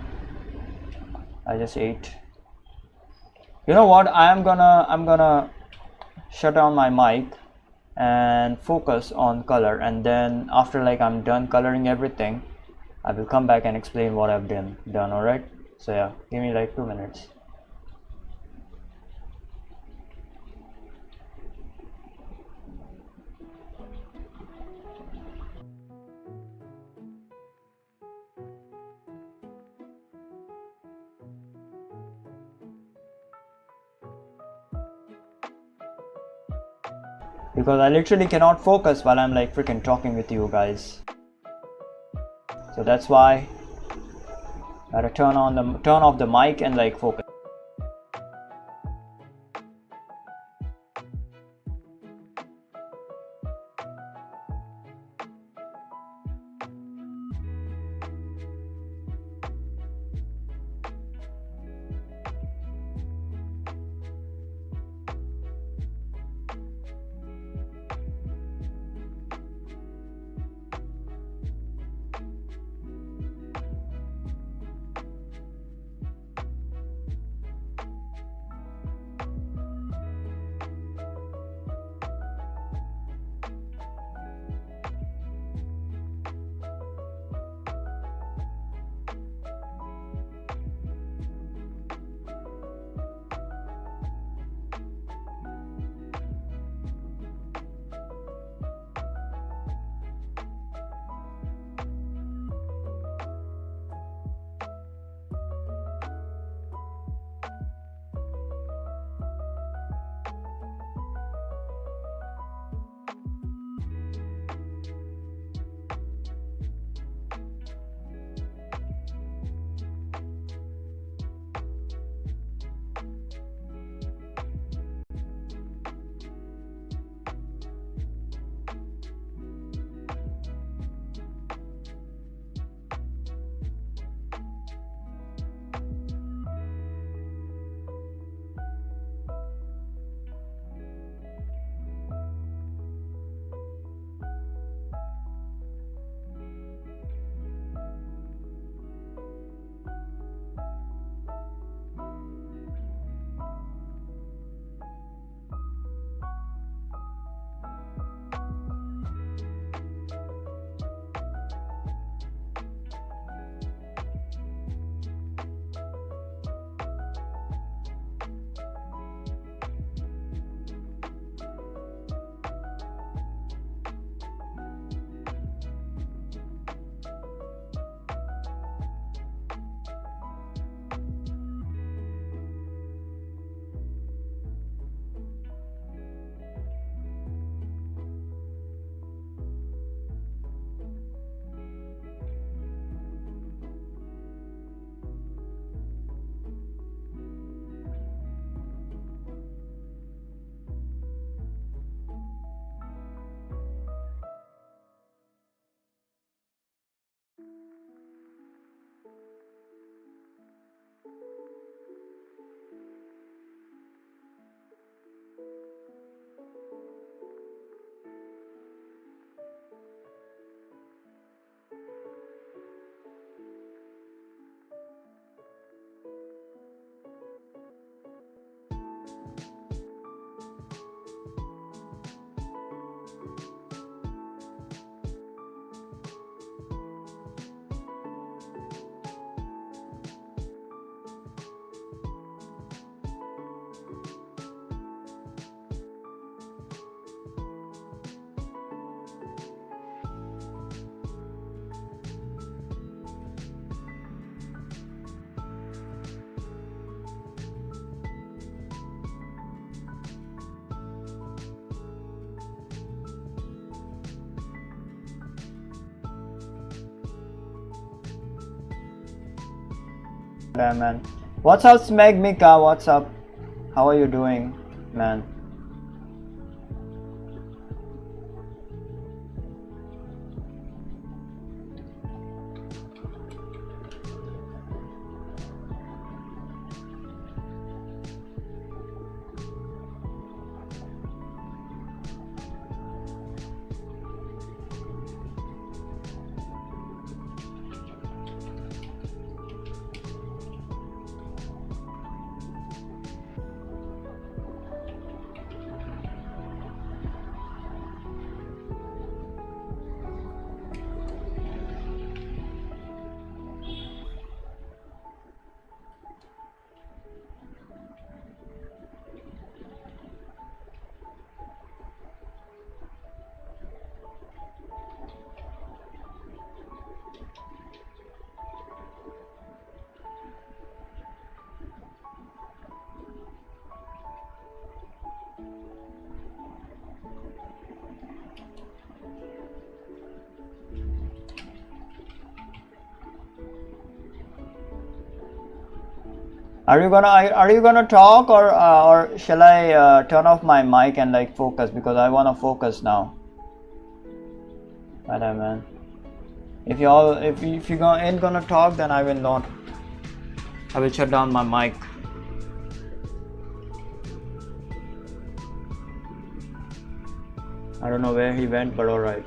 A: I just ate. You know what? I'm gonna shut down my mic and focus on color, and then after like I'm done coloring everything, I will come back and explain what I've done. Alright, so yeah, give me like 2 minutes. Because I literally cannot focus while I'm like freaking talking with you guys. So that's why I gotta turn off the mic and like focus. Yeah, man. What's up, Smeg Mika? What's up? How are you doing, man? Are you gonna talk, or shall I turn off my mic and like focus, because I wanna focus now. Alright, man. If you ain't gonna talk, then I will not. I will shut down my mic. I don't know where he went, but alright.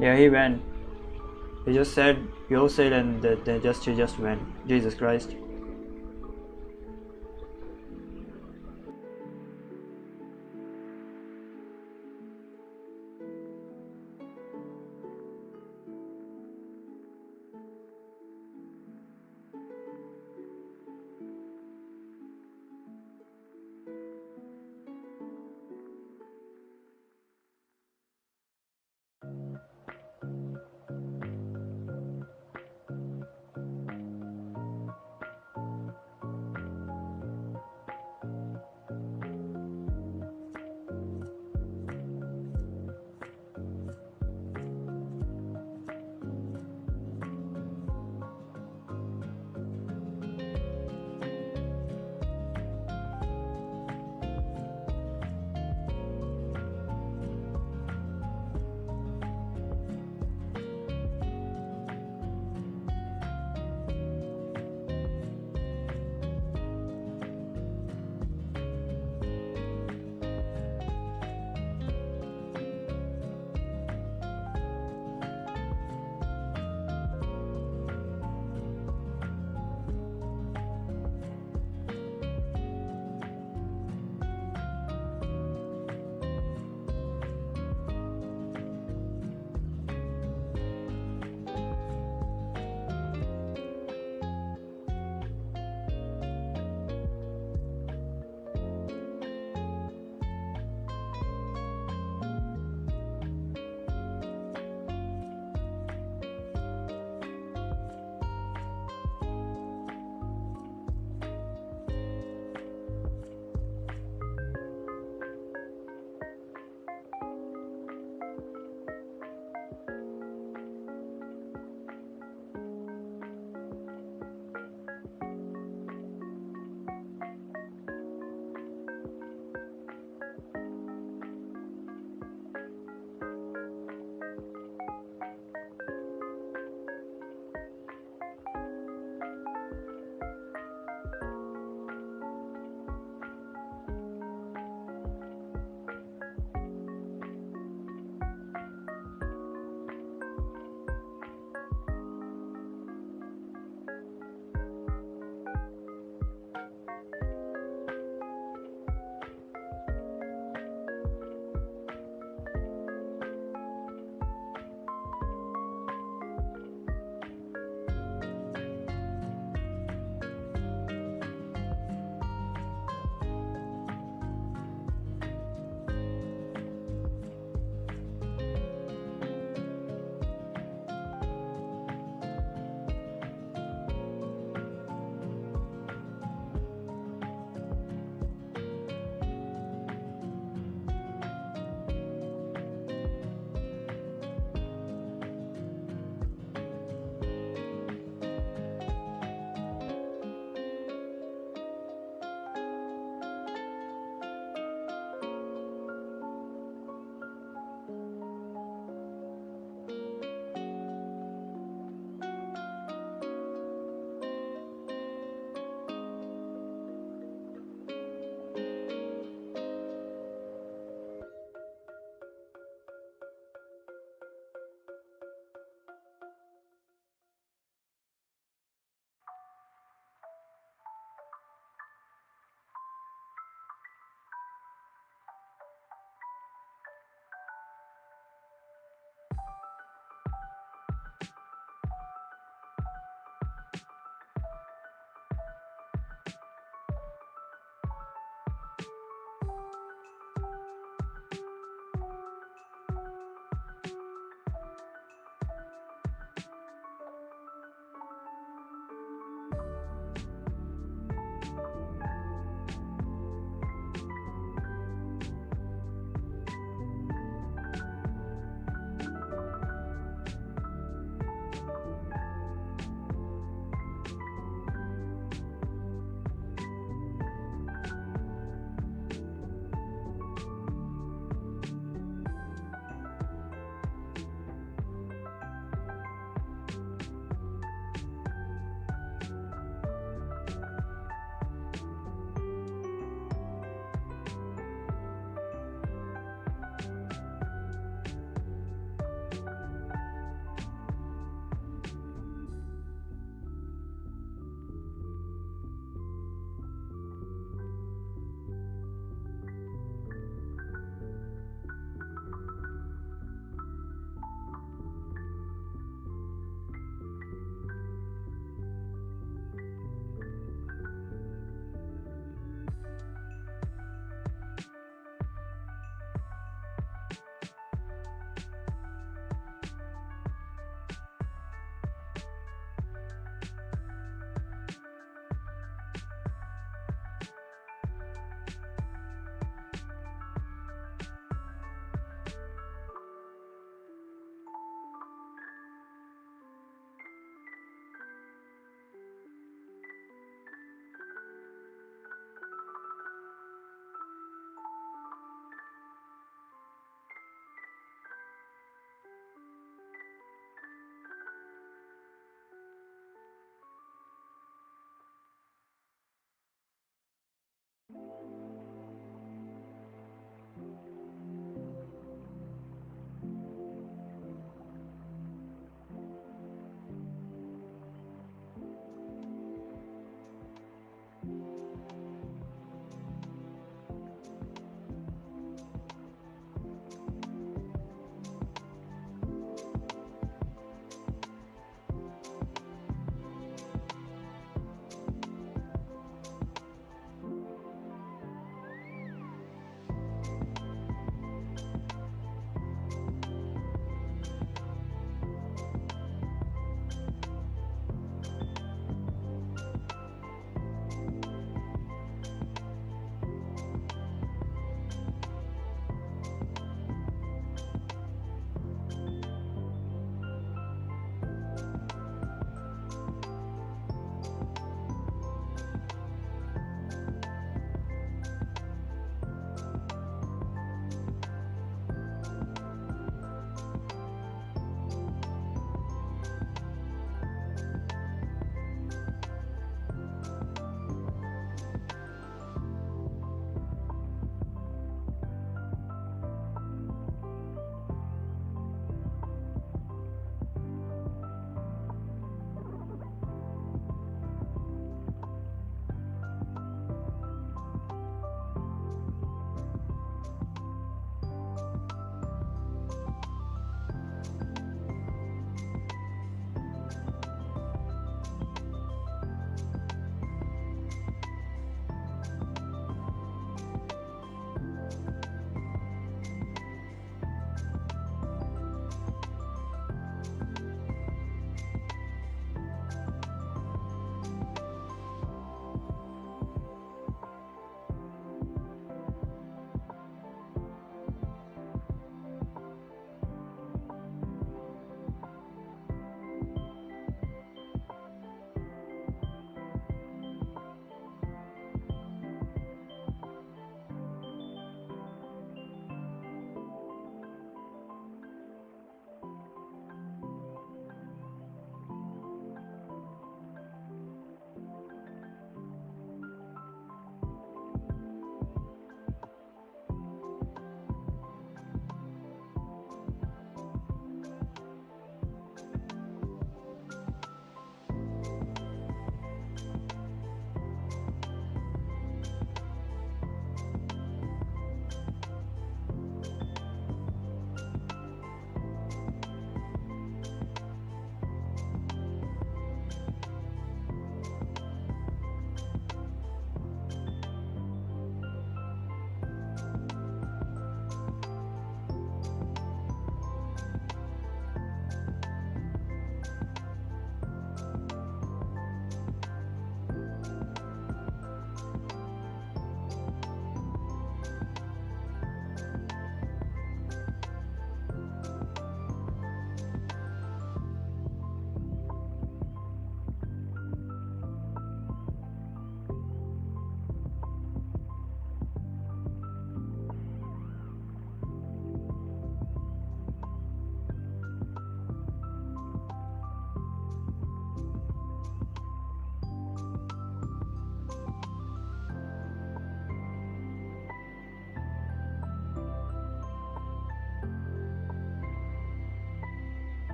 A: Yeah, he went. He just said, "Yo said," and he just went. Jesus Christ.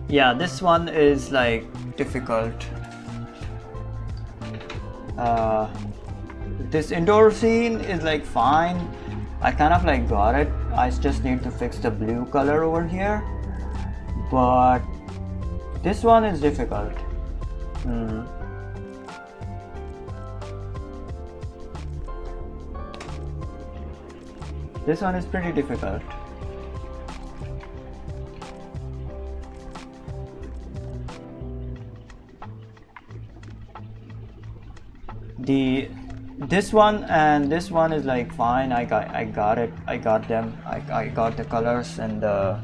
A: Yeah, this one is like difficult. This indoor scene is like fine. I kind of like got it. I just need to fix the blue color over here. But this one is difficult. This one is pretty difficult. This one and this one is like fine. I got it. I got them. I got the colors and the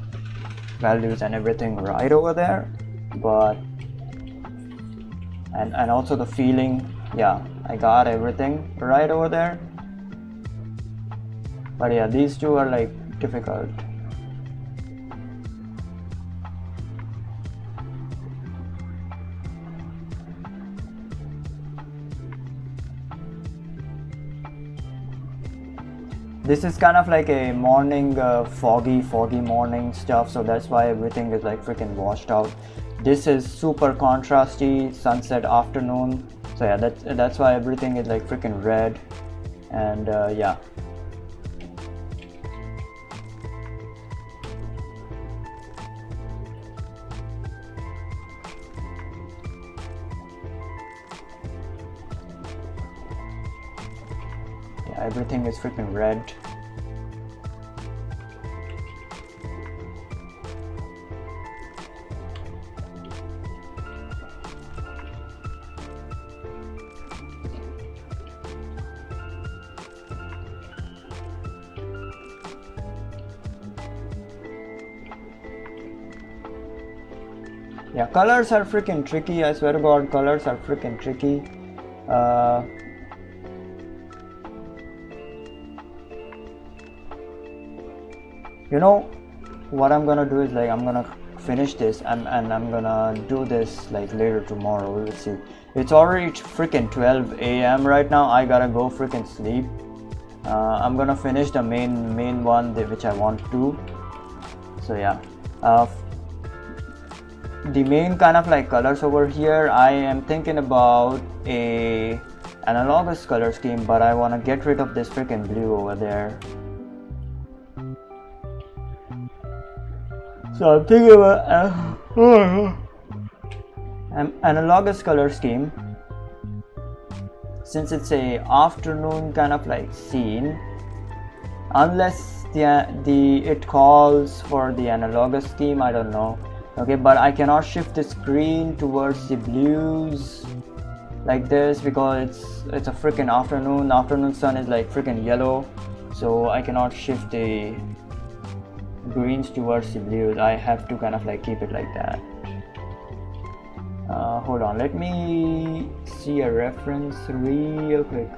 A: values and everything right over there. But and also the feeling, yeah, I got everything right over there. But yeah, these two are like difficult. This is kind of like a morning, foggy morning stuff, so that's why everything is like freaking washed out. This is super contrasty, sunset, afternoon, so yeah, that's why everything is like freaking red. And yeah. Everything is freaking red. Yeah, colors are freaking tricky. I swear to God, colors are freaking tricky. You know what I'm gonna do is like I'm gonna finish this and I'm gonna do this like later tomorrow. We will see. It's already freaking 12 a.m. right now. I gotta go freaking sleep. I'm gonna finish the main one which I want to do. So yeah, the main kind of like colors over here, I am thinking about a analogous color scheme, but I want to get rid of this freaking blue over there. So I'm thinking about an analogous color scheme. Since it's a afternoon kind of like scene, unless it calls for the analogous scheme, I don't know. Okay, but I cannot shift the screen towards the blues like this because it's a freaking afternoon. The afternoon sun is like freaking yellow, so I cannot shift the greens towards the blues. I have to kind of like keep it like that. Hold on, let me see a reference real quick.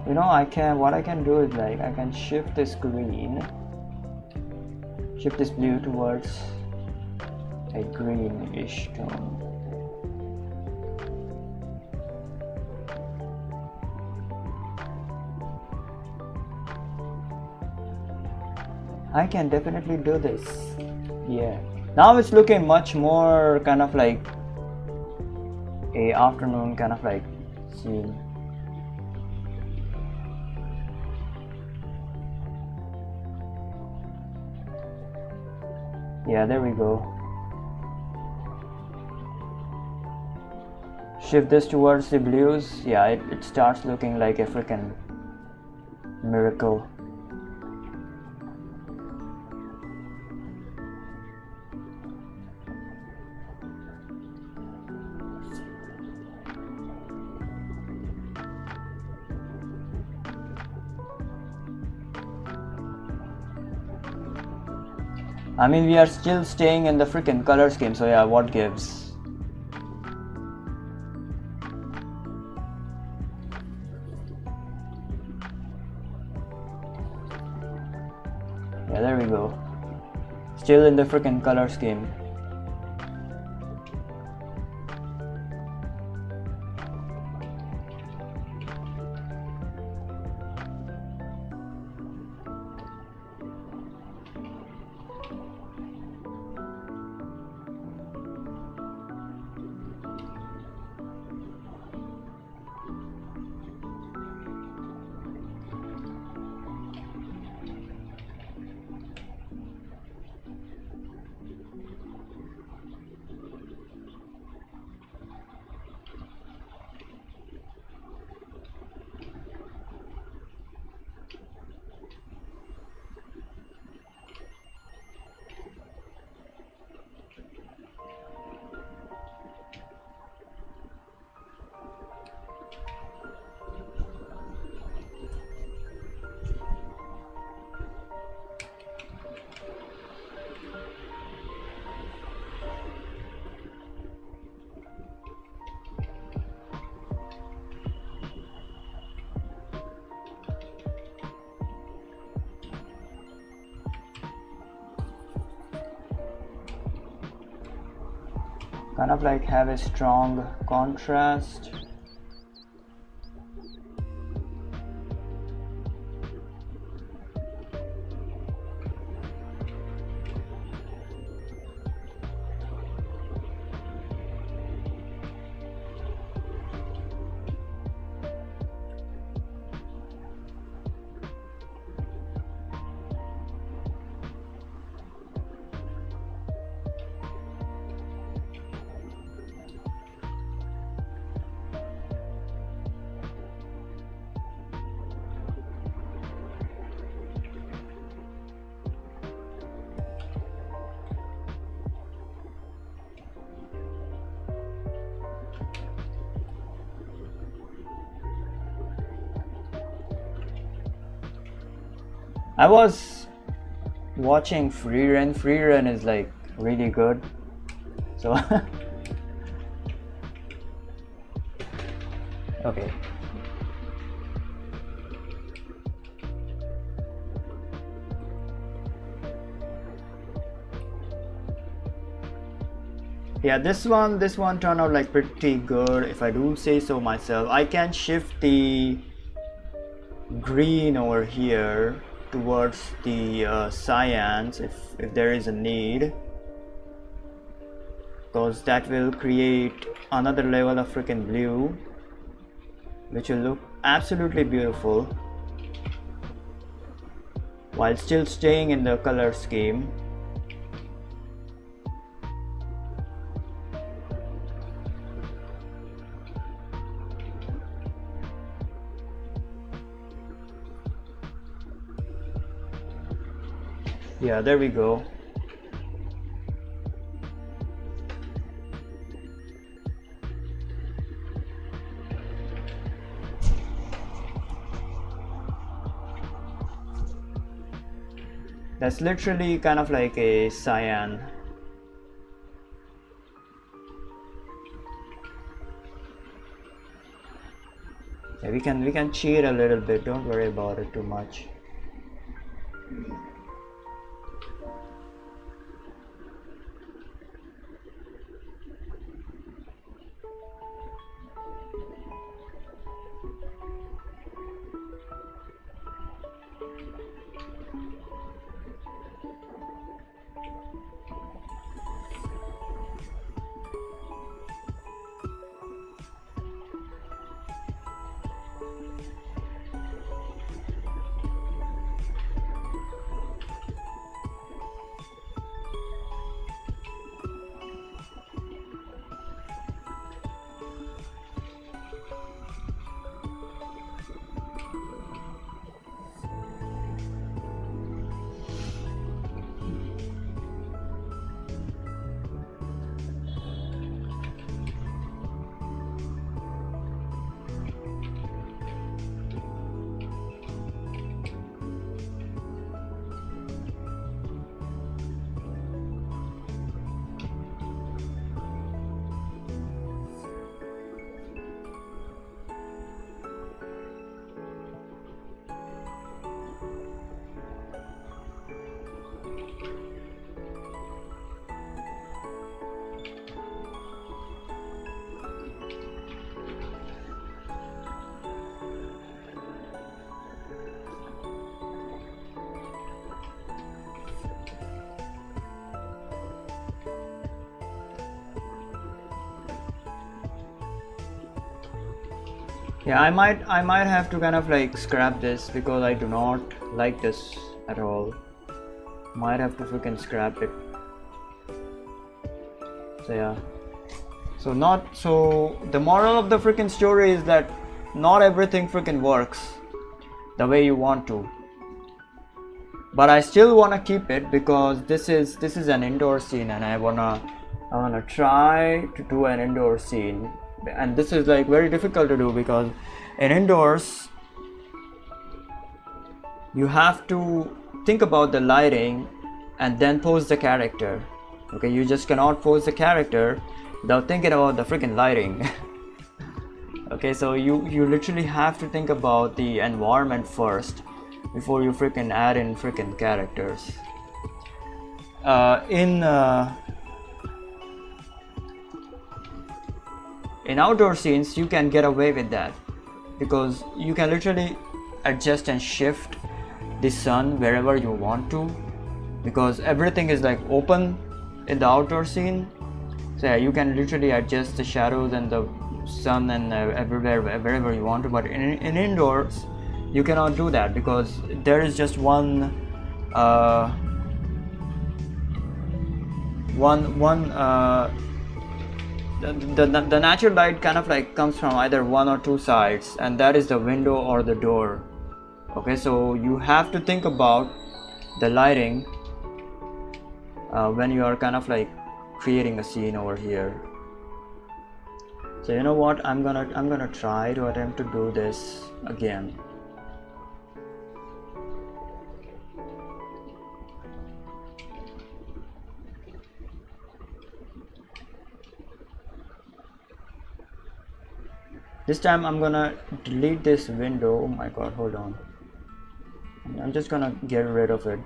A: You know, what I can do is like I can shift the screen, shift this blue towards a greenish tone. I can definitely do this. Yeah, now it's looking much more kind of like a afternoon kind of like scene. Yeah, there we go. Shift this towards the blues. Yeah, it starts looking like a freaking miracle. I mean, we are still staying in the freaking color scheme, so yeah, what gives? Yeah, there we go. Still in the freaking color scheme. Kind of like have a strong contrast. I was watching Freerun. Freerun is like really good. So okay. Yeah, this one turned out like pretty good, if I do say so myself. I can shift the green over here towards the cyans if there is a need, because that will create another level of freaking blue, which will look absolutely beautiful while still staying in the color scheme. Yeah, there we go. That's literally kind of like a cyan. Yeah, we can cheat a little bit, don't worry about it too much. Yeah, I might have to kind of like scrap this because I do not like this at all. Might have to freaking scrap it. So yeah. So the moral of the freaking story is that not everything freaking works the way you want to. But I still wanna keep it because this is an indoor scene and I wanna try to do an indoor scene. And this is like very difficult to do because in indoors you have to think about the lighting and then pose the character. Okay, you just cannot pose the character without thinking about the freaking lighting. Okay, so you literally have to think about the environment first before you freaking add in freaking characters. In outdoor scenes you can get away with that because you can literally adjust and shift the sun wherever you want to because everything is like open in the outdoor scene. So yeah, you can literally adjust the shadows and the sun and everywhere wherever you want to. But in indoors you cannot do that because there is just one the natural light kind of like comes from either one or two sides, and that is the window or the door. Okay, so you have to think about the lighting when you are kind of like creating a scene over here. So you know what, I'm gonna try to attempt to do this again. This time I'm gonna delete this window. Oh my god, hold on. I'm just gonna get rid of it.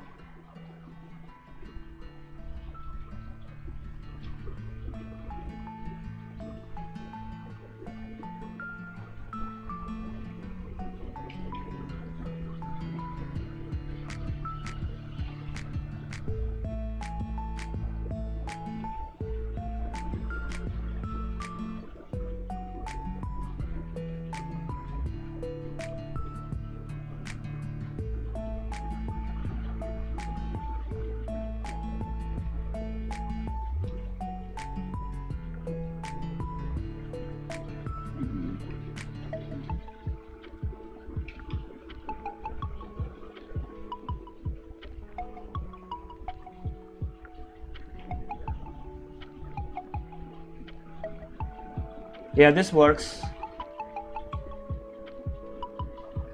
A: Yeah, this works.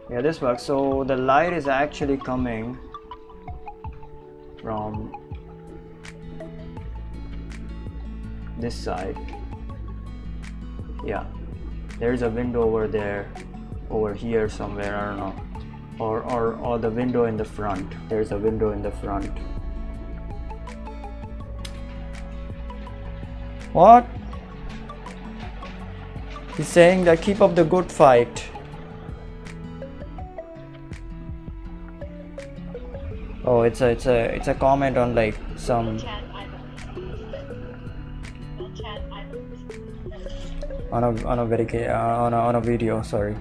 A: Yeah, this works. So the light is actually coming from this side. Yeah, there's a window over there, over here somewhere, I don't know, or the window in the front. There's a window in the front. What? He's saying that keep up the good fight. Oh, it's a comment on like some on a video. Sorry.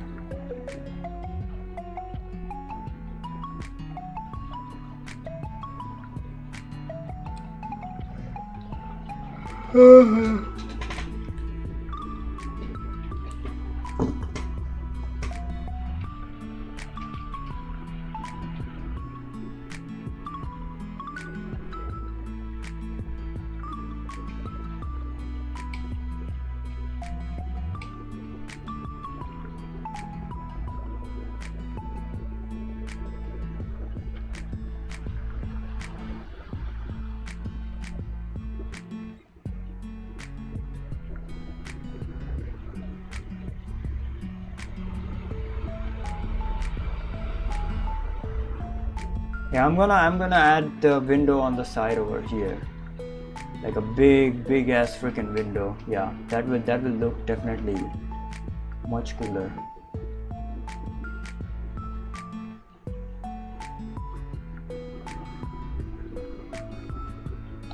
A: Yeah, I'm gonna add the window on the side over here, like a big ass freaking window. Yeah, that will look definitely much cooler.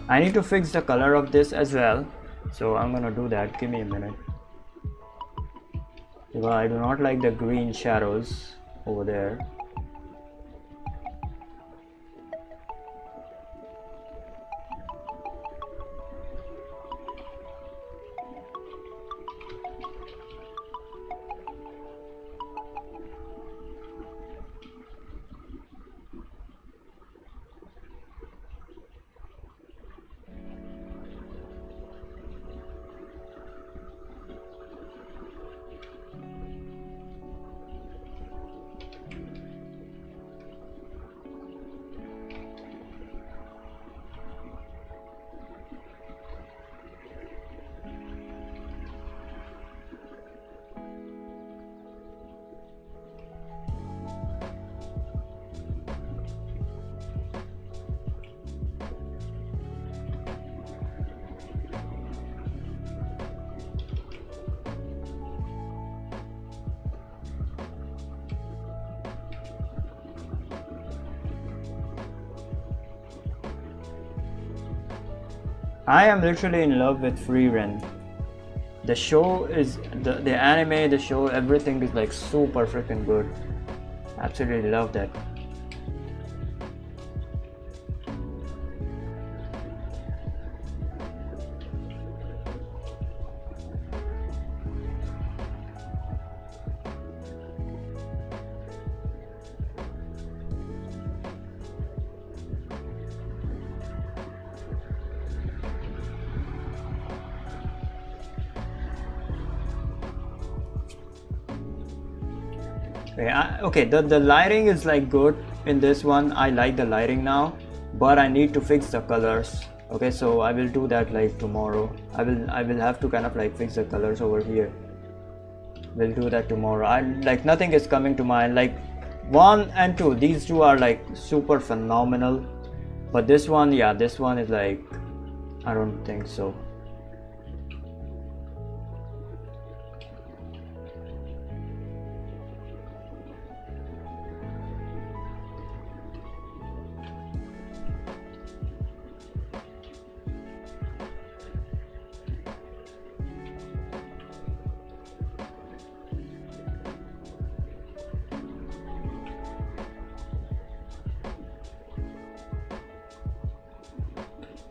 A: I need to fix the color of this as well, so I'm gonna do that. Give me a minute. because I do not like the green shadows over there. I am literally in love with Free Ren. The show is the anime, the show, everything is like super freaking good. Absolutely love that. Okay, the lighting is like good in this one. I like the lighting now, but I need to fix the colors. Okay, so I will do that like tomorrow. I will have to kind of like fix the colors over here. We'll do that tomorrow. I like nothing is coming to mind. Like 1 and 2, these two are like super phenomenal, but this one, yeah, this one is like, I don't think so.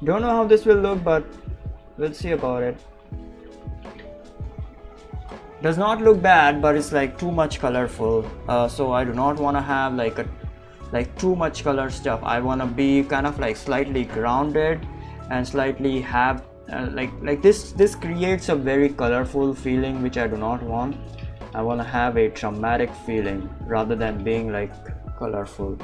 A: Don't know how this will look, but we'll see about it. Does not look bad, but it's like too much colorful. So I do not want to have like too much color stuff. I want to be kind of like slightly grounded and slightly have like this creates a very colorful feeling, which I do not want. I want to have a dramatic feeling rather than being like colorful.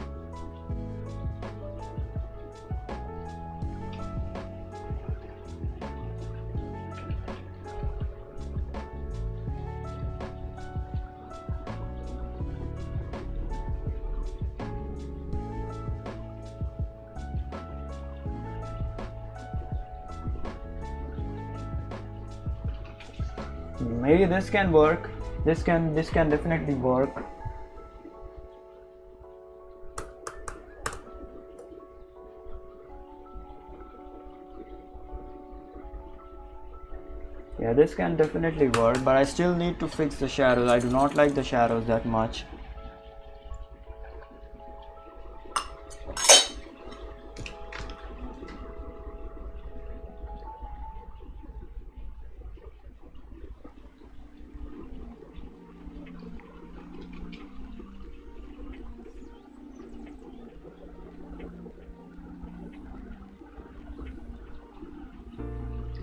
A: Maybe this can work. This can definitely work. Yeah, this can definitely work, but I still need to fix the shadows. I do not like the shadows that much.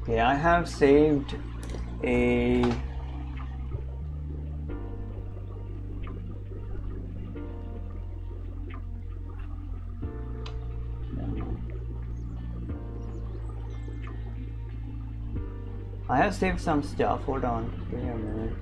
A: Okay, I have saved a some stuff. Hold on, give me a minute.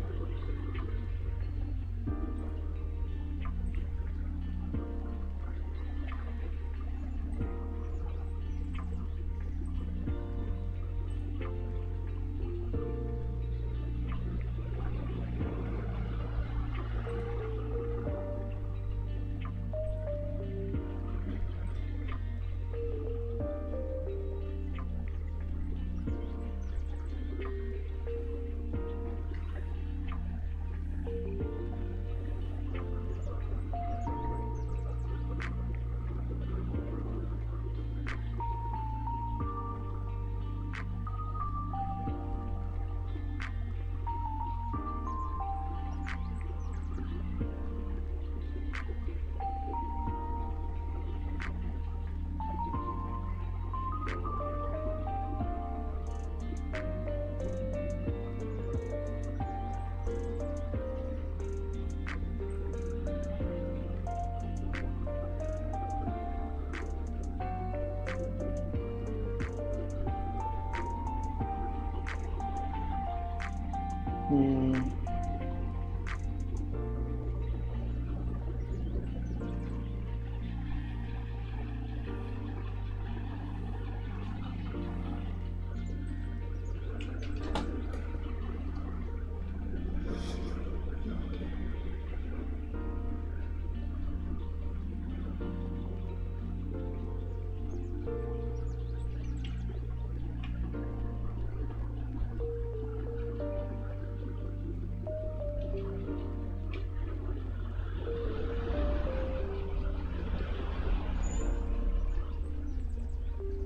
A: Hmm.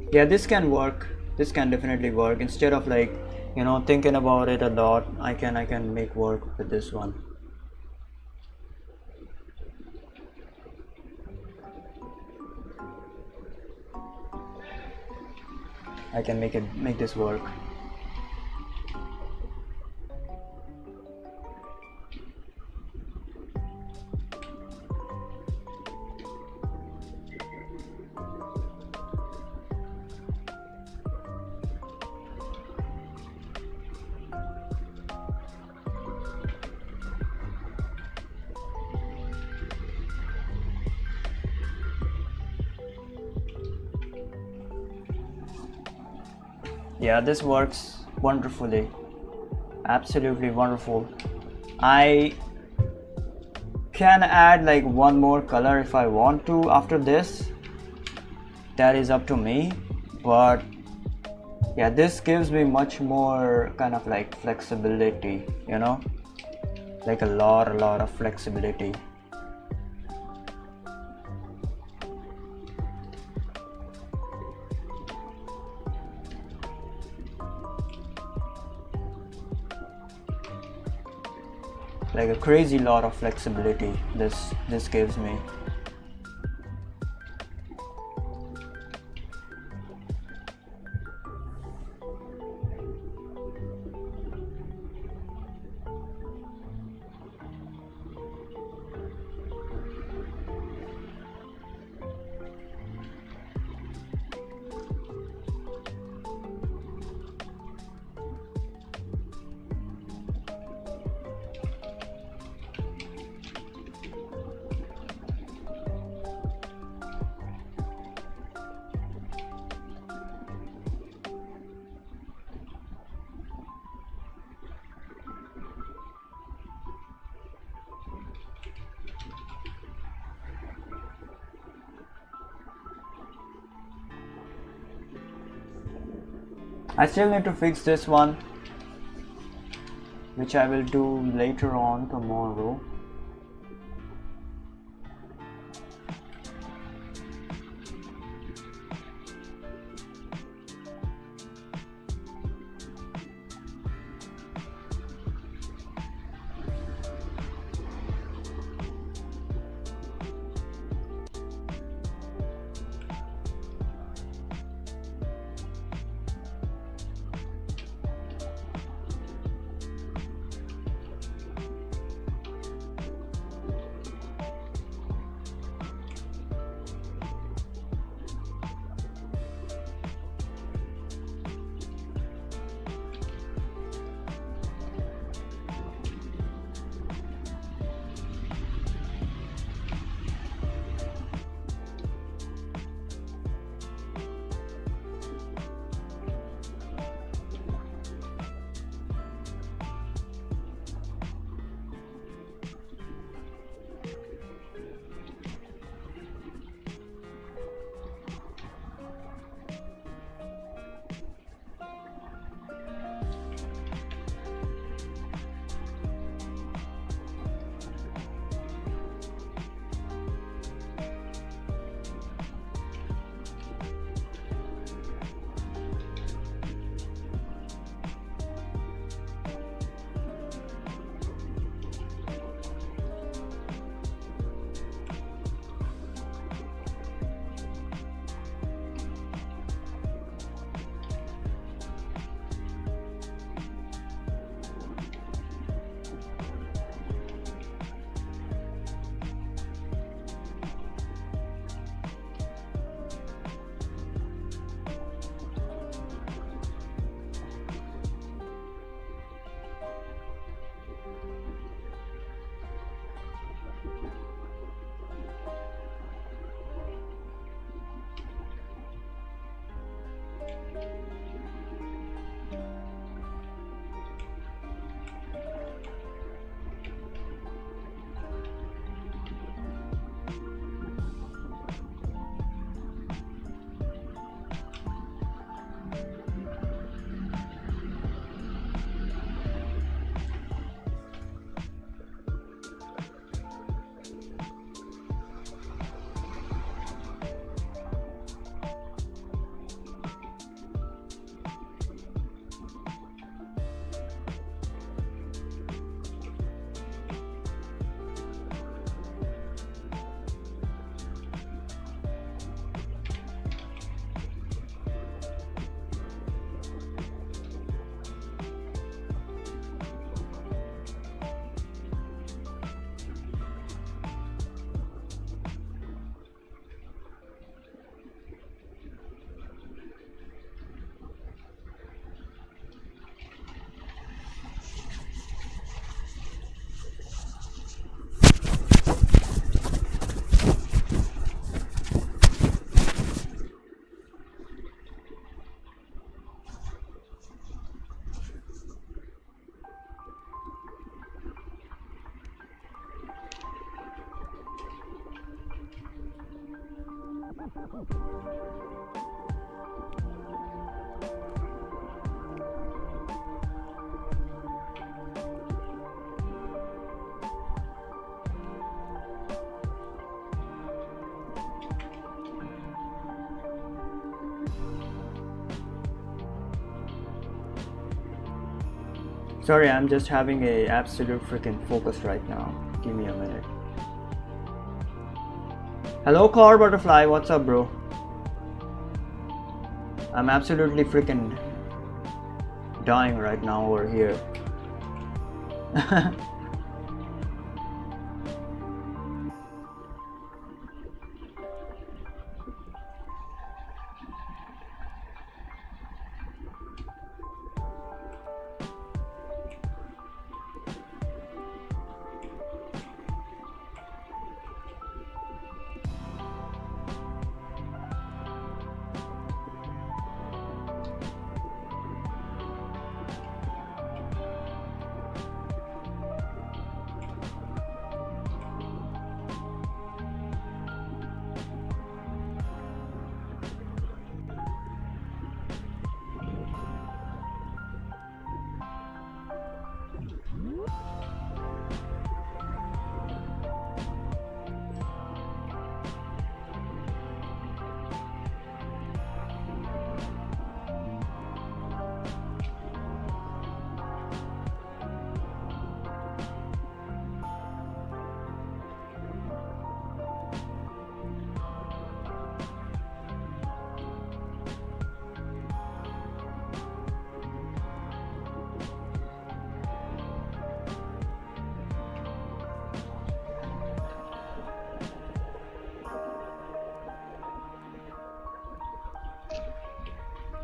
A: Yeah, this can work. This can definitely work. Instead of like, thinking about it a lot, I can make work with this one. I can make this work. Yeah, this works wonderfully. Absolutely wonderful. I can add like one more color if I want to after this. That is up to me. But yeah, this gives me much more kind of like flexibility, like a lot of flexibility. Like a crazy lot of flexibility this gives me. I still need to fix this one, which I will do later on tomorrow. Sorry, I'm just having a absolute freaking focus right now. Give me a minute. Hello, Car Butterfly. What's up, bro? I'm absolutely freaking dying right now over here.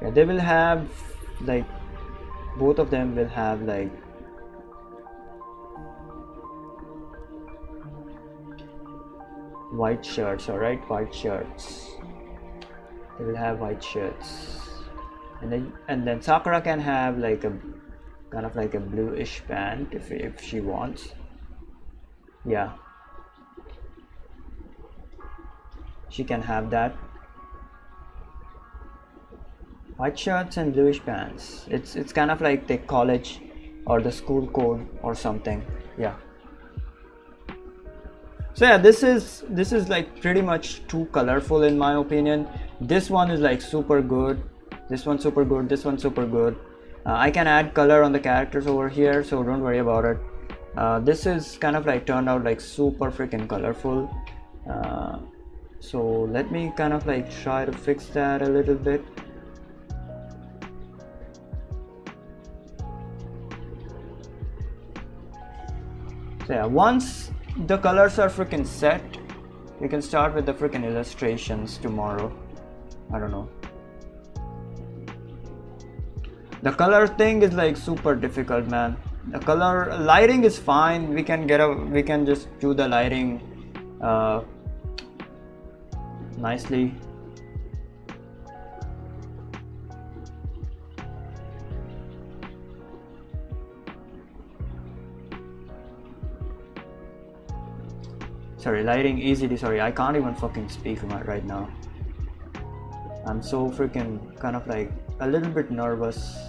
A: Yeah, they will have like, both of them will have like white shirts. All right, white shirts. They will have white shirts, and then Sakura can have like a kind of like a bluish pant if she wants. Yeah, she can have that. White shirts and bluish pants. It's kind of like the college or the school code or something. Yeah. So yeah, this is like pretty much too colorful in my opinion. This one is like super good. This one's super good. This one's super good. I can add color on the characters over here, so don't worry about it. This is kind of like turned out like super freaking colorful. So let me kind of like try to fix that a little bit. So yeah, once the colors are freaking set, we can start with the freaking illustrations tomorrow. I don't know. The color thing is like super difficult, man. The color lighting is fine. We can just do the lighting nicely. Sorry, lighting easily. Sorry, I can't even fucking speak right now. I'm so freaking kind of like a little bit nervous.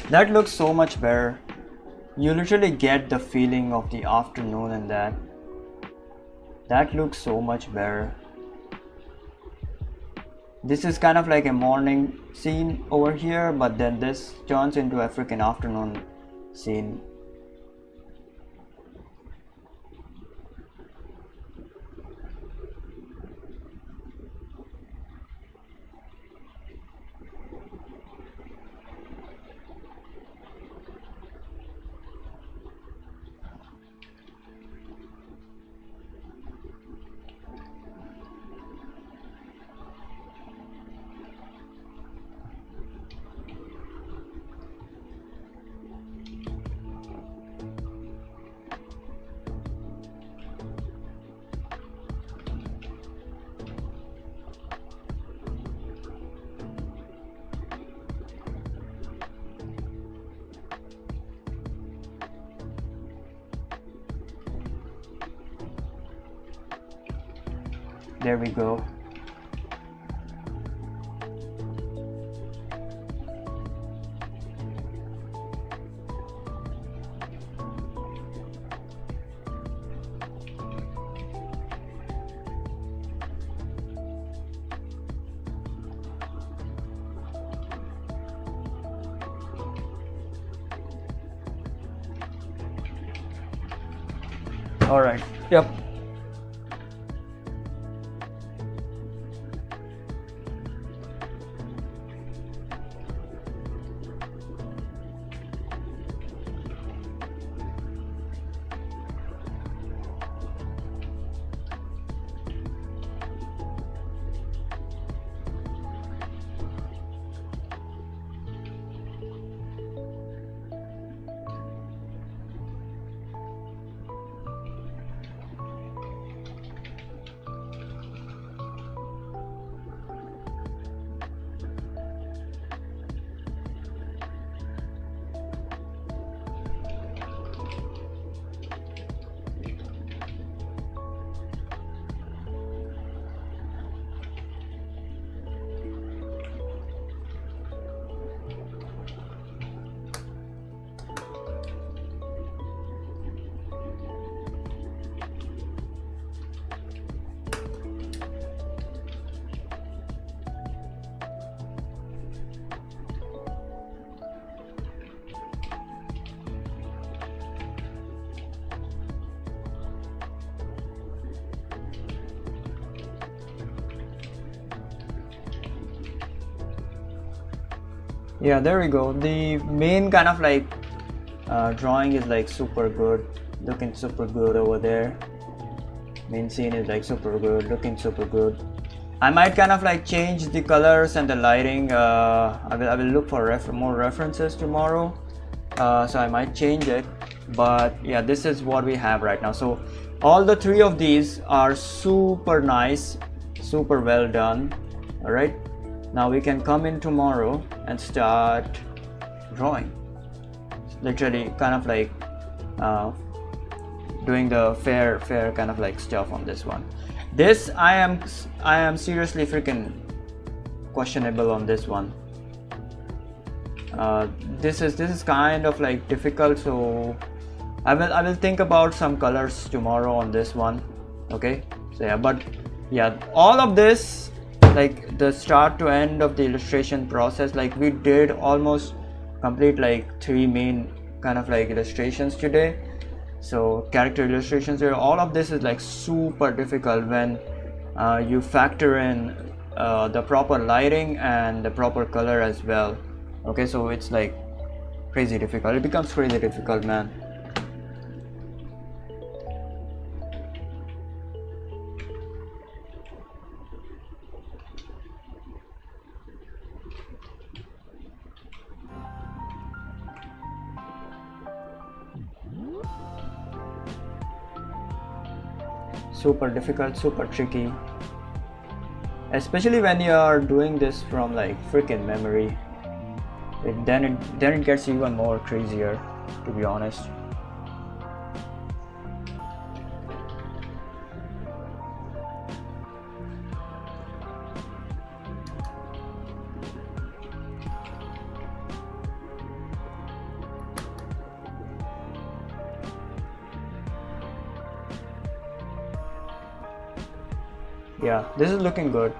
A: That looks so much better. You literally get the feeling of the afternoon in that. That looks so much better. This is kind of like a morning scene over here, but then this turns into a freaking afternoon scene. There we go. All right. Yep. Yeah, there we go. The main kind of like drawing is like super good, looking super good over there. Main scene is like super good, looking super good. I might kind of like change the colors and the lighting. I will look for more references tomorrow, so I might change it. But yeah, this is what we have right now. So all the three of these are super nice, super well done. All right, now we can come in tomorrow and start drawing. Literally kind of like doing the fair kind of like stuff on this one. This I am seriously freaking questionable on this one. This is kind of like difficult, so I will think about some colors tomorrow on this one. Okay, so yeah, but yeah, all of this, like the start to end of the illustration process, like we did almost complete like 3 main kind of like illustrations today. So character illustrations here, all of this is like super difficult when you factor in the proper lighting and the proper color as well. Okay, so it's like crazy difficult. It becomes crazy difficult, man. Super difficult, super tricky, especially when you are doing this from like freaking memory. Then it gets even more crazier, to be honest. Yeah, this is looking good.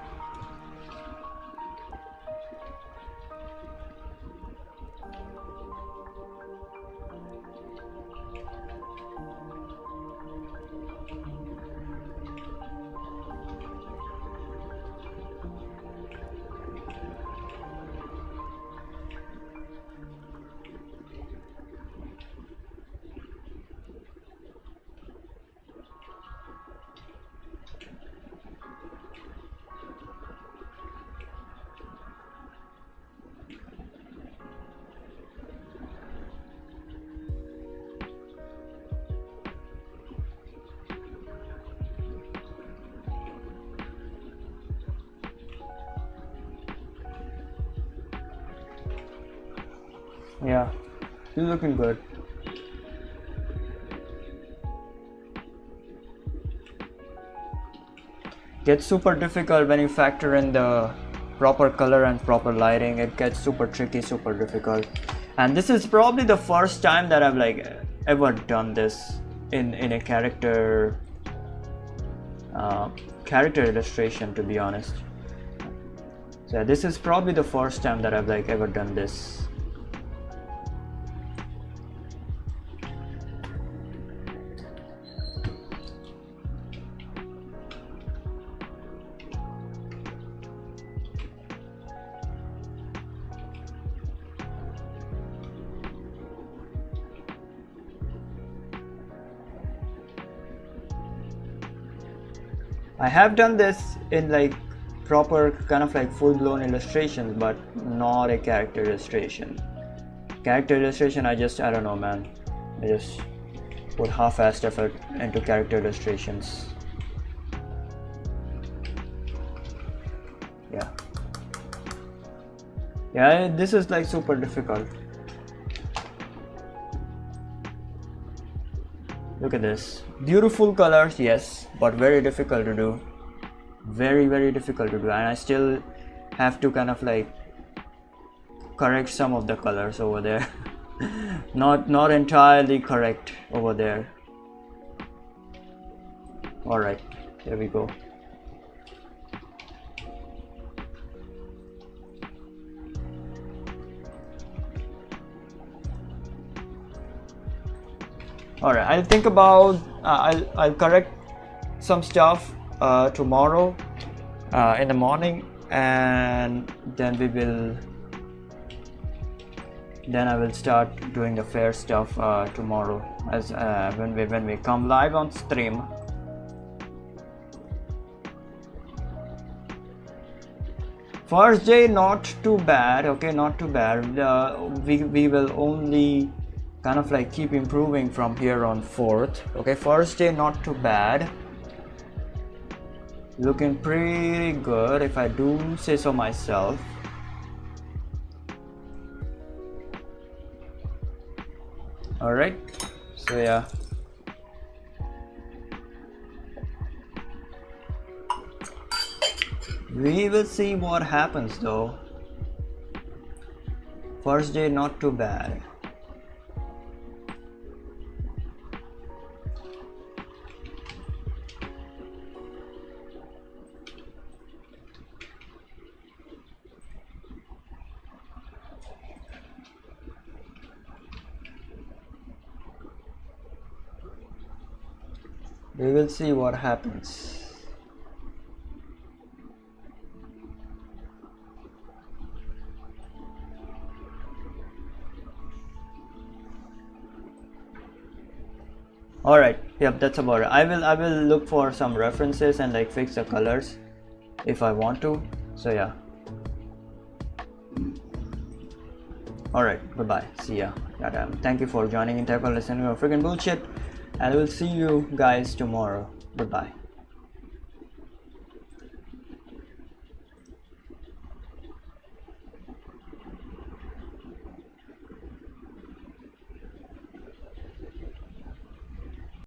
A: Yeah, this is looking good. Gets super difficult when you factor in the proper color and proper lighting. It gets super tricky, super difficult. And this is probably the first time that I've like ever done this in a character illustration, to be honest. So this is probably the first time that I've like ever done this. I have done this in like proper kind of like full-blown illustrations, but not a character illustration. Character illustration, I don't know, man. I just put half-assed effort into character illustrations. Yeah, this is like super difficult. Look at this. Beautiful colors, yes, but very difficult to do. Very difficult to do, and I still have to kind of like correct some of the colors over there. not entirely correct over there. All right, there we go. All right, I'll think about I'll correct some stuff tomorrow in the morning, and then I will start doing the fair stuff tomorrow as when we come live on stream. First day not too bad, okay, not too bad. We will only kind of like keep improving from here on forth. Okay, first day not too bad, looking pretty good if I do say so myself. All right, so yeah, we will see what happens though. First day not too bad. We will see what happens. All right, yep, that's about it. I will look for some references and like fix the colors if I want to. So yeah. All right, goodbye, see ya. Thank you for joining in, thank you for listening to freaking bullshit, and I will see you guys tomorrow. Goodbye.